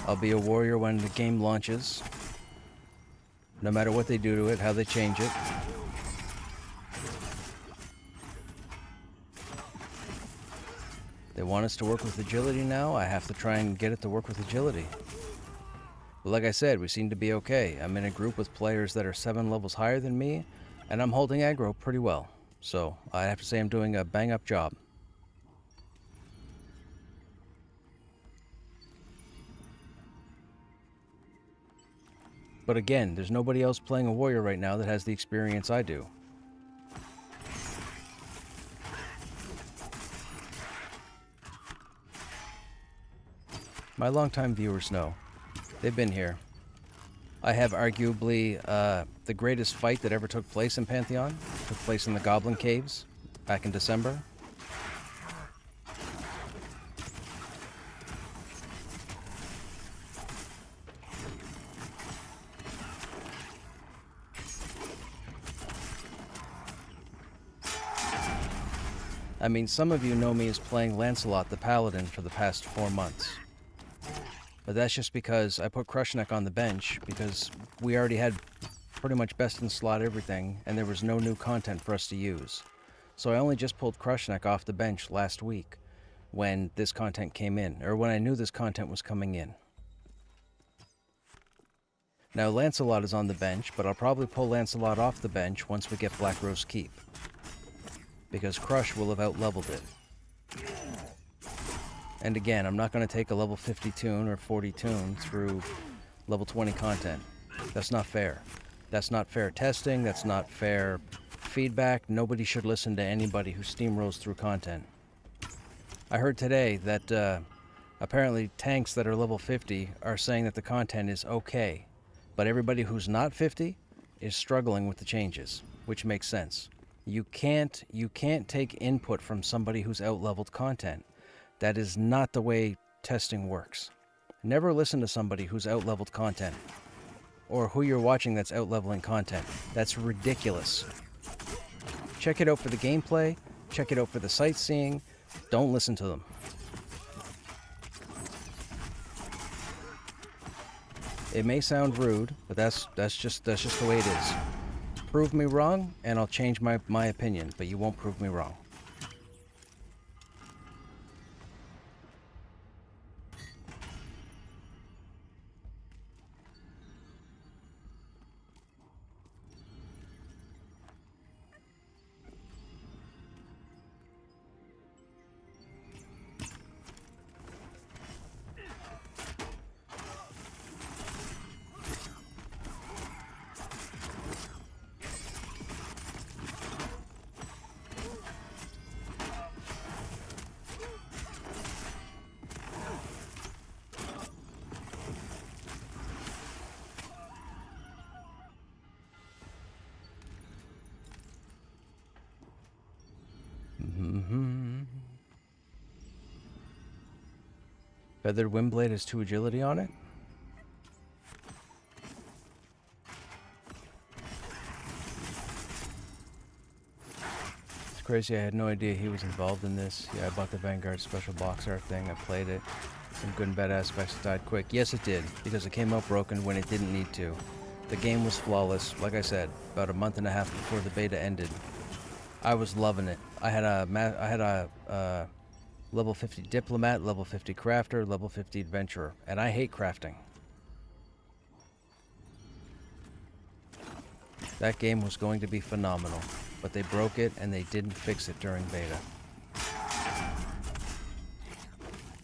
I'll be a warrior when the game launches. No matter what they do to it, how they change it. They want us to work with agility now. I have to try and get it to work with agility. But like I said, we seem to be okay. I'm in a group with players that are 7 levels higher than me, and I'm holding aggro pretty well. So I have to say I'm doing a bang-up job. But again, there's nobody else playing a warrior right now that has the experience I do. My longtime viewers know. They've been here. I have arguably the greatest fight that ever took place in Pantheon. Took place in the Goblin Caves back in December. I mean, some of you know me as playing Lancelot the Paladin for the past 4 months. But that's just because I put Krushnek on the bench, because we already had pretty much best in slot everything, and there was no new content for us to use. So I only just pulled Krushnek off the bench last week, when this content came in, or when I knew this content was coming in. Now Lancelot is on the bench, but I'll probably pull Lancelot off the bench once we get Black Rose Keep, because Crush will have out-leveled it. And again, I'm not going to take a level 50 toon or 40 toon through level 20 content. That's not fair. That's not fair testing, that's not fair feedback. Nobody should listen to anybody who steamrolls through content. I heard today that apparently tanks that are level 50 are saying that the content is okay, but everybody who's not 50 is struggling with the changes, which makes sense. You can't take input from somebody who's out-leveled content. That is not the way testing works. Never listen to somebody who's out-leveled content, or who you're watching that's out-leveling content. That's ridiculous. Check it out for the gameplay, check it out for the sightseeing. Don't listen to them. It may sound rude, but that's just the way it is. Prove me wrong, and I'll change my opinion, but you won't prove me wrong. Feathered Windblade has 2 agility on it. It's crazy, I had no idea he was involved in this. Yeah, I bought the Vanguard special box art thing, I played it. Some good and bad aspects died quick. Yes, it did, because it came out broken when it didn't need to. The game was flawless, like I said, about a month and a half before the beta ended. I was loving it. I had a level 50 Diplomat, level 50 Crafter, level 50 Adventurer, and I hate crafting. That game was going to be phenomenal, but they broke it and they didn't fix it during beta.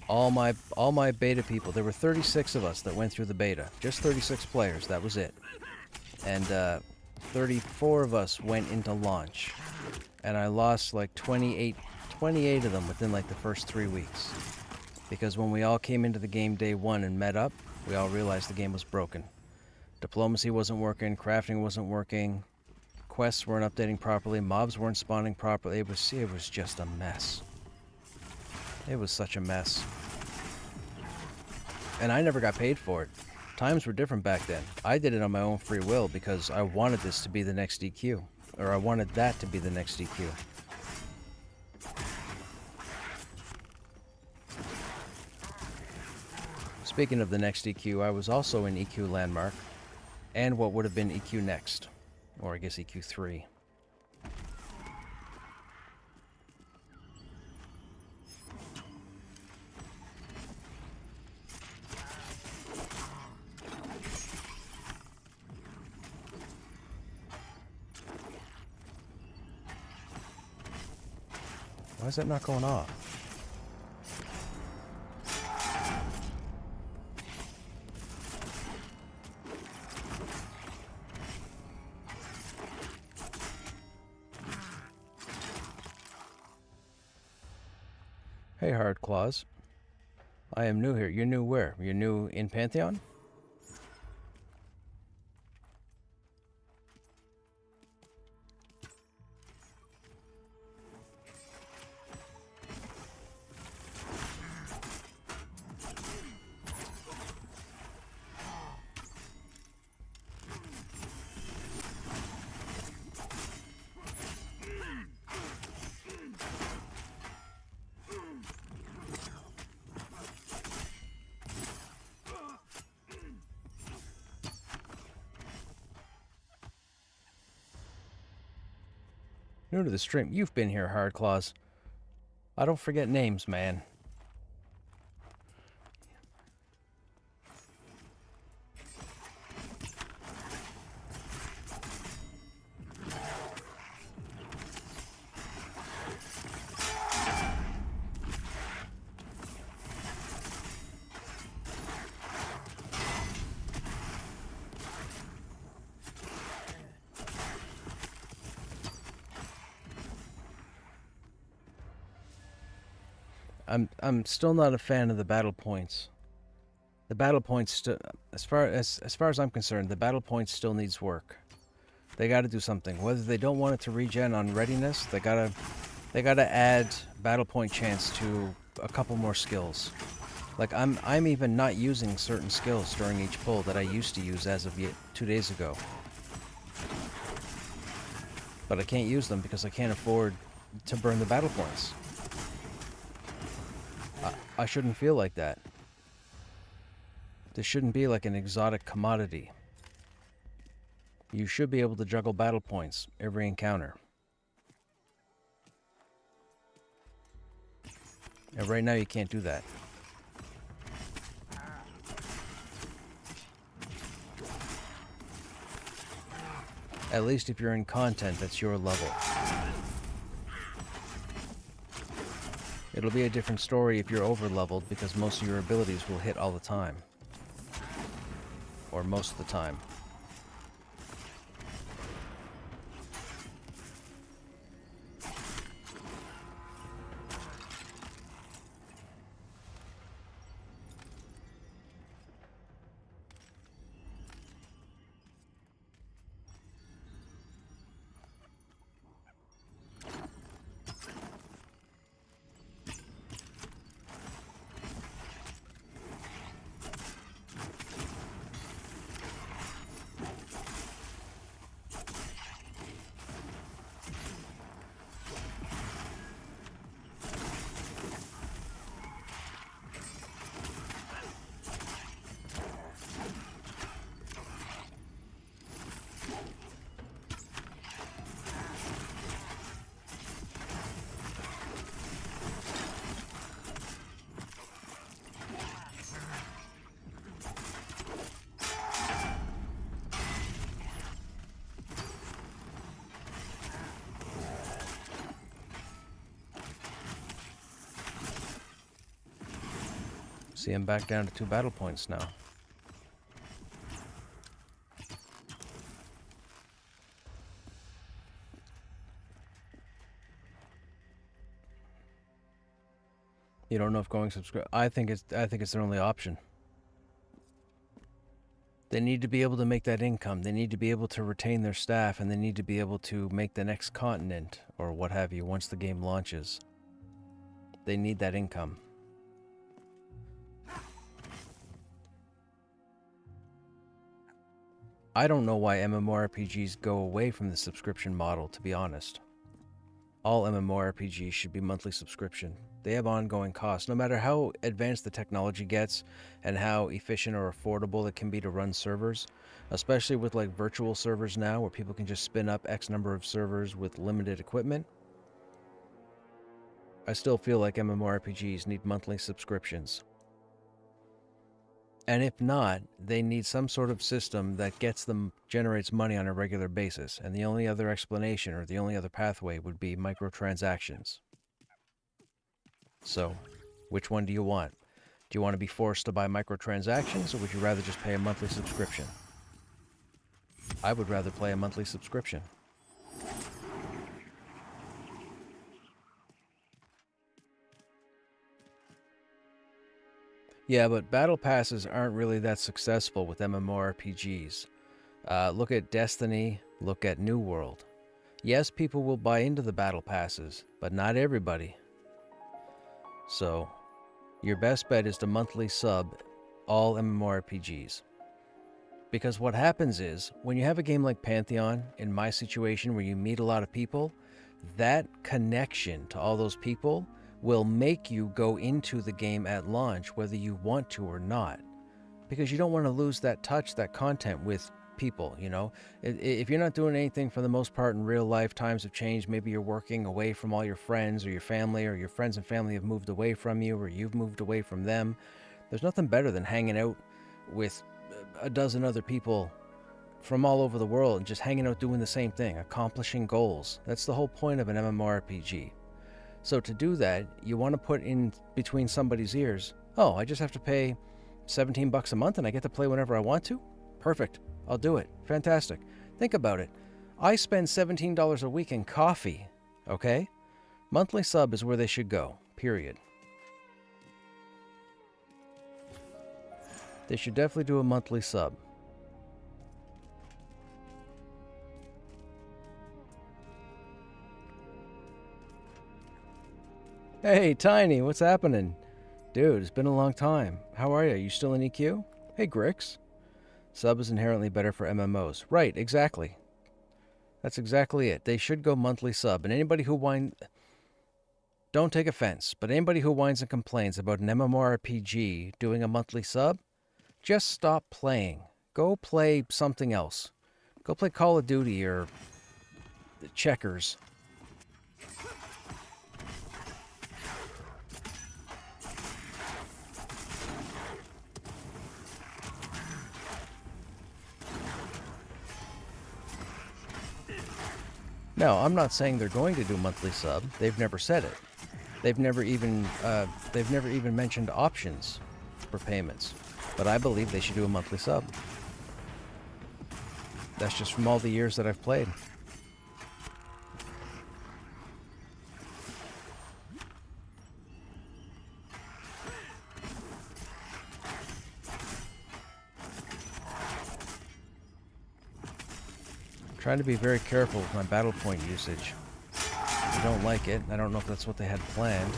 All my beta people, there were 36 of us that went through the beta, just 36 players, that was it. And 34 of us went into launch, and I lost like 28 of them within like the first 3 weeks. Because when we all came into the game day 1 and met up, we all realized the game was broken. Diplomacy wasn't working, crafting wasn't working, quests weren't updating properly, mobs weren't spawning properly. It was just a mess. It was such a mess. And I never got paid for it. Times were different back then. I did it on my own free will because I wanted this to be the next DQ. Or I wanted that to be the next DQ. Speaking of the next EQ, I was also in EQ Landmark, and what would have been EQ Next, or I guess EQ 3. Why is that not going off? Hey, Hard Claws. I am new here. You're new where? You're new in Pantheon? New to the stream. You've been here, Hard Claws. I don't forget names, man. I'm still not a fan of the battle points. The battle points, as far as I'm concerned, the battle points still needs work. They got to do something. Whether they don't want it to regen on readiness, they gotta add battle point chance to a couple more skills. Like I'm even not using certain skills during each pull that I used to use as of 2 days ago. But I can't use them because I can't afford to burn the battle points. I shouldn't feel like that. This shouldn't be like an exotic commodity. You should be able to juggle battle points every encounter. And right now you can't do that. At least if you're in content that's your level. It'll be a different story if you're over-leveled because most of your abilities will hit all the time. Or most of the time. See, I'm back down to 2 battle points now. You don't know if going subscribe. I think it's their only option. They need to be able to make that income. They need to be able to retain their staff, and they need to be able to make the next continent or what have you once the game launches. They need that income. I don't know why MMORPGs go away from the subscription model, to be honest. all MMORPGs should be monthly subscription. They have ongoing costs. No matter how advanced the technology gets and how efficient or affordable it can be to run servers, especially with like virtual servers now where people can just spin up X number of servers with limited equipment, I still feel like MMORPGs need monthly subscriptions. And if not, they need some sort of system that generates money on a regular basis. And the only other explanation or the only other pathway would be microtransactions. So, which one do you want? Do you want to be forced to buy microtransactions, or would you rather just pay a monthly subscription? I would rather play a monthly subscription. Yeah, but battle passes aren't really that successful with MMORPGs. Look at Destiny, look at New World. Yes, people will buy into the battle passes, but not everybody. So, your best bet is to monthly sub all MMORPGs. Because what happens is, when you have a game like Pantheon, in my situation where you meet a lot of people, that connection to all those people will make you go into the game at launch whether you want to or not. Because you don't want to lose that touch, that content with people, you know? If you're not doing anything for the most part in real life, times have changed, maybe you're working away from all your friends or your family, or your friends and family have moved away from you, or you've moved away from them, there's nothing better than hanging out with a dozen other people from all over the world and just hanging out doing the same thing, accomplishing goals. That's the whole point of an MMORPG. So to do that, you want to put in between somebody's ears, oh, I just have to pay $17 a month and I get to play whenever I want to? Perfect. I'll do it. Fantastic. Think about it. I spend $17 a week in coffee, okay? Monthly sub is where they should go, period. They should definitely do a monthly sub. Hey, Tiny, what's happening? Dude, it's been a long time. How are you? You still in EQ? Hey, Grix. Sub is inherently better for MMOs. Right, exactly. That's exactly it. They should go monthly sub. And anybody who don't take offense, but anybody who whines and complains about an MMORPG doing a monthly sub, just stop playing. Go play something else. Go play Call of Duty or Checkers. No, I'm not saying they're going to do monthly sub. They've never said it. They've never even mentioned options for payments. But I believe they should do a monthly sub. That's just from all the years that I've played. Trying to be very careful with my battle point usage. I don't like it. I don't know if that's what they had planned.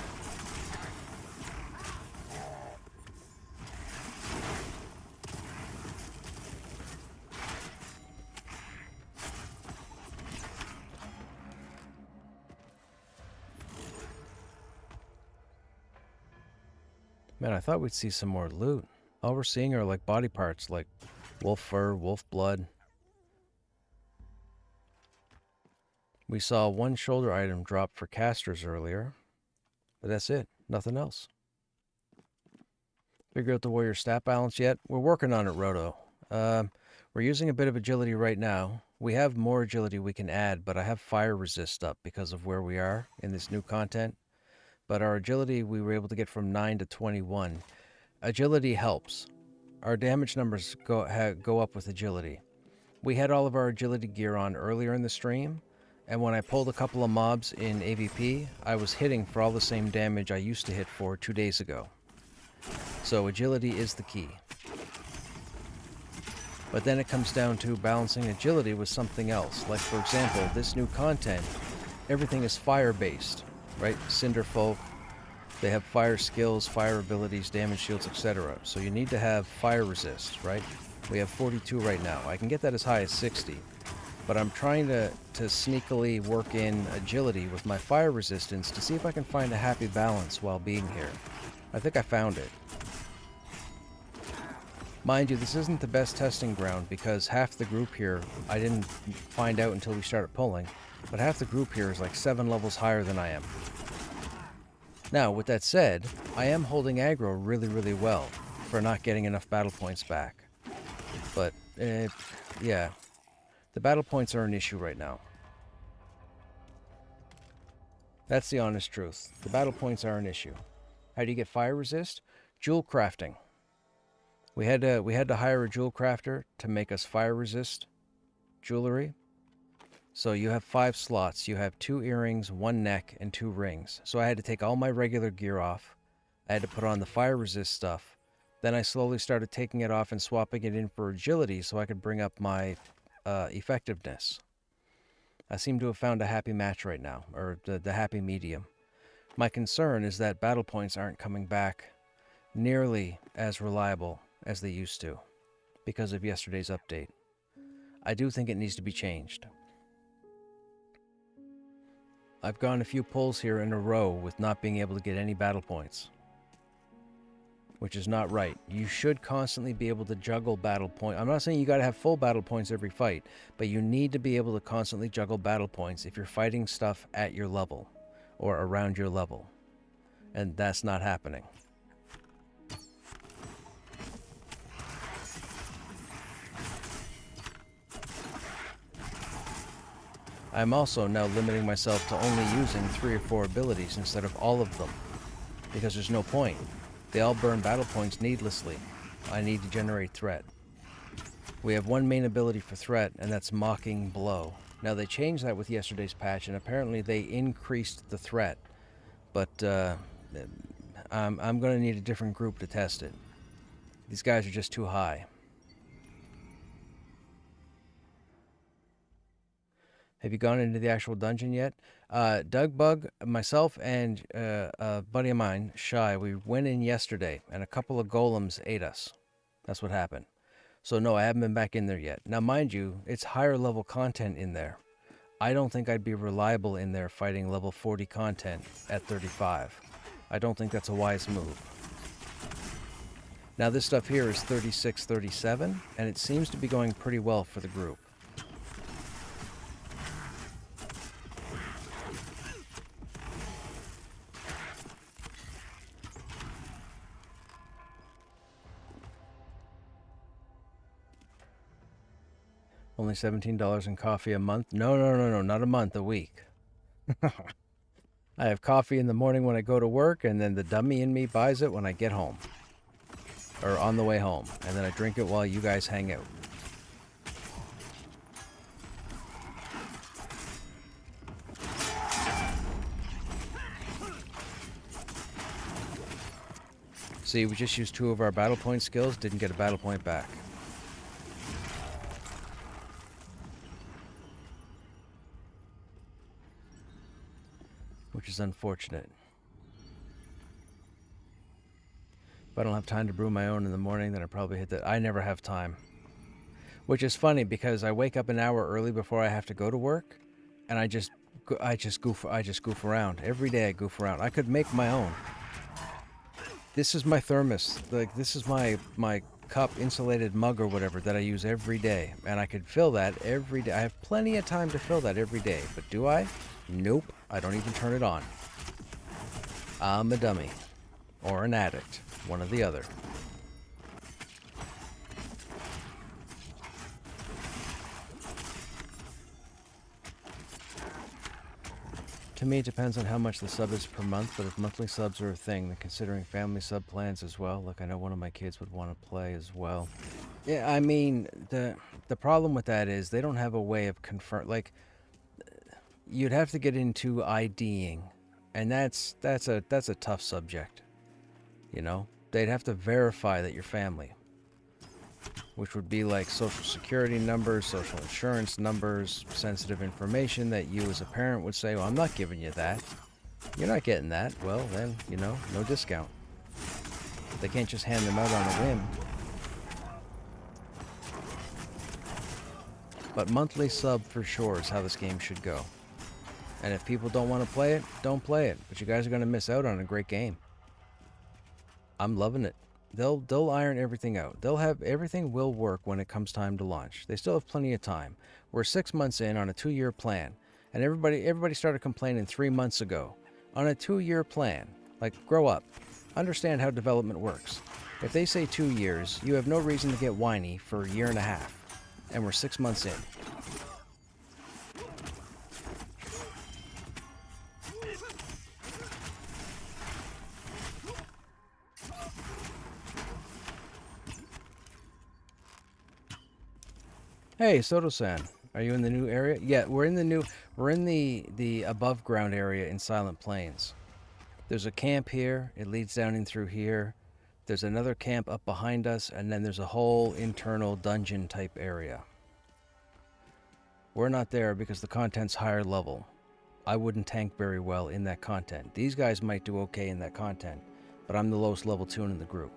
Man, I thought we'd see some more loot. All we're seeing are like body parts, like wolf fur, wolf blood. We saw one shoulder item drop for casters earlier, but that's it. Nothing else. Figure out the warrior stat balance yet? We're working on it, Roto. We're using a bit of agility right now. We have more agility we can add, but I have fire resist up because of where we are in this new content. But our agility, we were able to get from 9 to 21. Agility helps. Our damage numbers go up with agility. We had all of our agility gear on earlier in the stream, and when I pulled a couple of mobs in AVP, I was hitting for all the same damage I used to hit for 2 days ago. So agility is the key. But then it comes down to balancing agility with something else. Like, for example, this new content, everything is fire-based, right? Cinderfolk, they have fire skills, fire abilities, damage shields, etc. So you need to have fire resist, right? We have 42 right now. I can get that as high as 60. But I'm trying to sneakily work in agility with my fire resistance to see if I can find a happy balance while being here. I think I found it. Mind you, this isn't the best testing ground because half the group here, I didn't find out until we started pulling, but half the group here is like 7 levels higher than I am. Now, with that said, I am holding aggro really, really well for not getting enough battle points back. But, yeah, the battle points are an issue right now. That's the honest truth. The battle points are an issue. How do you get fire resist? Jewel crafting. We had to hire a jewel crafter to make us fire resist jewelry. So you have 5 slots. You have 2 earrings, 1 neck, and 2 rings. So I had to take all my regular gear off. I had to put on the fire resist stuff. Then I slowly started taking it off and swapping it in for agility so I could bring up my effectiveness. I seem to have found a happy match right now, or the happy medium. My concern is that battle points aren't coming back nearly as reliable as they used to because of yesterday's update. I do think it needs to be changed. I've gone a few pulls here in a row with not being able to get any battle points, which is not right. You should constantly be able to juggle battle points. I'm not saying you got to have full battle points every fight, but you need to be able to constantly juggle battle points if you're fighting stuff at your level or around your level, and that's not happening. I'm also now limiting myself to only using 3 or 4 abilities instead of all of them, because there's no point. They all burn battle points needlessly. I need to generate threat. We have 1 main ability for threat, and that's Mocking Blow. Now they changed that with yesterday's patch, and apparently they increased the threat, but I'm going to need a different group to test it. These guys are just too high. Have you gone into the actual dungeon yet? Doug Bug, myself, and a buddy of mine, Shy, we went in yesterday, and a couple of golems ate us. That's what happened. So no, I haven't been back in there yet. Now, mind you, it's higher level content in there. I don't think I'd be reliable in there fighting level 40 content at 35. I don't think that's a wise move. Now, this stuff here is 36, 37, and it seems to be going pretty well for the group. Only $17 in coffee a month? No, not a month, a week. I have coffee in the morning when I go to work, and then the dummy in me buys it when I get home. Or on the way home. And then I drink it while you guys hang out. See, we just used 2 of our battle point skills, didn't get a battle point back. Which is unfortunate. If I don't have time to brew my own in the morning, then I probably hit that. I never have time. Which is funny because I wake up an hour early before I have to go to work, and I just goof around. Every day I goof around. I could make my own. This is my thermos. Like, this is my cup insulated mug or whatever that I use every day, and I could fill that every day. I have plenty of time to fill that every day, but do I? Nope. I don't even turn it on. I'm a dummy. Or an addict. One or the other. To me, it depends on how much the sub is per month, but if monthly subs are a thing, then considering family sub plans as well, like I know one of my kids would want to play as well. Yeah, I mean, the problem with that is they don't have a way of like, you'd have to get into IDing, and that's a tough subject. You know, they'd have to verify that you're family, which would be like social security numbers, social insurance numbers, sensitive information that you as a parent would say, well, I'm not giving you that. You're not getting that. Well, then, you know, no discount. They can't just hand them out on a whim. But monthly sub for sure is how this game should go. And if people don't want to play it, don't play it. But you guys are going to miss out on a great game. I'm loving it. They'll iron everything out. They'll have everything will work when it comes time to launch. They still have plenty of time. We're 6 months in on a 2-year plan, and everybody started complaining 3 months ago on a 2-year plan. Like, grow up. Understand how development works. If they say 2 years, you have no reason to get whiny for a year and a half, and we're 6 months in. Hey, Soto-san, are you in the new area? Yeah, we're in the above ground area in Silent Plains. There's a camp here. It leads down in through here. There's another camp up behind us, and then there's a whole internal dungeon type area. We're not there because the content's higher level. I wouldn't tank very well in that content. These guys might do okay in that content, but I'm the lowest level toon in the group.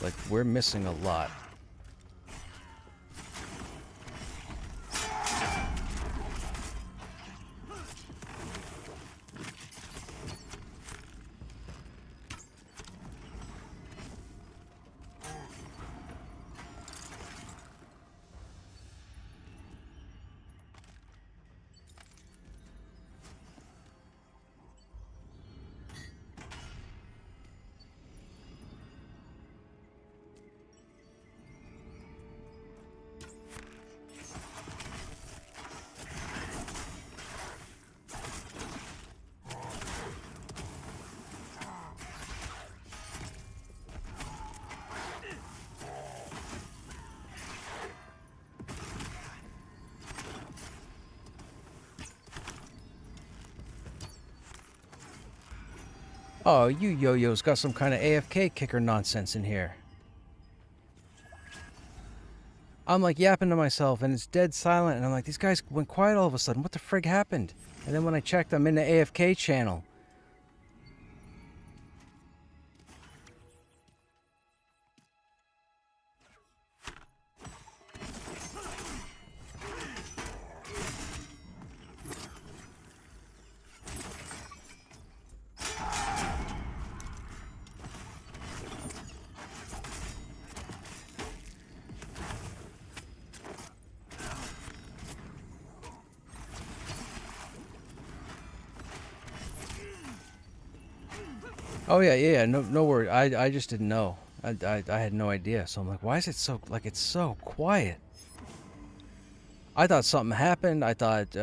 Like, we're missing a lot. Oh, you yo-yos got some kind of AFK kicker nonsense in here. I'm like yapping to myself and it's dead silent and I'm like, these guys went quiet all of a sudden. What the frig happened? And then when I checked, I'm in the AFK channel. Oh yeah, no worry. I just didn't know. I had no idea. So I'm like, why is it so like it's so quiet? I thought something happened. I thought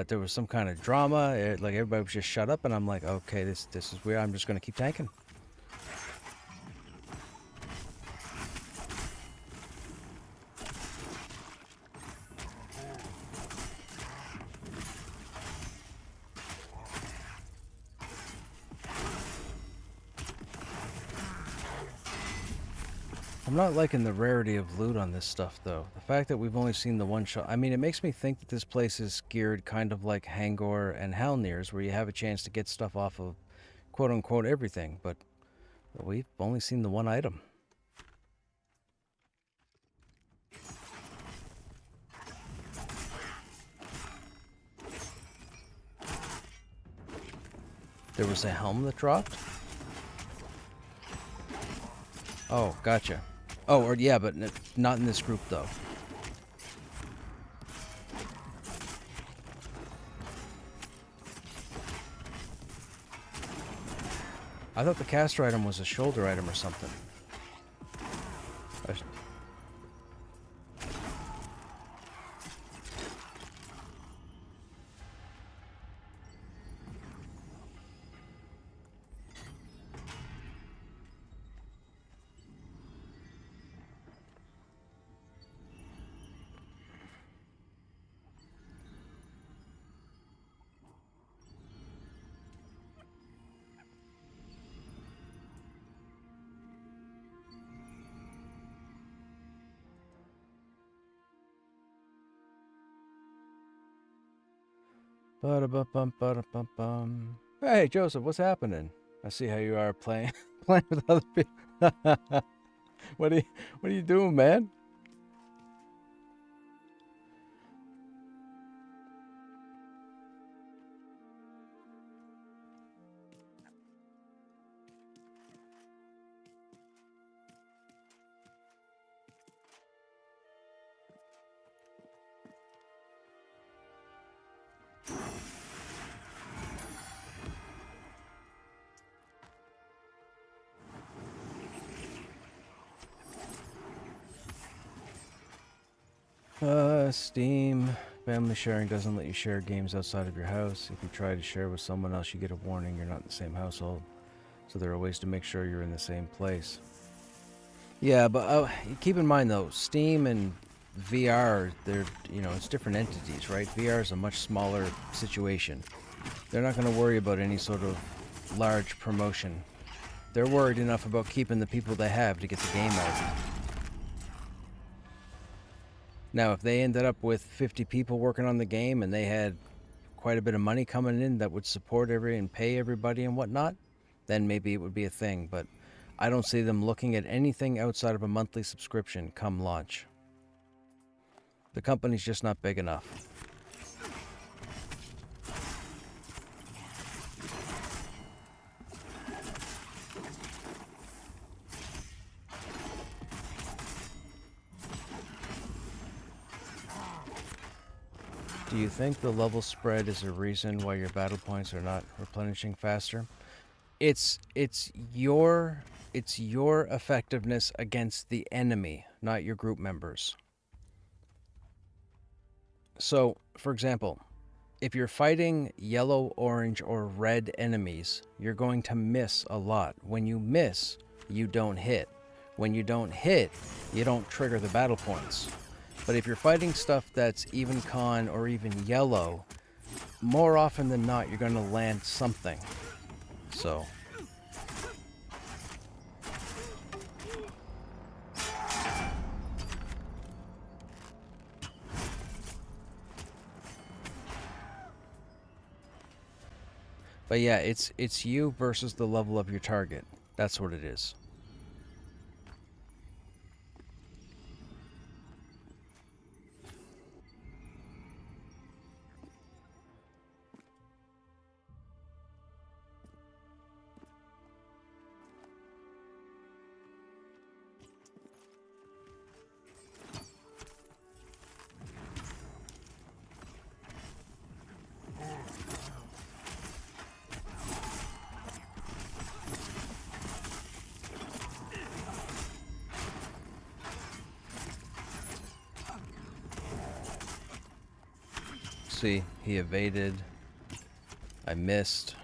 there was some kind of drama. Like everybody was just shut up, and I'm like, okay, this is weird. I'm just gonna keep tanking. I'm not liking the rarity of loot on this stuff, though. The fact that we've only seen the one shot... I mean, it makes me think that this place is geared kind of like Hangor and Halnir's, where you have a chance to get stuff off of quote-unquote everything, but we've only seen the one item. There was a helm that dropped? Oh, gotcha. Oh, or yeah, but not in this group, though. I thought the caster item was a shoulder item or something. Ba-da-bum-bum, ba-da-bum-bum. Hey, Joseph, what's happening? I see how you are playing playing with other people. What are you doing, man? Steam. Family sharing doesn't let you share games outside of your house. If you try to share with someone else, you get a warning you're not in the same household. So there are ways to make sure you're in the same place. Yeah, but keep in mind though, Steam and VR, they're, it's different entities, right? VR is a much smaller situation. They're not going to worry about any sort of large promotion. They're worried enough about keeping the people they have to get the game out. Now, if they ended up with 50 people working on the game and they had quite a bit of money coming in that would support and pay everybody and whatnot, then maybe it would be a thing. But I don't see them looking at anything outside of a monthly subscription come launch. The company's just not big enough. Do you think the level spread is a reason why your battle points are not replenishing faster? It's your effectiveness against the enemy, not your group members. So, for example, if you're fighting yellow, orange, or red enemies, you're going to miss a lot. When you miss, you don't hit. When you don't hit, you don't trigger the battle points. But if you're fighting stuff that's even con or even yellow, more often than not, you're going to land something. So. But yeah, it's you versus the level of your target. That's what it is. See, he evaded. I missed.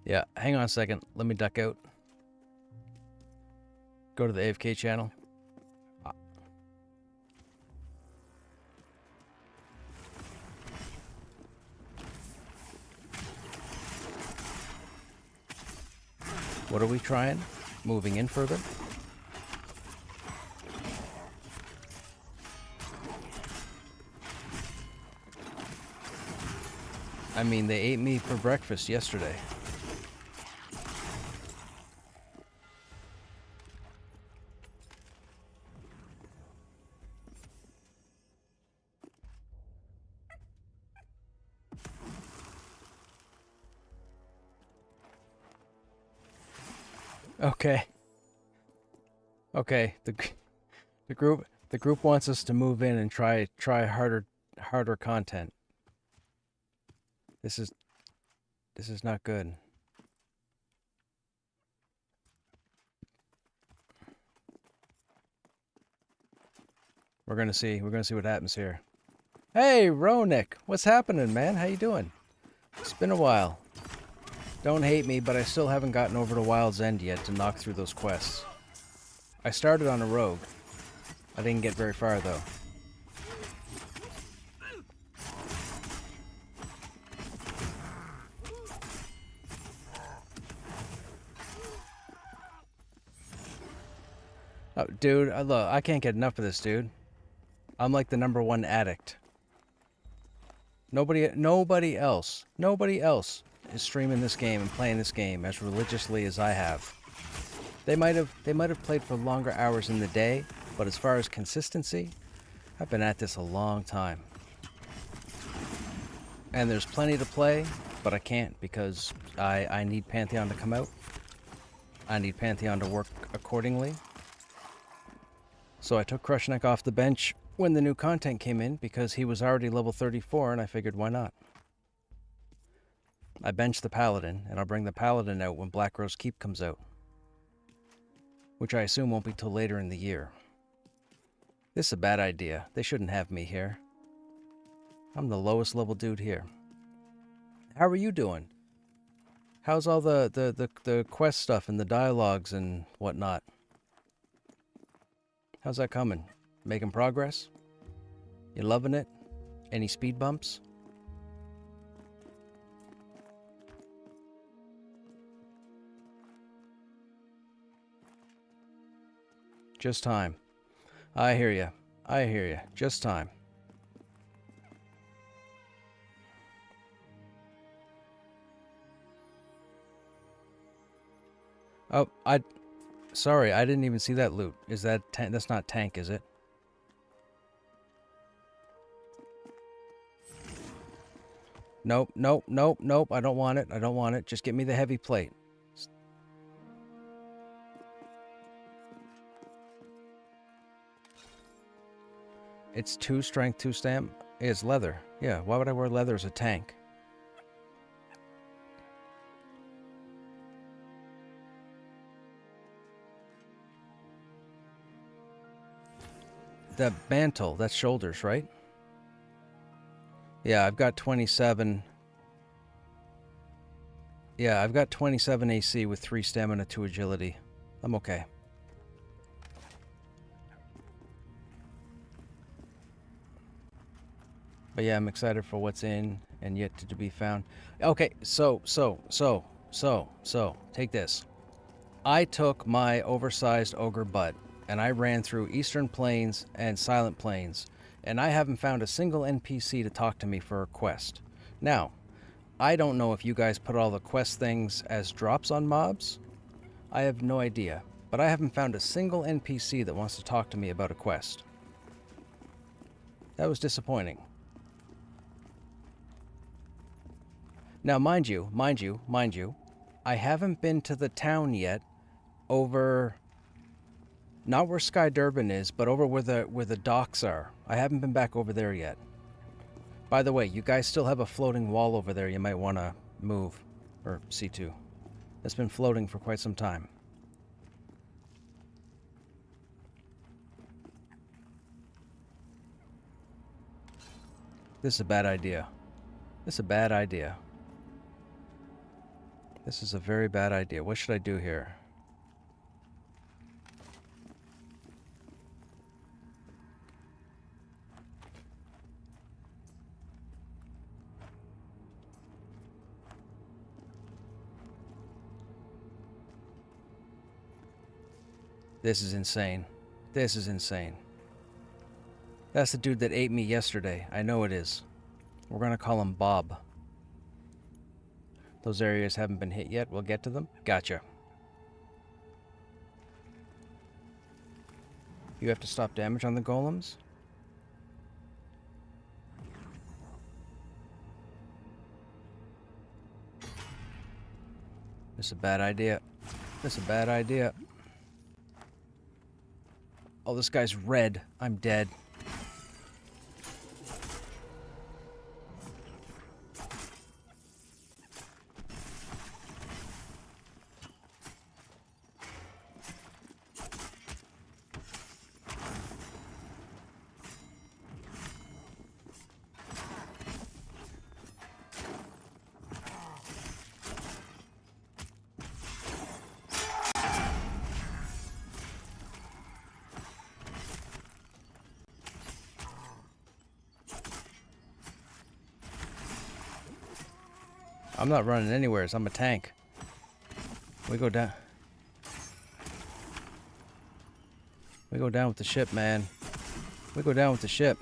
Yeah, hang on a second. Let me duck out. Go to the AFK channel. What are we trying? Moving in further? I mean, they ate me for breakfast yesterday. Okay. Okay. The group wants us to move in and try harder content. This is not good. We're gonna see what happens here. Hey, Ronik, what's happening, man? How you doing? It's been a while. Don't hate me, but I still haven't gotten over to Wild's End yet to knock through those quests. I started on a rogue. I didn't get very far, though. Oh, dude, look, I can't get enough of this, dude. I'm like the #1 addict. Nobody else is streaming this game and playing this game as religiously as I have. They might have played for longer hours in the day, but as far as consistency, I've been at this a long time. And there's plenty to play, but I can't because I need Pantheon to come out. I need Pantheon to work accordingly. So I took Krushnek off the bench when the new content came in because he was already level 34 and I figured why not. I benched the Paladin and I'll bring the Paladin out when Black Rose Keep comes out, which I assume won't be till later in the year. This is a bad idea. They shouldn't have me here. I'm the lowest level dude here. How are you doing? How's all the quest stuff and the dialogues and whatnot? How's that coming? Making progress? You loving it? Any speed bumps? Just time. I hear ya. I hear ya. Just time. Oh, sorry, I didn't even see that loot. Is that that's not tank, is it? Nope, nope, nope, nope. I don't want it. I don't want it. Just get me the heavy plate. It's 2 strength, 2 stam. It's leather. Yeah, why would I wear leather as a tank? The mantle, that's shoulders, right? Yeah, I've got 27. Yeah, I've got 27 AC with 3 stamina, 2 agility. I'm okay. But yeah, I'm excited for what's in and yet to be found. Okay, so, take this. I took my oversized ogre butt and I ran through Eastern Plains and Silent Plains, and I haven't found a single NPC to talk to me for a quest. Now, I don't know if you guys put all the quest things as drops on mobs. I have no idea, but I haven't found a single NPC that wants to talk to me about a quest. That was disappointing. Now, mind you, I haven't been to the town yet over, not where Sky Durban is, but over where the docks are. I haven't been back over there yet. By the way, you guys still have a floating wall over there you might want to move, or C2. It's been floating for quite some time. This is a bad idea. This is a bad idea. This is a very bad idea. What should I do here? This is insane. This is insane. That's the dude that ate me yesterday. I know it is. We're gonna call him Bob. Those areas haven't been hit yet. We'll get to them. Gotcha. You have to stop damage on the golems? This is a bad idea. That's a bad idea. Oh, this guy's red. I'm dead. I'm not running anywhere. I'm a tank. We go down. We go down with the ship, man. We go down with the ship.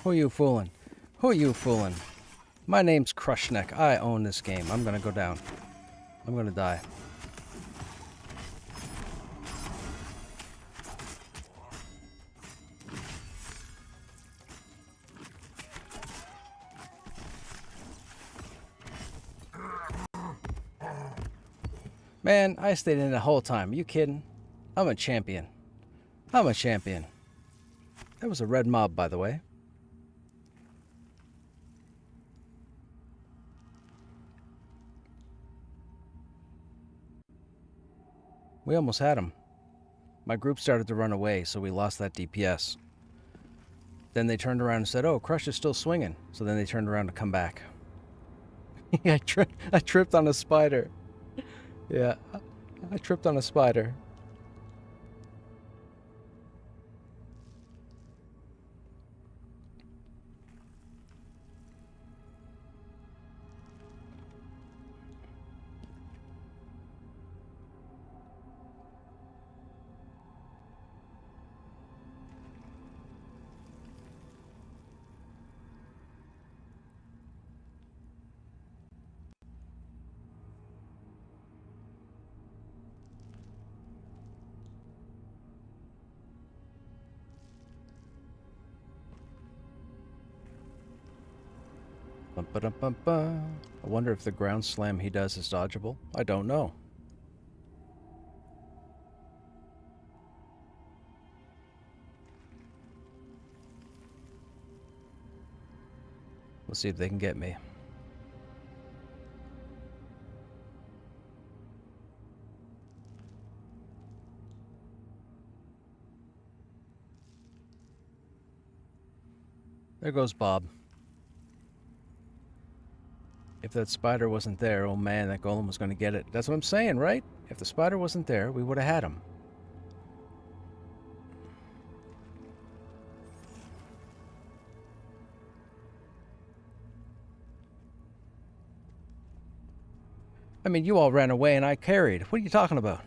Who are you fooling? Who are you fooling? My name's Krushnek. I own this game. I'm gonna go down. I'm gonna die. Man, I stayed in the whole time. Are you kidding? I'm a champion. I'm a champion. That was a red mob, by the way. We almost had him. My group started to run away, so we lost that DPS. Then they turned around and said, oh, Crush is still swinging. So then they turned around to come back. I tripped on a spider. Yeah, I tripped on a spider. I wonder if the ground slam he does is dodgeable. I don't know. Let's see if they can get me. There goes Bob. If that spider wasn't there, oh man, that golem was going to get it. That's what I'm saying, right? If the spider wasn't there, we would have had him. I mean, you all ran away and I carried. What are you talking about?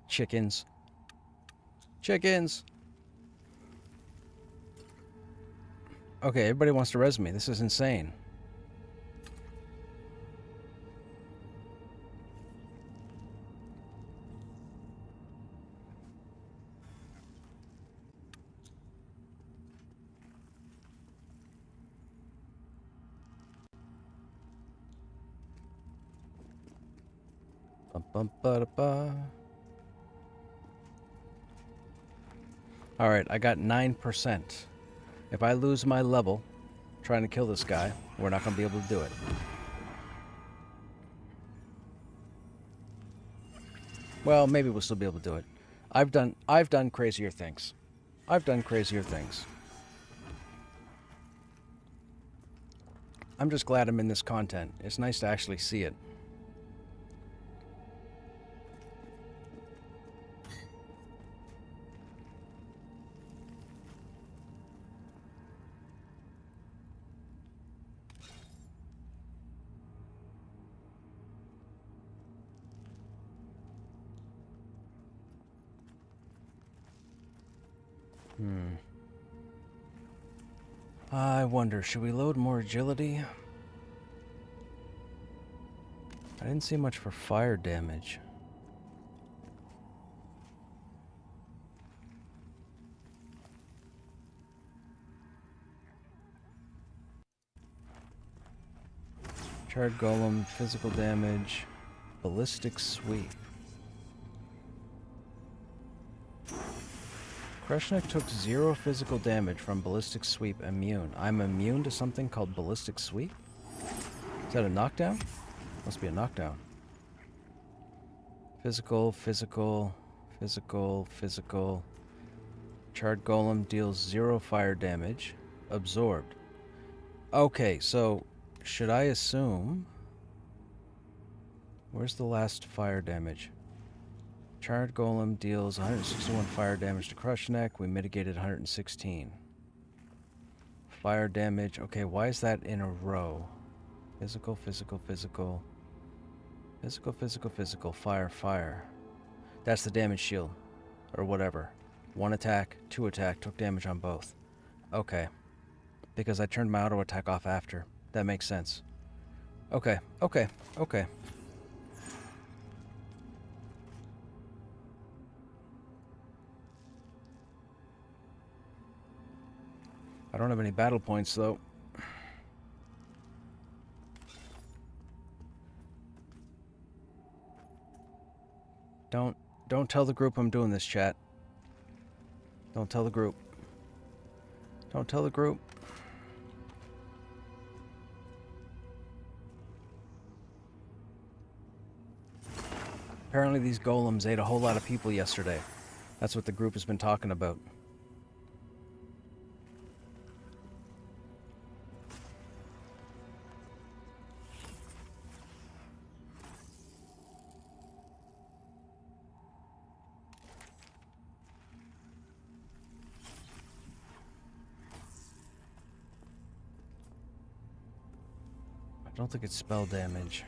Chickens. Chickens! Okay, everybody wants to res me. This is insane. Alright, I got 9%. If I lose my level trying to kill this guy, we're not going to be able to do it. Well, maybe we'll still be able to do it. I've done crazier things. I've done crazier things. I'm just glad I'm in this content. It's nice to actually see it. I wonder, should we load more agility? I didn't see much for fire damage. Charred Golem, physical damage, ballistic sweep. Krushnek took 0 physical damage from ballistic sweep immune. I'm immune to something called ballistic sweep? Is that a knockdown? Must be a knockdown. Physical, physical, physical, physical. Charred Golem deals 0 fire damage. Absorbed. Okay, so should I assume... Where's the last fire damage? Charred Golem deals 161 fire damage to Krushnek. We mitigated 116. Fire damage. Okay, why is that in a row? Physical, physical, physical. Physical, physical, physical. Fire, fire. That's the damage shield. Or whatever. 1 attack, 2 attack. Took damage on both. Okay. Because I turned my auto attack off after. That makes sense. Okay, okay, okay. I don't have any battle points, though. Don't tell the group I'm doing this, chat. Don't tell the group. Don't tell the group. Apparently these golems ate a whole lot of people yesterday. That's what the group has been talking about. I don't think it's spell damage.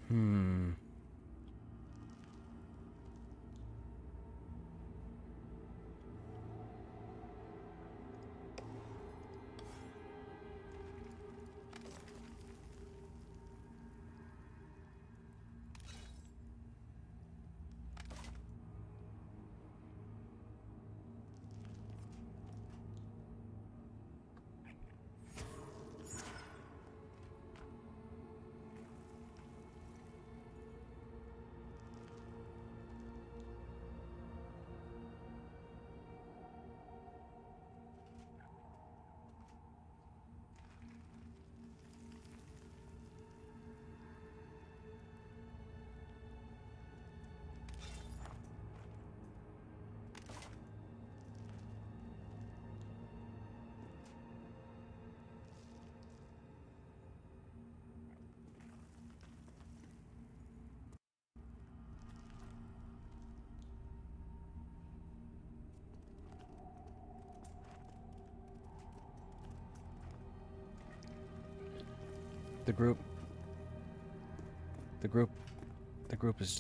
Hmm. The group is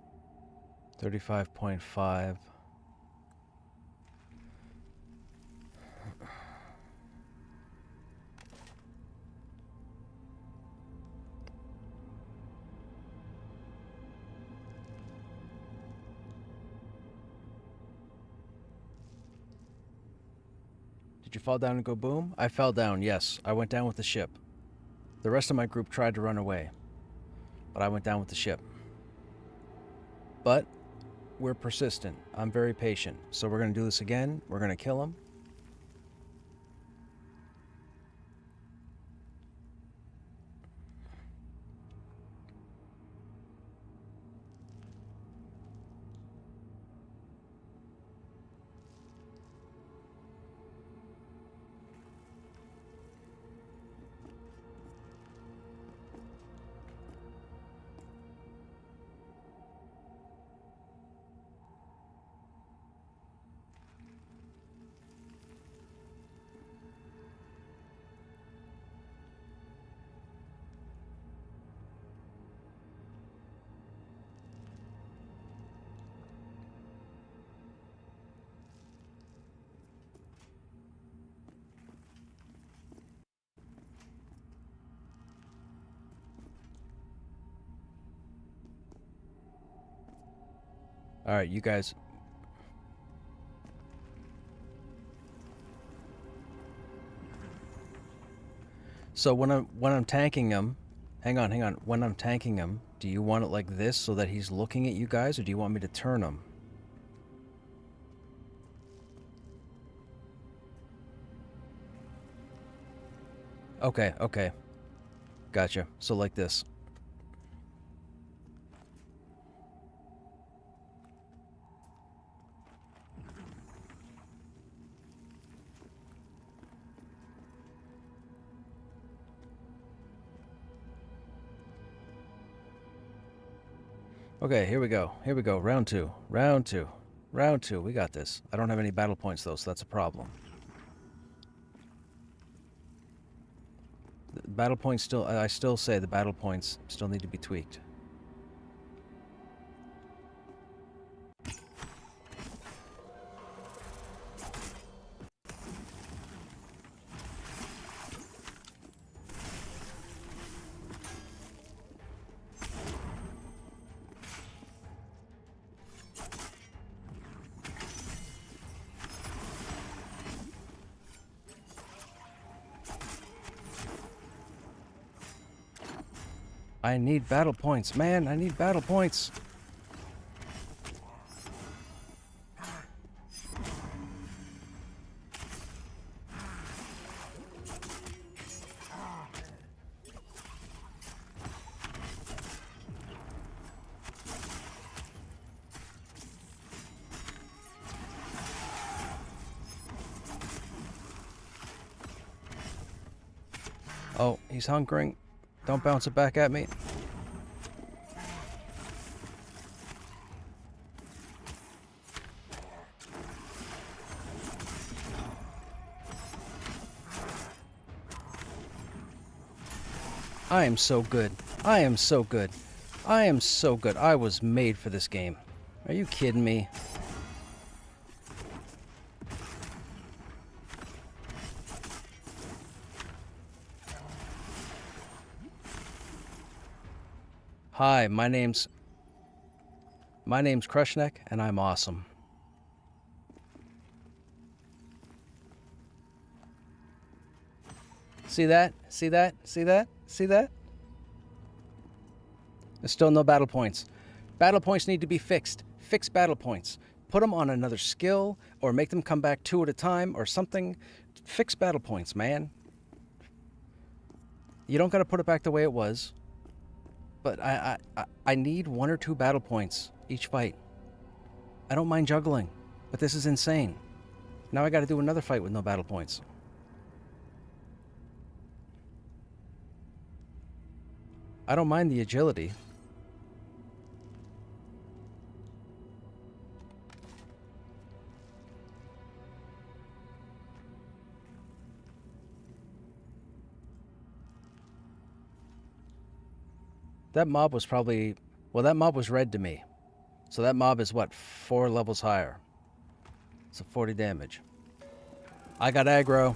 discussing. $35.5. Did you fall down and go boom? I fell down, yes. I went down with the ship. The rest of my group tried to run away, but I went down with the ship. But we're persistent. I'm very patient. So we're going to do this again. We're going to kill him. Alright, you guys... So when I'm tanking him... Hang on. When I'm tanking him, do you want it like this so that he's looking at you guys, or do you want me to turn him? Okay. Gotcha. So like this. Okay, here we go. Round two. We got this. I don't have any battle points though, so that's a problem. The battle points still... I still say the battle points still need to be tweaked. I need battle points, man. I need battle points. Oh, he's hunkering. Don't bounce it back at me. I am so good. I am so good. I was made for this game. Are you kidding me? Hi, my name's Krushnek, and I'm awesome. See that? See that? See that? See that? There's still no battle points. Battle points need to be fixed. Fix battle points. Put them on another skill, or make them come back 2 at a time, or something. Fix battle points, man. You don't gotta put it back the way it was. But I need 1 or 2 battle points each fight. I don't mind juggling, but this is insane. Now I gotta do another fight with no battle points. I don't mind the agility. That mob was probably... Well, that mob was red to me. So that mob is, what, 4 levels higher. So 40 damage. I got aggro.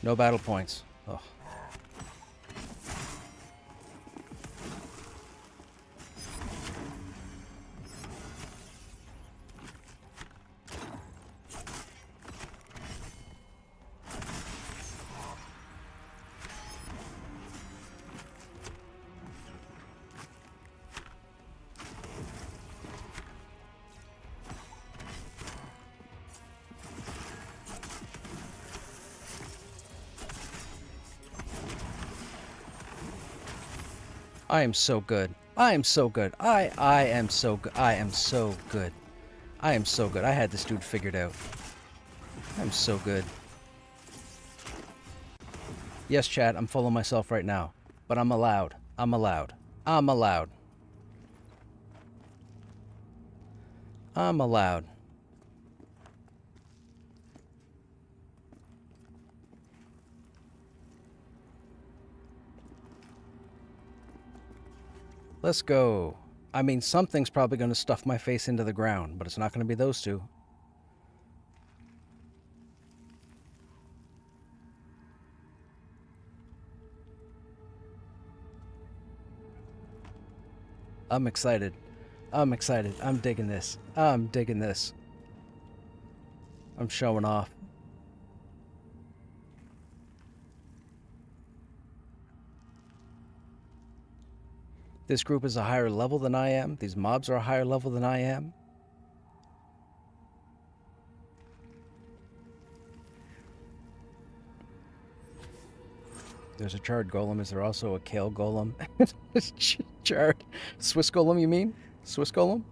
No battle points. Ugh. I am so good. I am so good. I am so good. I am so good. I am so good. I had this dude figured out. I'm so good. Yes, chat, I'm full of myself right now. But I'm allowed. I'm allowed. I'm allowed. I'm allowed. Let's go. I mean, something's probably going to stuff my face into the ground, but it's not going to be those two. I'm excited. I'm excited. I'm digging this. I'm digging this. I'm showing off. This group is a higher level than I am. These mobs are a higher level than I am. There's a charred golem. Is there also a kale golem? Charred. Swiss golem, you mean? Swiss golem?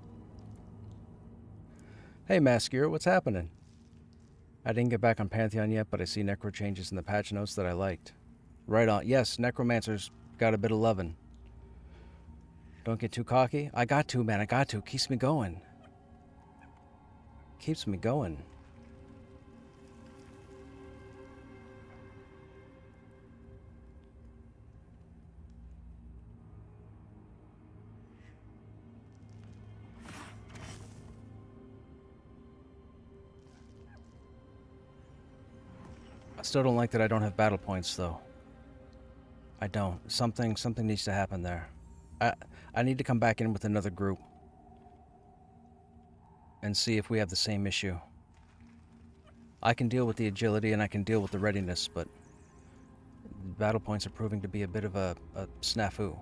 Hey, Mascure, what's happening? I didn't get back on Pantheon yet, but I see necro changes in the patch notes that I liked. Right on. Yes, Necromancer's got a bit of lovin'. Don't get too cocky. I got to, man. I got to. Keeps me going. Keeps me going. I still don't like that I don't have battle points, though. I don't. Something needs to happen there. I need to come back in with another group and see if we have the same issue. I can deal with the agility and I can deal with the readiness, but battle points are proving to be a bit of a snafu.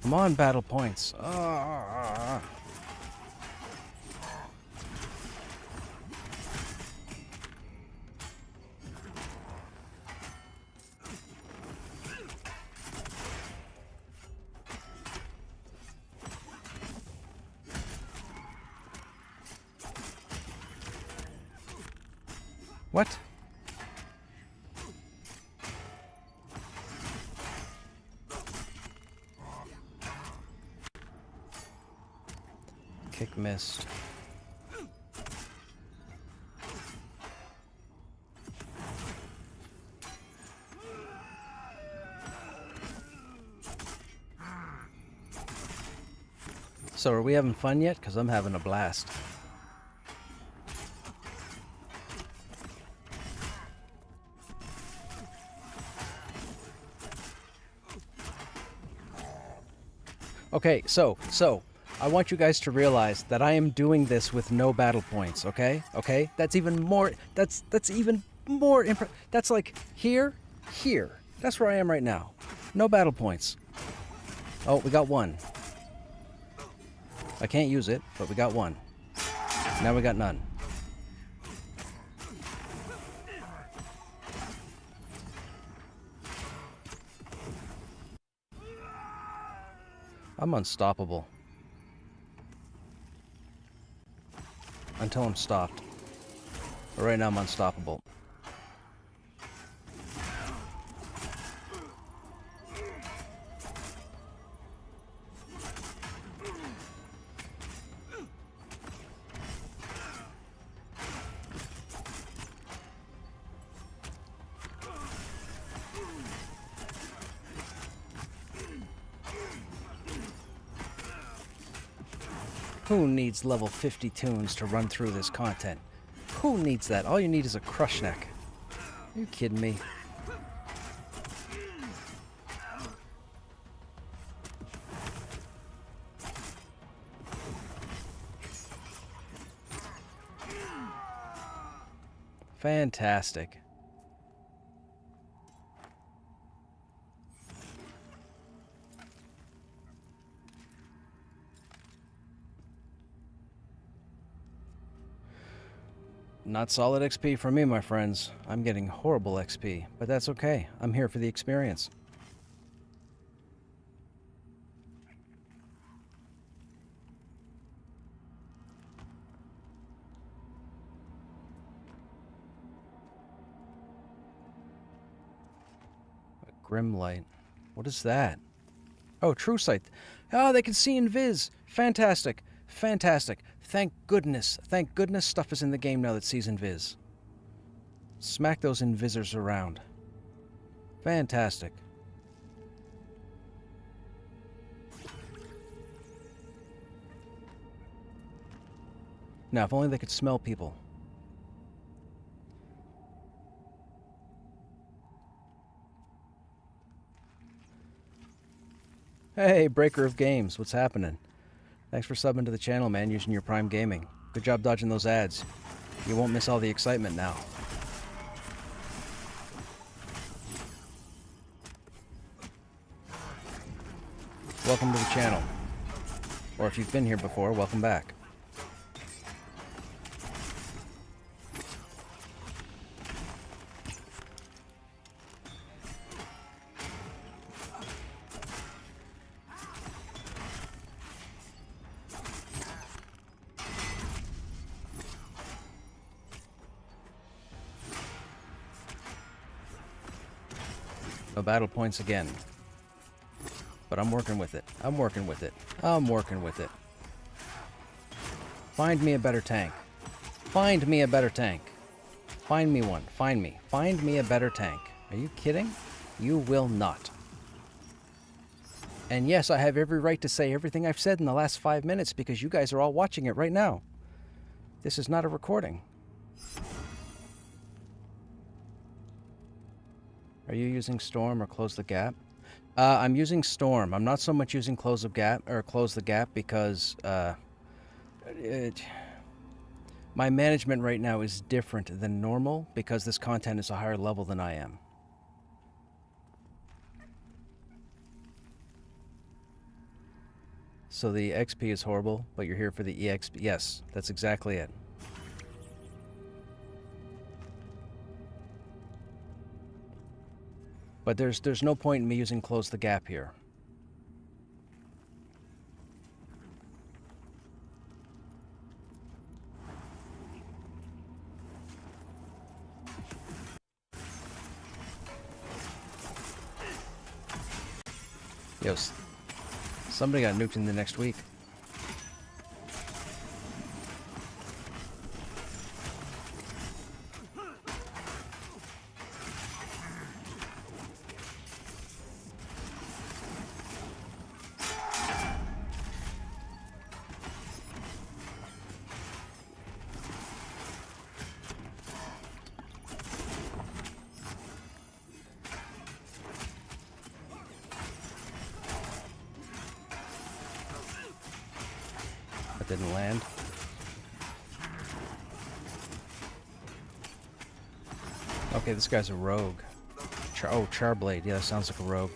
Come on, battle points. What? Kick missed. So are we having fun yet? Because I'm having a blast. Okay, so I want you guys to realize that I am doing this with no battle points, okay? Okay? That's even more, that's even more, that's like here. That's where I am right now. No battle points. Oh, we got one. I can't use it, but we got one. Now we got none. I'm unstoppable. Until I'm stopped. But right now I'm unstoppable. Who needs level 50 tunes to run through this content? Who needs that? All you need is a Krushnek. Are you kidding me? Fantastic. Not solid XP for me, my friends. I'm getting horrible XP, but that's okay. I'm here for the experience. A grim light. What is that? Oh, true sight. Oh, they can see in Viz. Fantastic. Fantastic. Thank goodness. Thank goodness stuff is in the game now that sees in Viz. Smack those invisors around. Fantastic. Now, if only they could smell people. Hey, Breaker of Games, what's happening? Thanks for subbing to the channel, man, using your Prime Gaming. Good job dodging those ads. You won't miss all the excitement now. Welcome to the channel. Or if you've been here before, welcome back. No battle points again. But I'm working with it. I'm working with it. I'm working with it. Find me a better tank. Find me a better tank. Find me one. Find me. Find me a better tank. Are you kidding? You will not. And yes, I have every right to say everything I've said in the last 5 minutes because you guys are all watching it right now. This is not a recording. Are you using Storm or Close the Gap? I'm using Storm. I'm not so much using Close the Gap because my management right now is different than normal because this content is a higher level than I am. So the XP is horrible, but you're here for the EXP. Yes, that's exactly it. But there's no point in me using Close the Gap here. Yo, somebody got nuked in the next week. That didn't land. Okay, this guy's a rogue. Charblade. Yeah, that sounds like a rogue.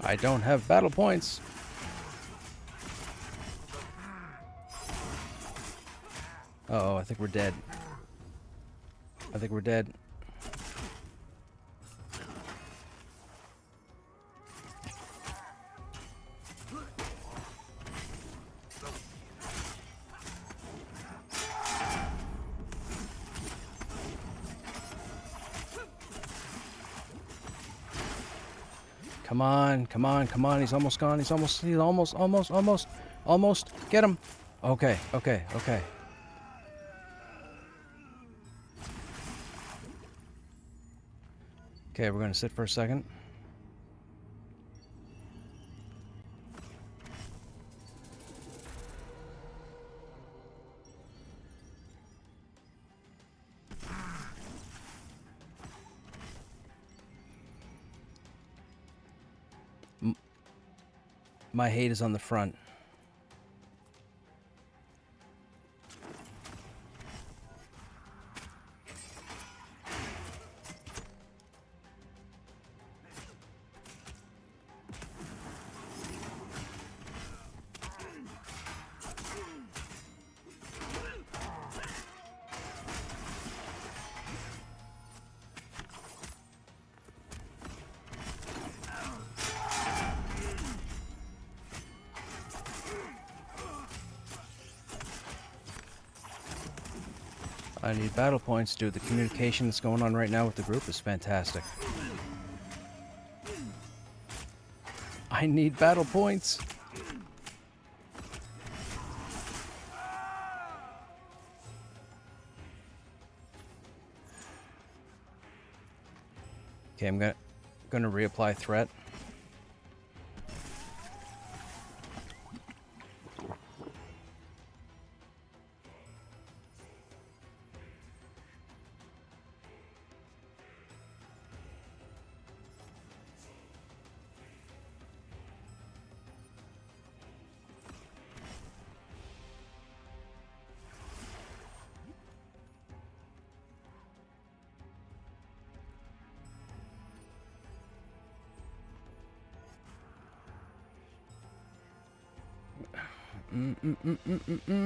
I don't have battle points. Uh-oh, I think we're dead. I think we're dead. Come on, come on, come on. He's almost gone. He's almost. Get him. Okay, okay, okay. Okay, we're gonna sit for a second. My hate is on the front. I need battle points, dude. The communication that's going on right now with the group is fantastic. I need battle points. Okay, I'm gonna reapply threat.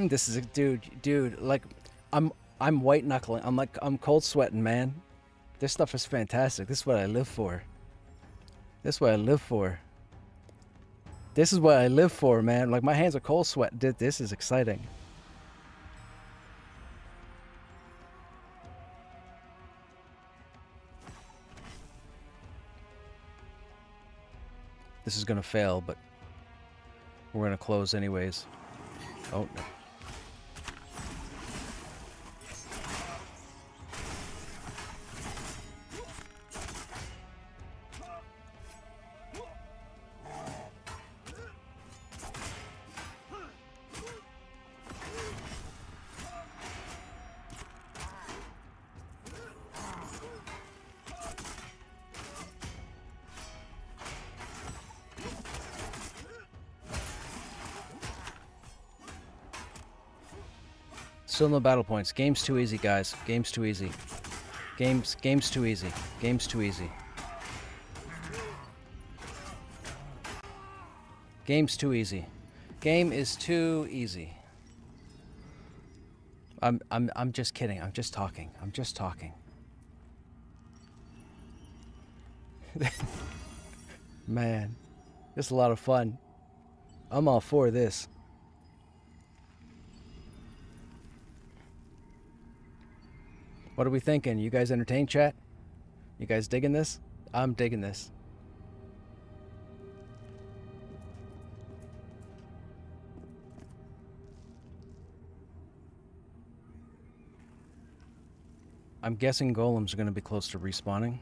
This is a dude. Like, I'm white knuckling. I'm cold sweating, man. This stuff is fantastic. This is what I live for. This is what I live for. This is what I live for, man. Like, my hands are cold sweat. This is exciting. This is gonna fail, but we're gonna close anyways. Oh no. Still no battle points. Game's too easy, guys. Game's too easy. Game's too easy. Game's too easy. Game's too easy. Game is too easy. I'm just kidding. I'm just talking. I'm just talking. Man, this is a lot of fun. I'm all for this. What are we thinking? You guys entertained, chat? You guys digging this? I'm digging this. I'm guessing golems are going to be close to respawning.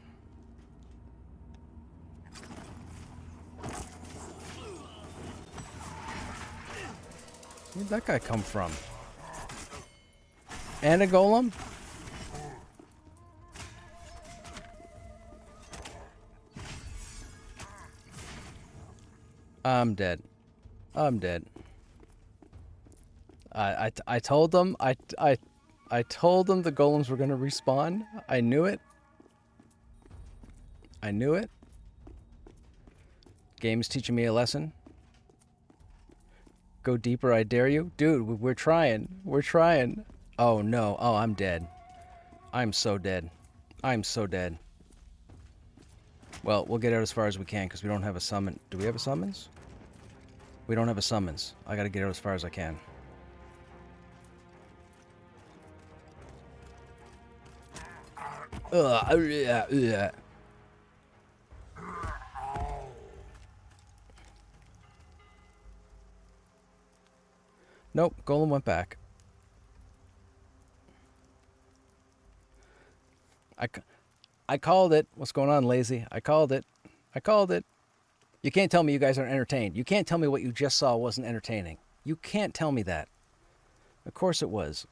Where'd that guy come from? And a golem? I'm dead. I'm dead. I told them I told them the golems were gonna respawn. I knew it. I knew it. Game's teaching me a lesson. Go deeper, I dare you. Dude, we're trying. We're trying. Oh no. Oh, I'm dead. I'm so dead. I'm so dead. Well, we'll get out as far as we can because we don't have a summon. Do we have a summons? We don't have a summons. I gotta get out as far as I can. Nope, Golem went back. I called it. What's going on, Lazy? I called it. I called it. You can't tell me you guys aren't entertained. You can't tell me what you just saw wasn't entertaining. You can't tell me that. Of course it was.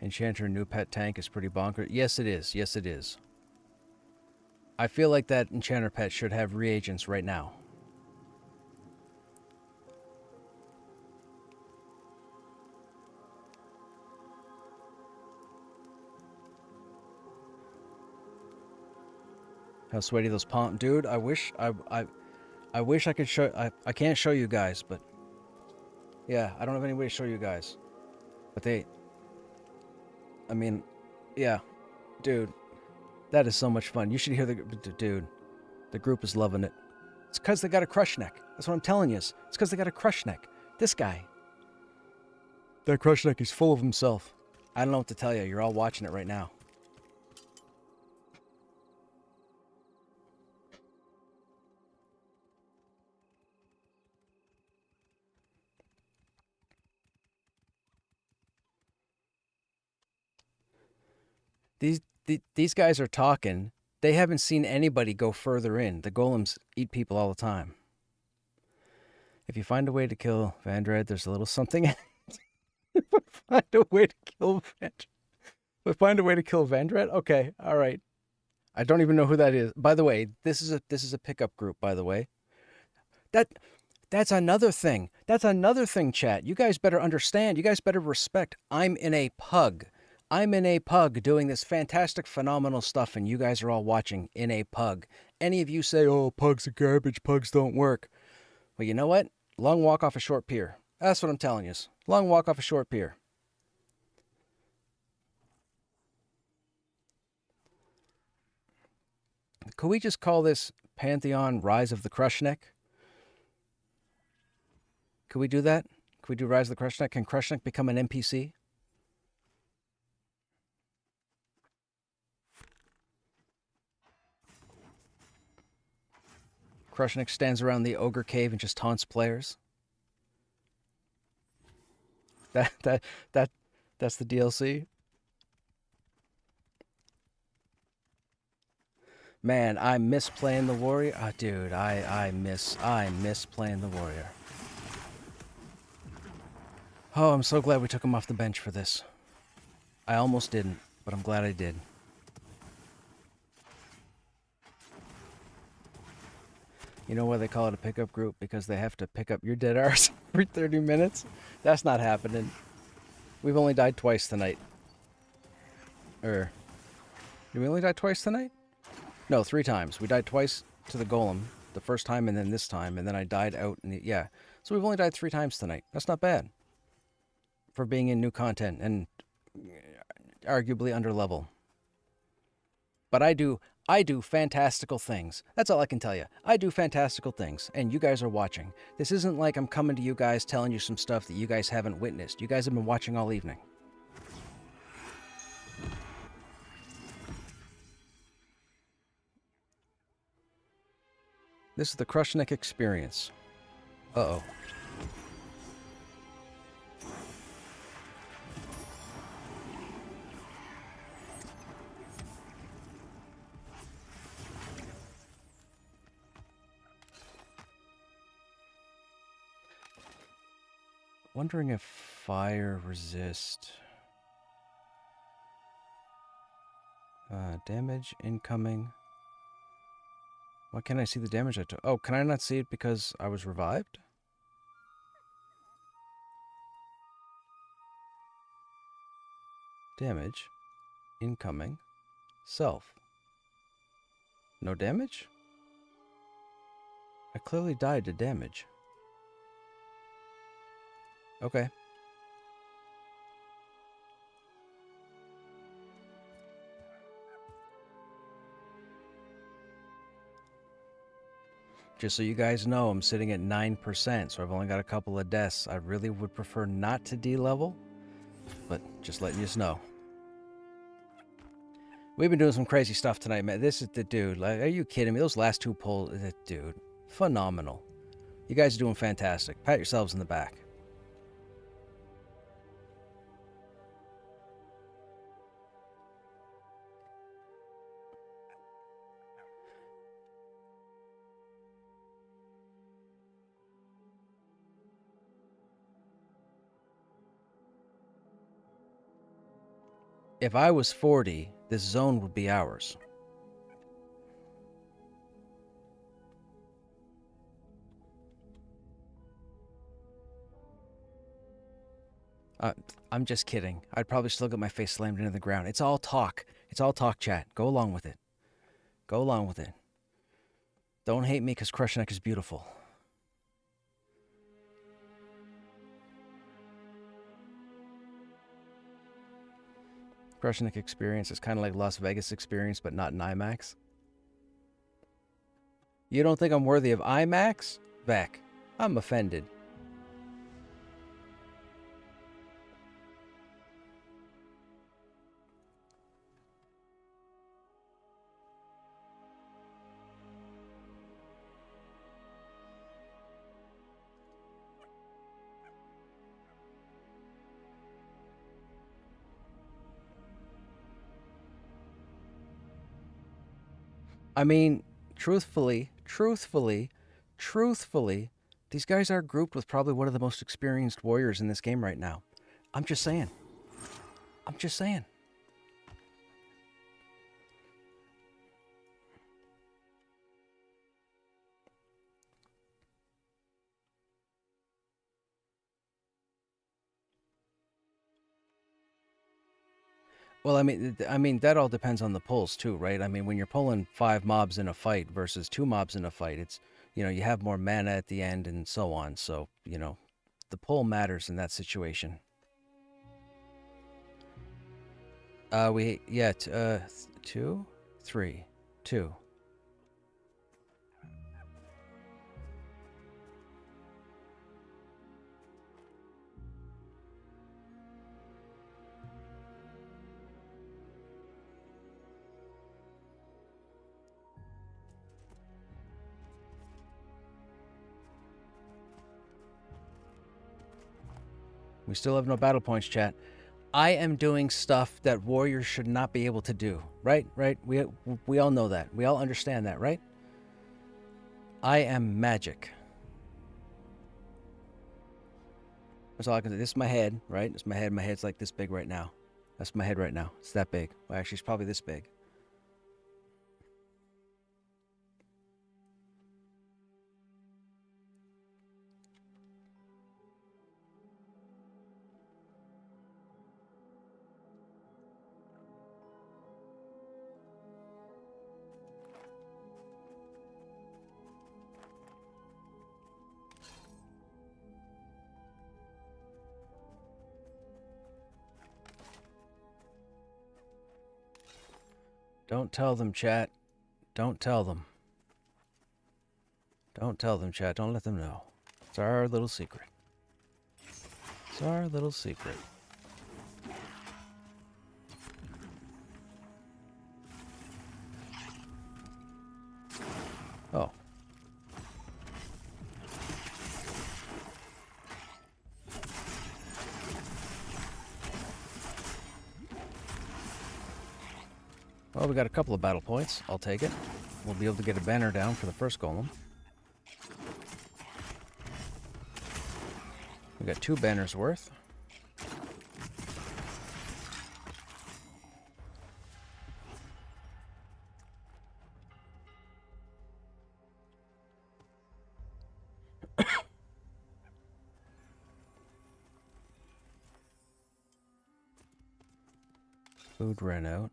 Enchanter new pet tank is pretty bonkers. Yes, it is. Yes, it is. I feel like that Enchanter pet should have reagents right now. How sweaty those palms, dude. I wish I could show. I can't show you guys, but yeah, I don't have any way to show you guys. But I mean, yeah, dude, that is so much fun. You should hear dude. The group is loving it. It's because they got a Krushnek. That's what I'm telling you. It's because they got a Krushnek. This guy. That Krushnek, he's full of himself. I don't know what to tell you. You're all watching it right now. These guys are talking. They haven't seen anybody go further in. The golems eat people all the time. If you find a way to kill Vandred, there's a little something. Find a way to kill Vandred. But find a way to kill Vandred? Okay, all right. I don't even know who that is. By the way, this is a pickup group, by the way. That's another thing. That's another thing, chat. You guys better understand. You guys better respect. I'm in a pug. I'm in a pug doing this fantastic, phenomenal stuff, and you guys are all watching in a pug. Any of you say, oh, pugs are garbage, pugs don't work. Well, you know what? Long walk off a short pier. That's what I'm telling you. Long walk off a short pier. Could we just call this Pantheon Rise of the Krushnek? Could we do that? Could we do Rise of the Krushnek? Can Krushnek become an NPC? Krushnek stands around the ogre cave and just taunts players. That's the DLC. Man, I miss playing the warrior. Ah, dude, I miss playing the warrior. Oh, I'm so glad we took him off the bench for this. I almost didn't, but I'm glad I did. You know why they call it a pickup group? Because they have to pick up your dead arse every 30 minutes? That's not happening. We've only died twice tonight. Did we only die twice tonight? No, 3 times. We died twice to the golem. The first time and then this time. And then I died out. Yeah. So we've only died 3 times tonight. That's not bad. For being in new content and arguably under level. But I do fantastical things. That's all I can tell you. I do fantastical things, and you guys are watching. This isn't like I'm coming to you guys telling you some stuff that you guys haven't witnessed. You guys have been watching all evening. This is the Krushnek experience. Uh-oh. Wondering if fire resist. Damage incoming. Why can't I see the damage I took? Oh, can I not see it because I was revived? Damage incoming. Self. No damage? I clearly died to damage. Okay. Just so you guys know, I'm sitting at 9%, so I've only got a couple of deaths. I really would prefer not to D-level, but just letting you know. We've been doing some crazy stuff tonight, man. This is the dude. Like, are you kidding me? Those last two pulls, dude, phenomenal. You guys are doing fantastic. Pat yourselves in the back. If I was 40, this zone would be ours. I'm just kidding. I'd probably still get my face slammed into the ground. It's all talk. It's all talk, chat. Go along with it. Go along with it. Don't hate me because Krushnek is beautiful. Krushnek experience is kind of like Las Vegas experience, but not in IMAX. You don't think I'm worthy of IMAX? Vec, I'm offended. I mean, truthfully, these guys are grouped with probably one of the most experienced warriors in this game right now. I'm just saying. I'm just saying. Well, I mean that all depends on the pulls too, right? I mean, when you're pulling 5 mobs in a fight versus 2 mobs in a fight, it's, you know, you have more mana at the end and so on. So, you know, the pull matters in that situation. 2, 3, 2. We still have no battle points, chat. I am doing stuff that warriors should not be able to do. Right? We all know that. We all understand that, right? I am magic. That's all I can say. This is my head, right? It's my head. My head's like this big right now. That's my head right now. It's that big. Well, actually, it's probably this big. Don't tell them, chat. Don't tell them. Don't tell them, chat. Don't let them know. It's our little secret. It's our little secret. Oh. Well, we got a couple of battle points. I'll take it. We'll be able to get a banner down for the first golem. We got 2 banners worth. Food ran out.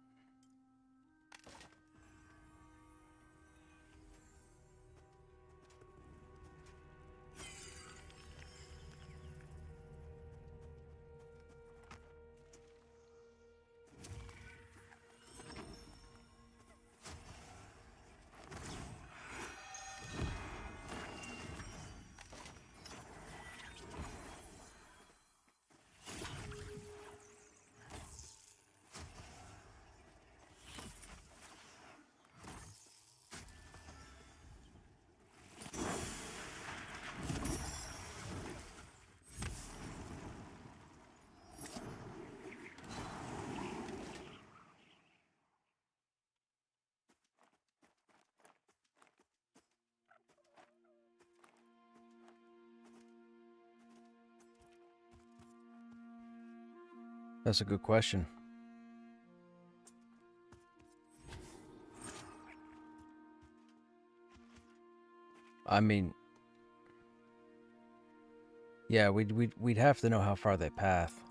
That's a good question. I mean, yeah, we'd have to know how far they path.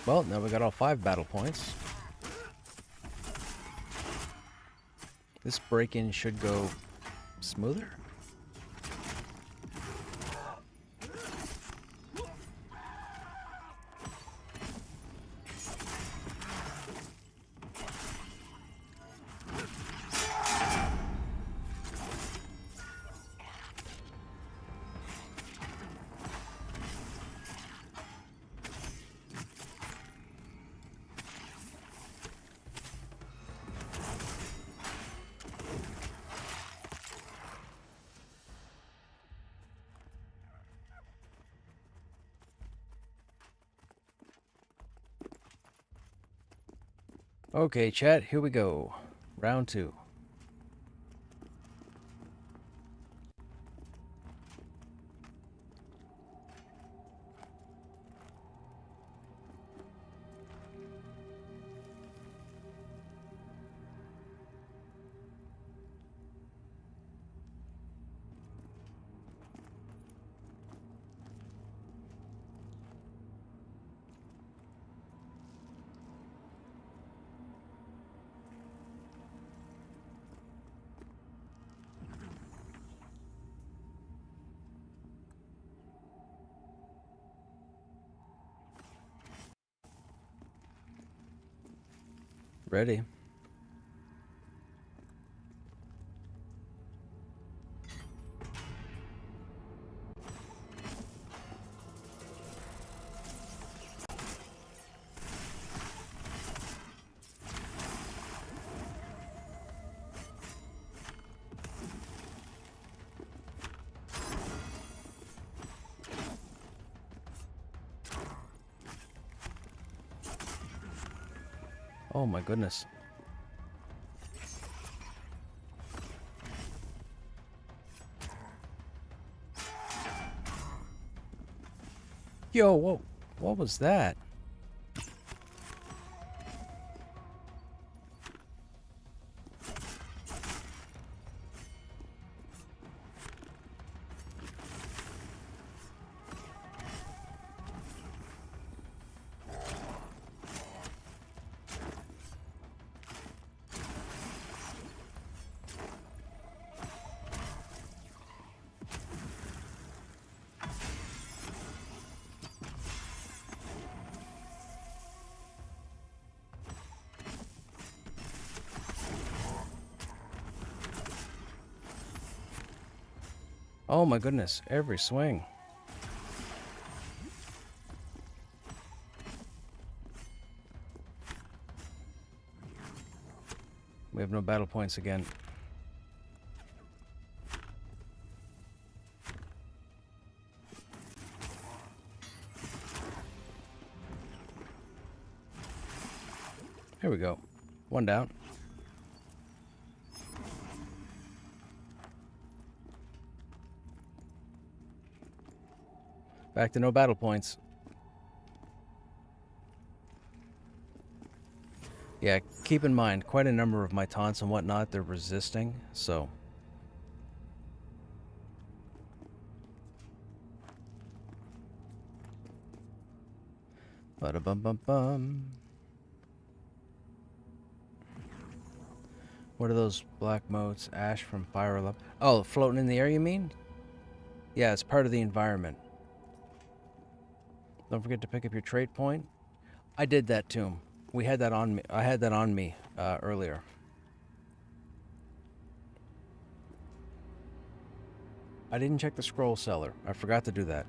Well, now we got all 5 battle points. This break-in should go smoother. Okay, chat, here we go. Round 2. Ready. Oh my goodness. Yo, what was that? Oh my goodness, every swing. We have no battle points again. Here we go. 1 down. Back to no battle points. Yeah, keep in mind, quite a number of my taunts and whatnot, they're resisting, so... Ba-da-bum-bum-bum. What are those black motes? Ash from fire lava. Oh, floating in the air, you mean? Yeah, it's part of the environment. Don't forget to pick up your trait point. I did that too. We had that on me. I had that on me earlier. I didn't check the scroll cellar. I forgot to do that.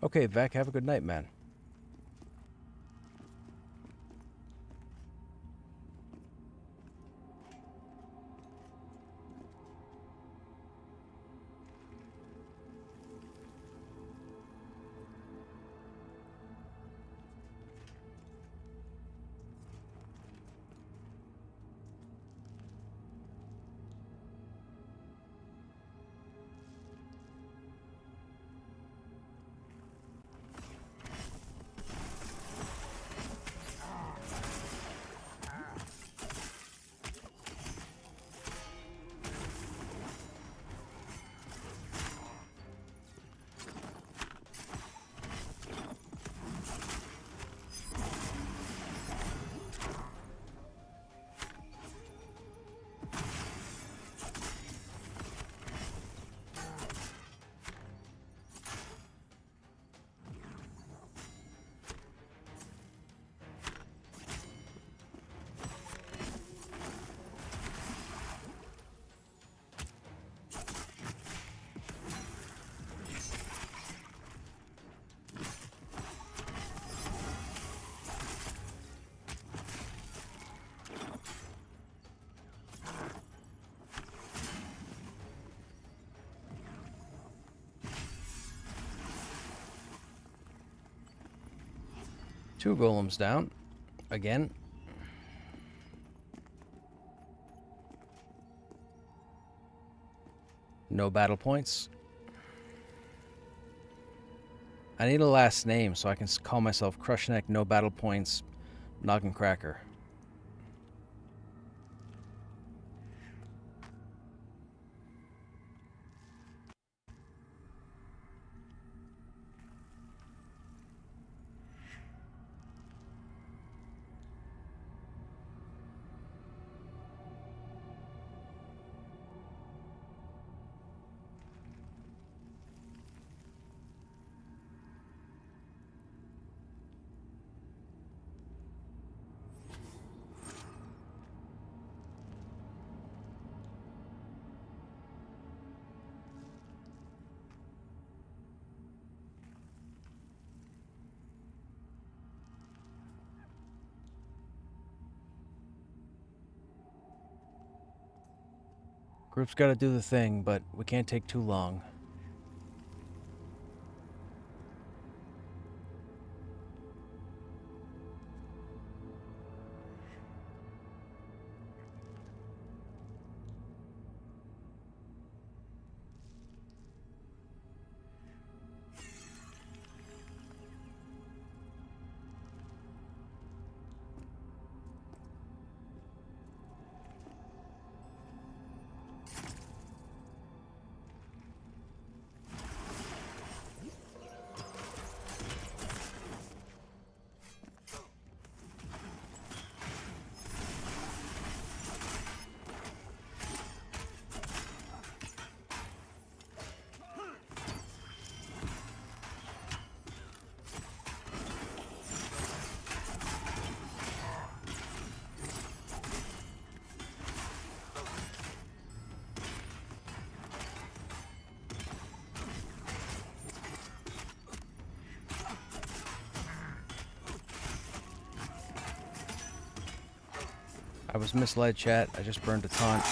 Okay, Vec, have a good night, man. Two golems down. Again. No battle points. I need a last name so I can call myself Krushnek, no battle points, Noggin Cracker. Group's got to do the thing, but we can't take too long. I was misled, chat. I just burned a taunt.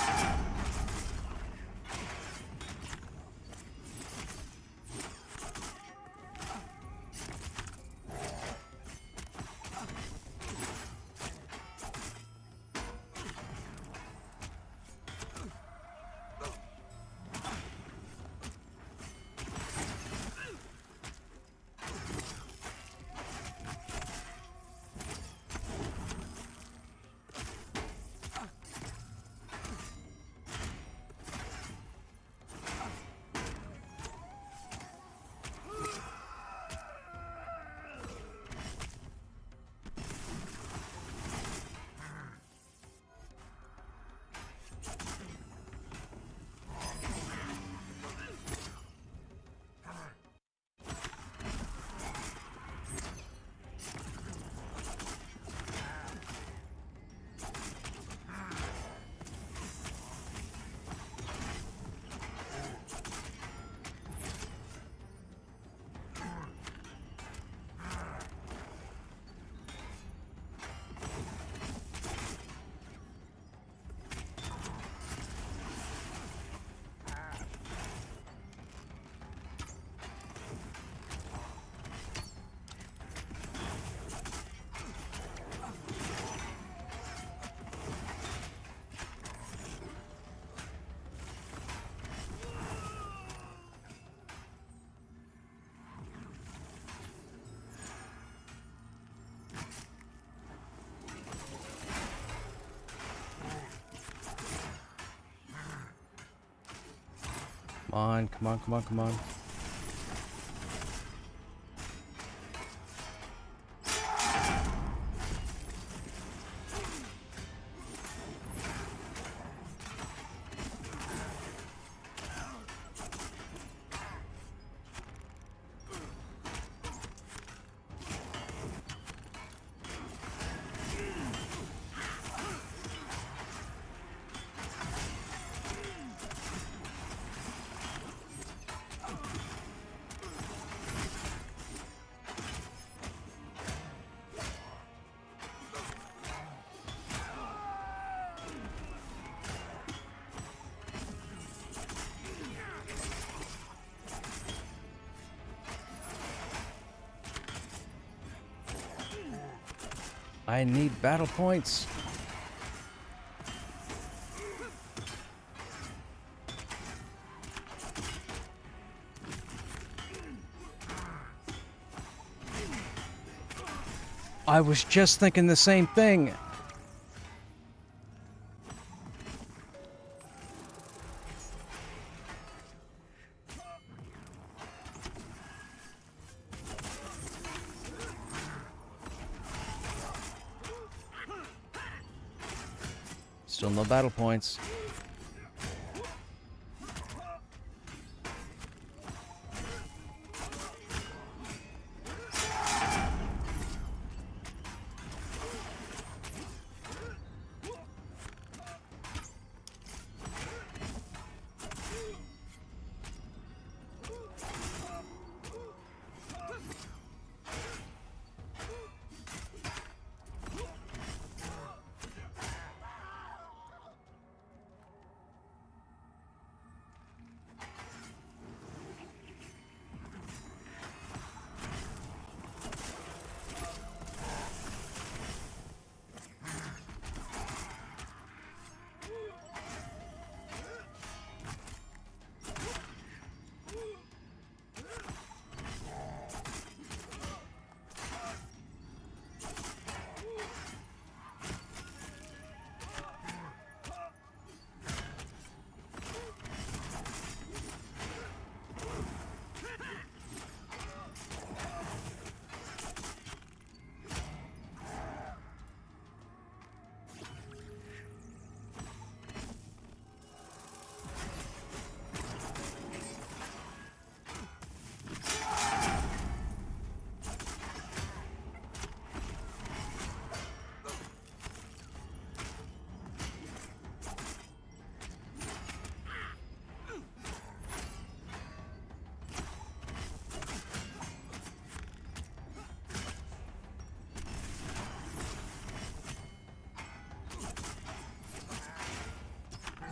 on, come on, come on, come on. I need battle points. I was just thinking the same thing. Still no battle points.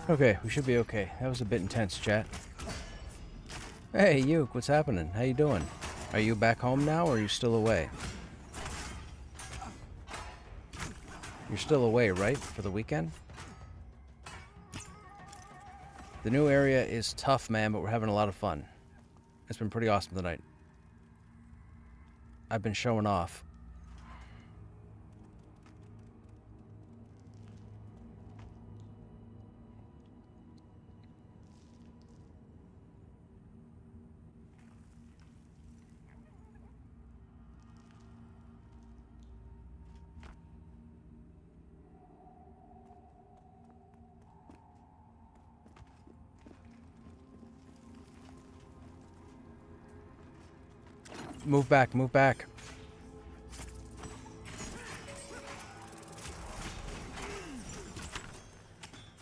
Okay, we should be okay. That was a bit intense, chat. Hey, Yuke, what's happening? How you doing? Are you back home now, or are you still away? You're still away, right? For the weekend? The new area is tough, man, but we're having a lot of fun. It's been pretty awesome tonight. I've been showing off. Move back, move back.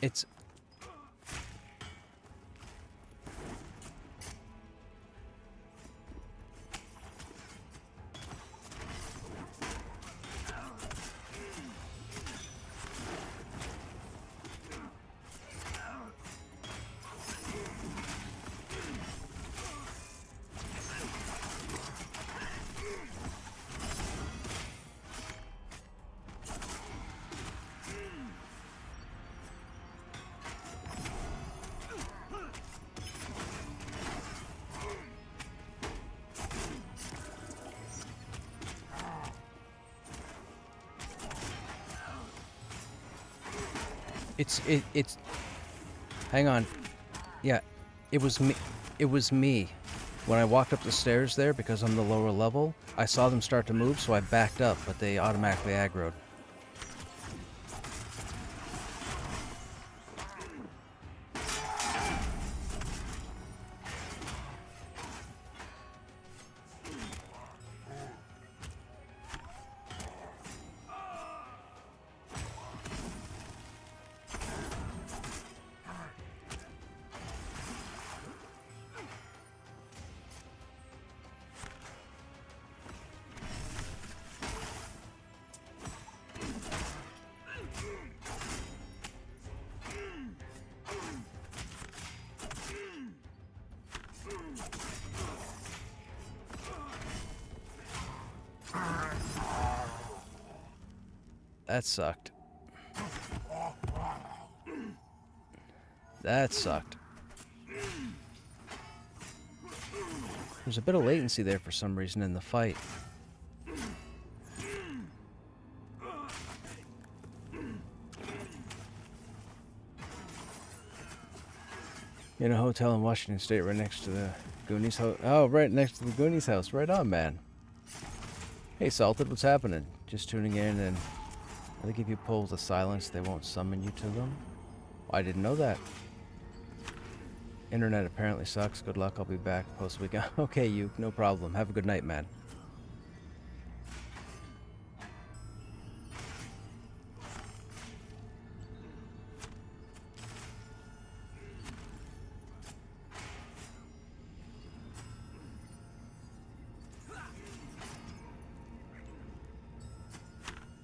It's... It's... Hang on. Yeah. It was me. It was me. When I walked up the stairs there, because I'm the lower level, I saw them start to move, so I backed up, but they automatically aggroed. That sucked. That sucked. There's a bit of latency there for some reason in the fight. In a hotel in Washington State right next to the Goonies house. Oh, right next to the Goonies house. Right on, man. Hey, Salted, what's happening? Just tuning in, and I think if you pull the silence, they won't summon you to them. Oh, I didn't know that. Internet apparently sucks. Good luck. I'll be back post-weekend. Okay, you. No problem. Have a good night, man.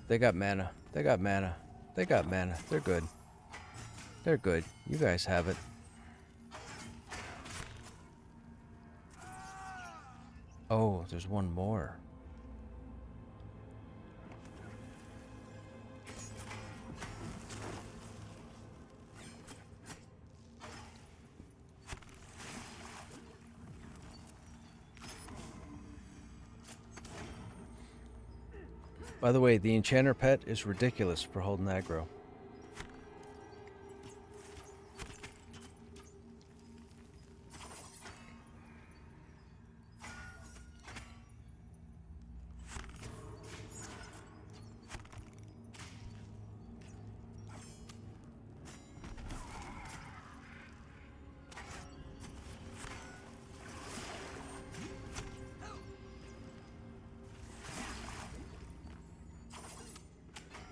They got mana. They got mana. They got mana. They're good. They're good. You guys have it. Oh, there's one more. By the way, the enchanter pet is ridiculous for holding aggro.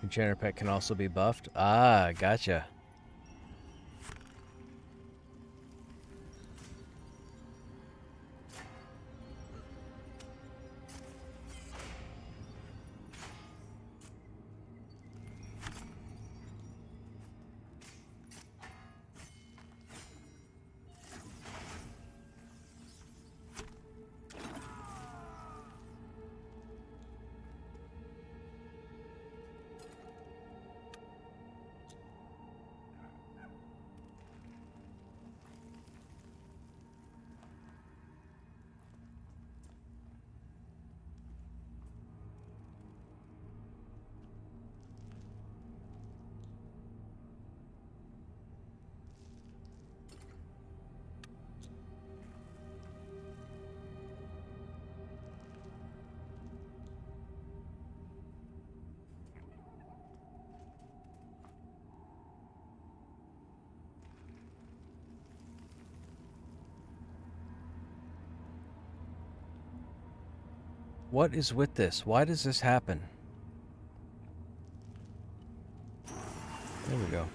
Enchanter pet can also be buffed. Ah, gotcha. What is with this? Why does this happen? There we go.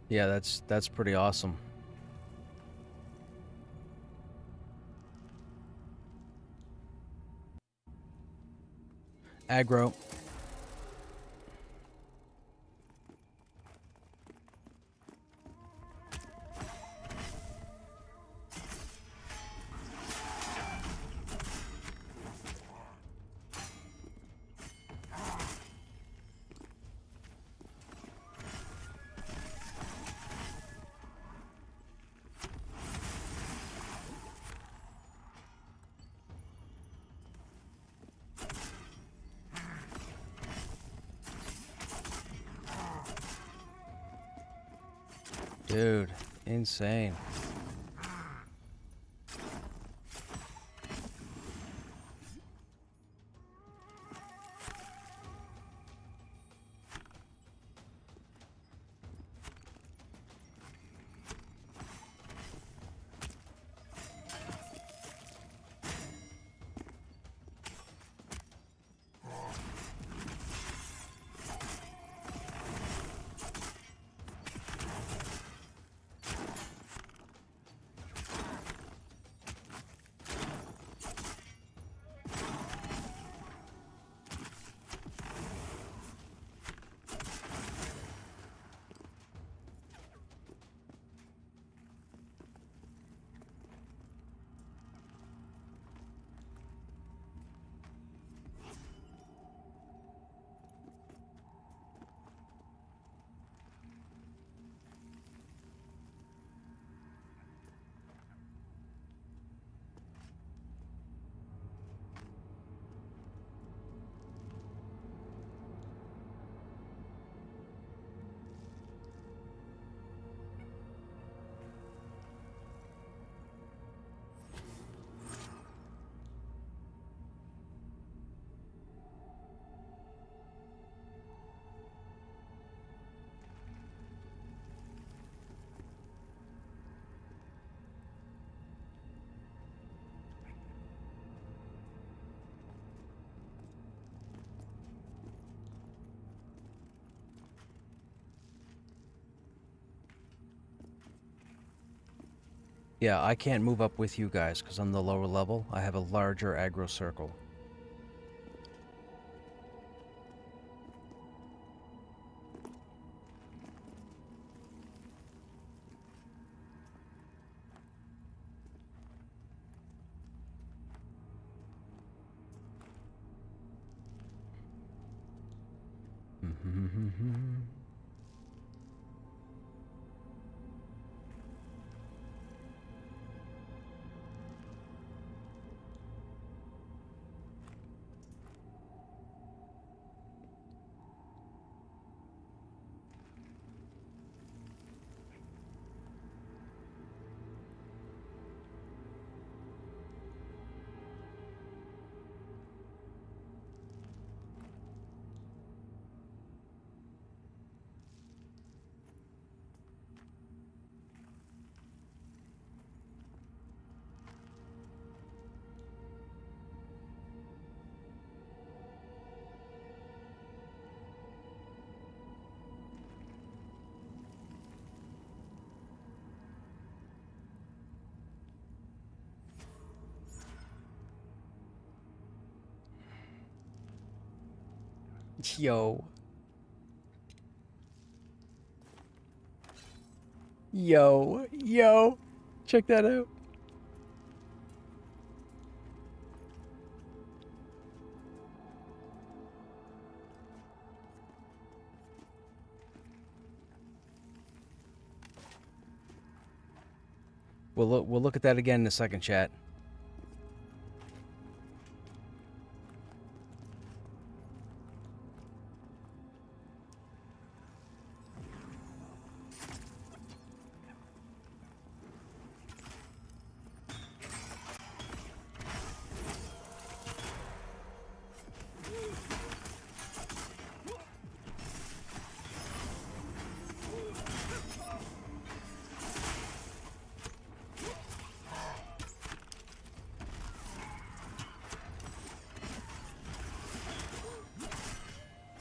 Yeah, that's pretty awesome. Aggro. Dude, insane. Yeah, I can't move up with you guys because I'm the lower level. I have a larger aggro circle. Yo. Yo. Check that out. We'll look at that again in a second, chat.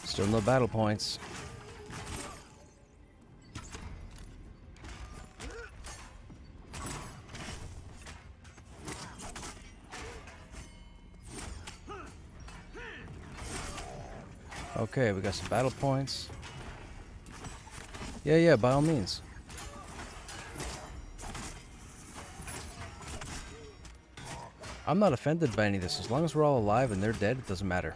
Still no battle points. Okay, we got some battle points. Yeah, by all means. I'm not offended by any of this. As long as we're all alive and they're dead, it doesn't matter.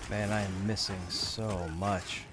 Man, I am missing so much.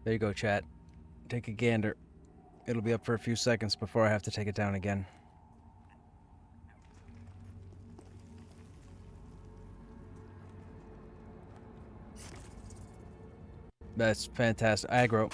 There you go, chat. Take a gander. It'll be up for a few seconds before I have to take it down again. That's fantastic. Aggro.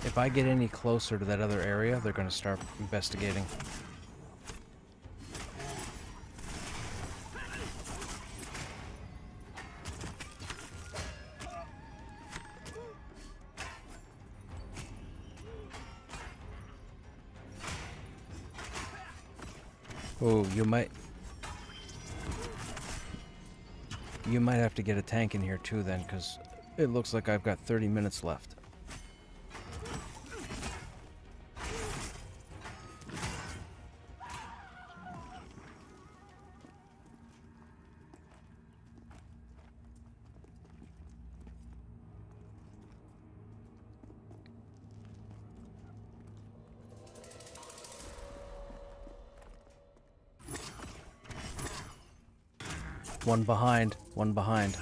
If I get any closer to that other area, they're going to start investigating. Oh, you might have to get a tank in here too then, because it looks like I've got 30 minutes left. One behind, one behind.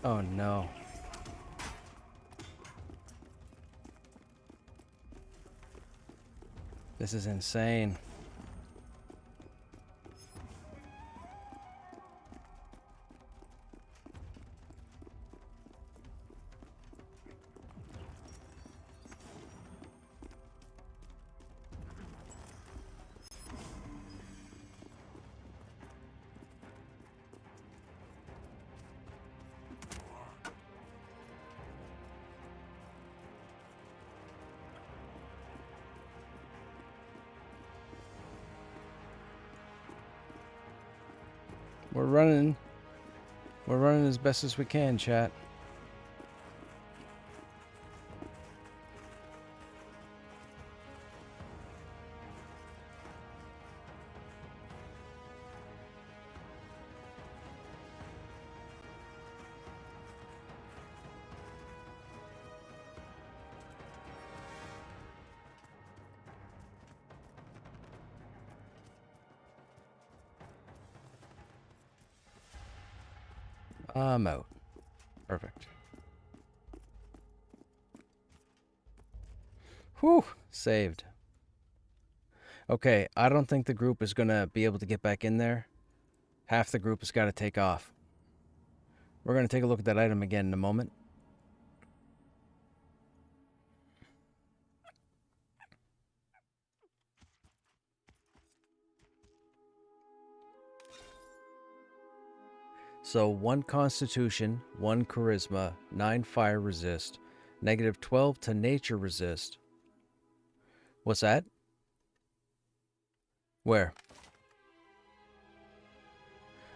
Oh no. This is insane. We're running as best as we can, chat. I'm out. Perfect. Whew, saved. Okay, I don't think the group is going to be able to get back in there. Half the group has got to take off. We're going to take a look at that item again in a moment. So 1 Constitution, 1 Charisma, 9 Fire Resist, -12 to Nature Resist. What's that? Where?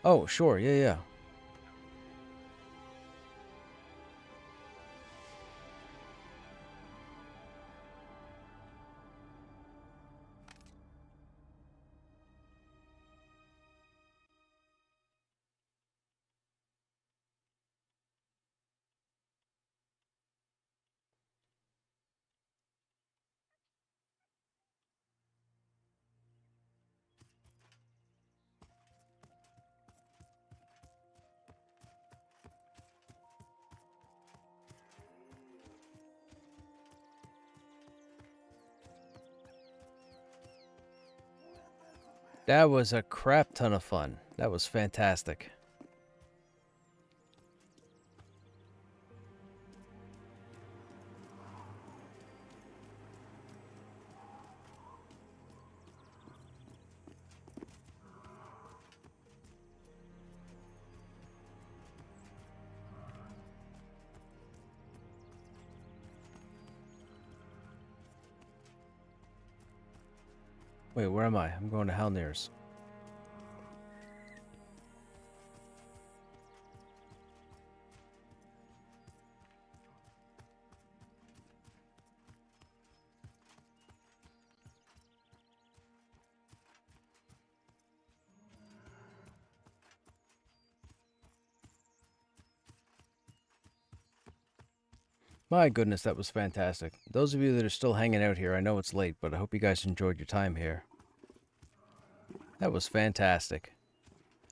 Oh, sure, yeah. That was a crap ton of fun. That was fantastic. Wait, where am I? I'm going to Halnir's. My goodness, that was fantastic. Those of you that are still hanging out here, I know it's late, but I hope you guys enjoyed your time here. That was fantastic.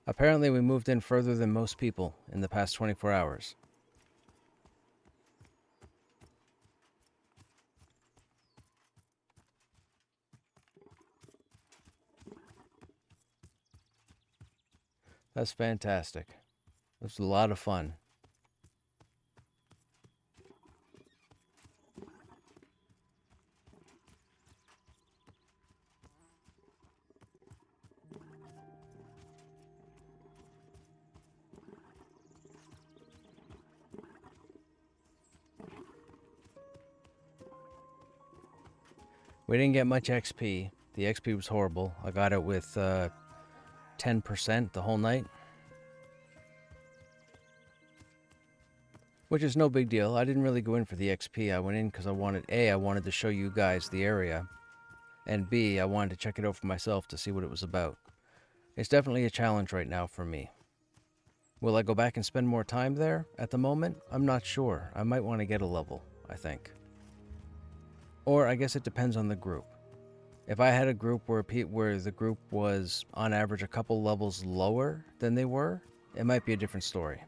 Apparently we moved in further than most people in the past 24 hours. That's fantastic. It was a lot of fun. We didn't get much XP. The XP was horrible. I got it with 10% the whole night. Which is no big deal. I didn't really go in for the XP. I went in because I wanted, A, I wanted to show you guys the area. And B, I wanted to check it out for myself to see what it was about. It's definitely a challenge right now for me. Will I go back and spend more time there? At the moment, I'm not sure. I might want to get a level, I think. Or I guess it depends on the group. If I had a group where the group was on average a couple levels lower than they were, it might be a different story.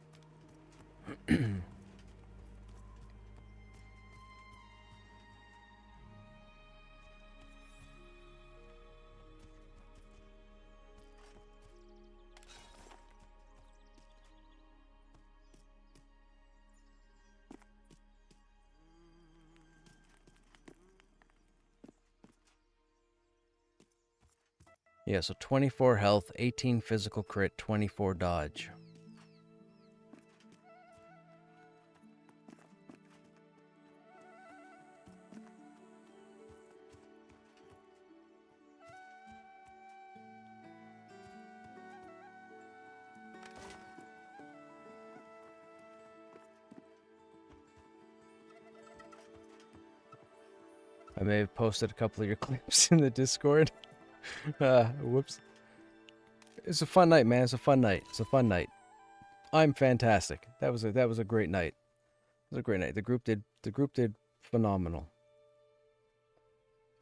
Yeah, so 24 health, 18 physical crit, 24 dodge. I may have posted a couple of your clips in the Discord. Whoops. It's a fun night, man. It's a fun night. It's a fun night. I'm fantastic. That was a great night. It was a great night. The group did phenomenal.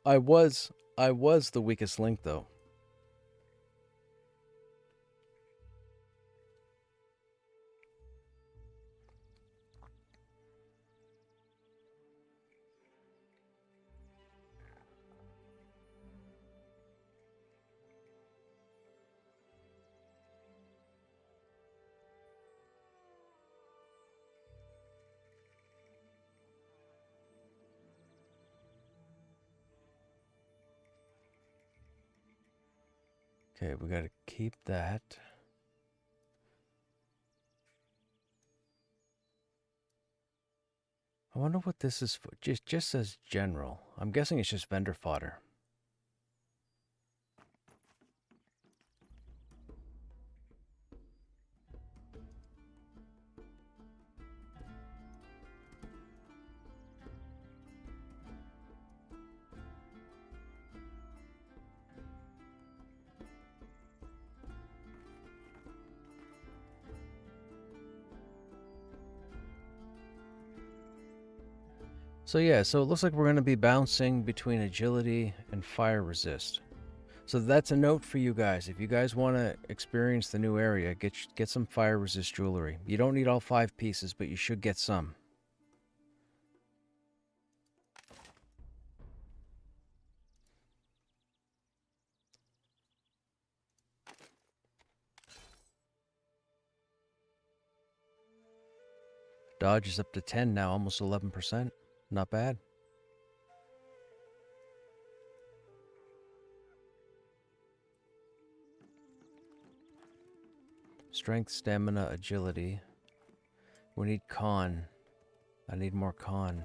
I was the weakest link though. Okay, we gotta keep that. I wonder what this is for. Just says general. I'm guessing it's just vendor fodder. So yeah, so it looks like we're going to be bouncing between agility and fire resist. So that's a note for you guys. If you guys want to experience the new area, get some fire resist jewelry. You don't need all 5 pieces, but you should get some. Dodge is up to 10 now, almost 11%. Not bad. Strength, stamina, agility. We need con. I need more con.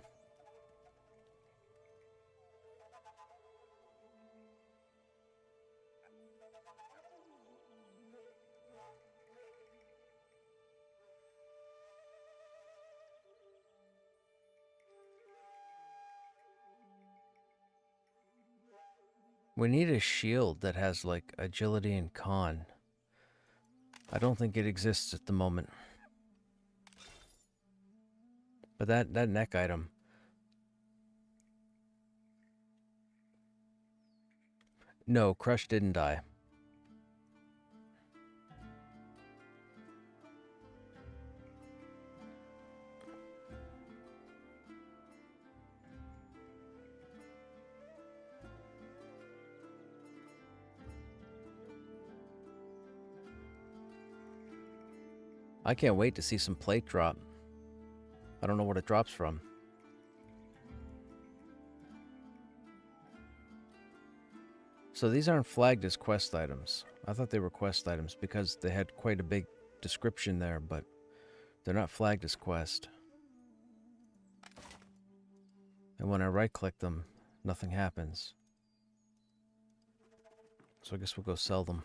We need a shield that has like agility and con. I don't think it exists at the moment. But that neck item, No, Crush didn't die. I can't wait to see some plate drop. I don't know what it drops from. So these aren't flagged as quest items. I thought they were quest items because they had quite a big description there, but they're not flagged as quest. And when I right-click them, nothing happens. So I guess we'll go sell them.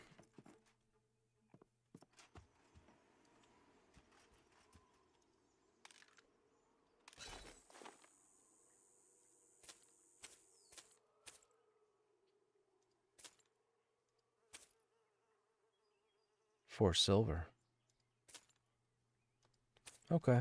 For silver. Okay.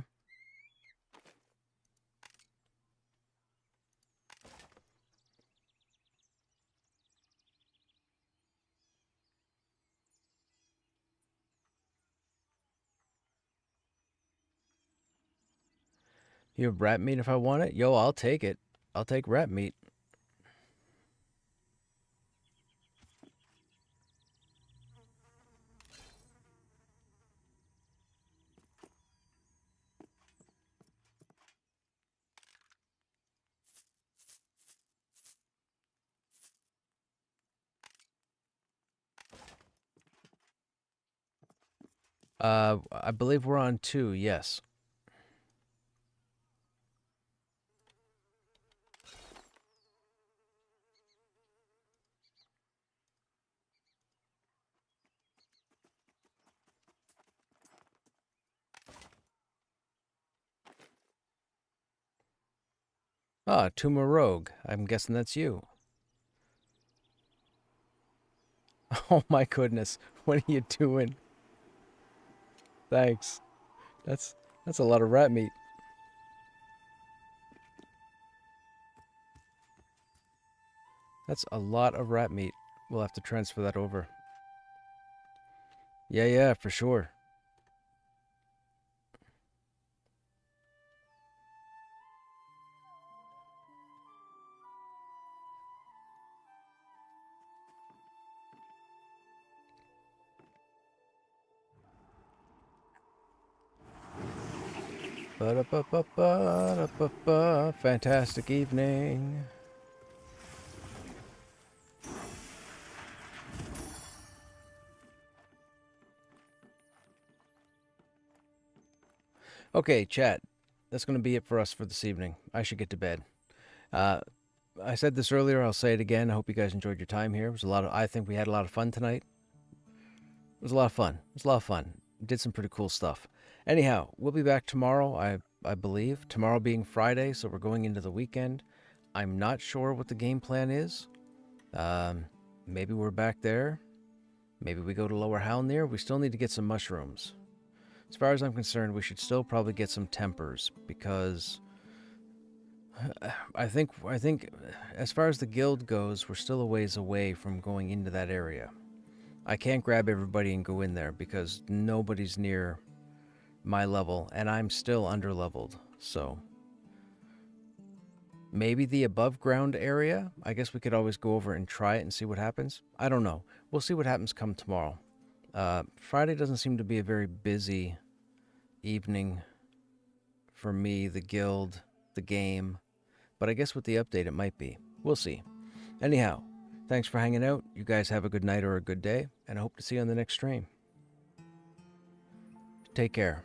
You have rat meat if I want it? Yo, I'll take it. I'll take rat meat. I believe we're on 2, yes. Ah, Tumor Rogue. I'm guessing that's you. Oh my goodness. What are you doing? Thanks. That's a lot of rat meat. That's a lot of rat meat. We'll have to transfer that over. Yeah, for sure. Ba-da-ba-ba-ba-da-ba-ba. Fantastic evening. Okay, chat. That's going to be it for us for this evening. I should get to bed. I said this earlier. I'll say it again. I hope you guys enjoyed your time here. It was a lot of. I think we had a lot of fun tonight. It was a lot of fun. It was a lot of fun. Did some pretty cool stuff. Anyhow, we'll be back tomorrow. I believe tomorrow being Friday, so we're going into the weekend. I'm not sure what the game plan is. Maybe we're back there. Maybe we go to Lower Halnir. We still need to get some mushrooms. As far as I'm concerned, we should still probably get some tempers because I think as far as the guild goes, we're still a ways away from going into that area. I can't grab everybody and go in there because nobody's near my level and I'm still underleveled. So maybe the above ground area, I guess we could always go over and try it and see what happens. I don't know. We'll see what happens come tomorrow. Friday doesn't seem to be a very busy evening for me, the guild, the game. But I guess with the update, it might be. We'll see. Anyhow, thanks for hanging out. You guys have a good night or a good day, and I hope to see you on the next stream. Take care.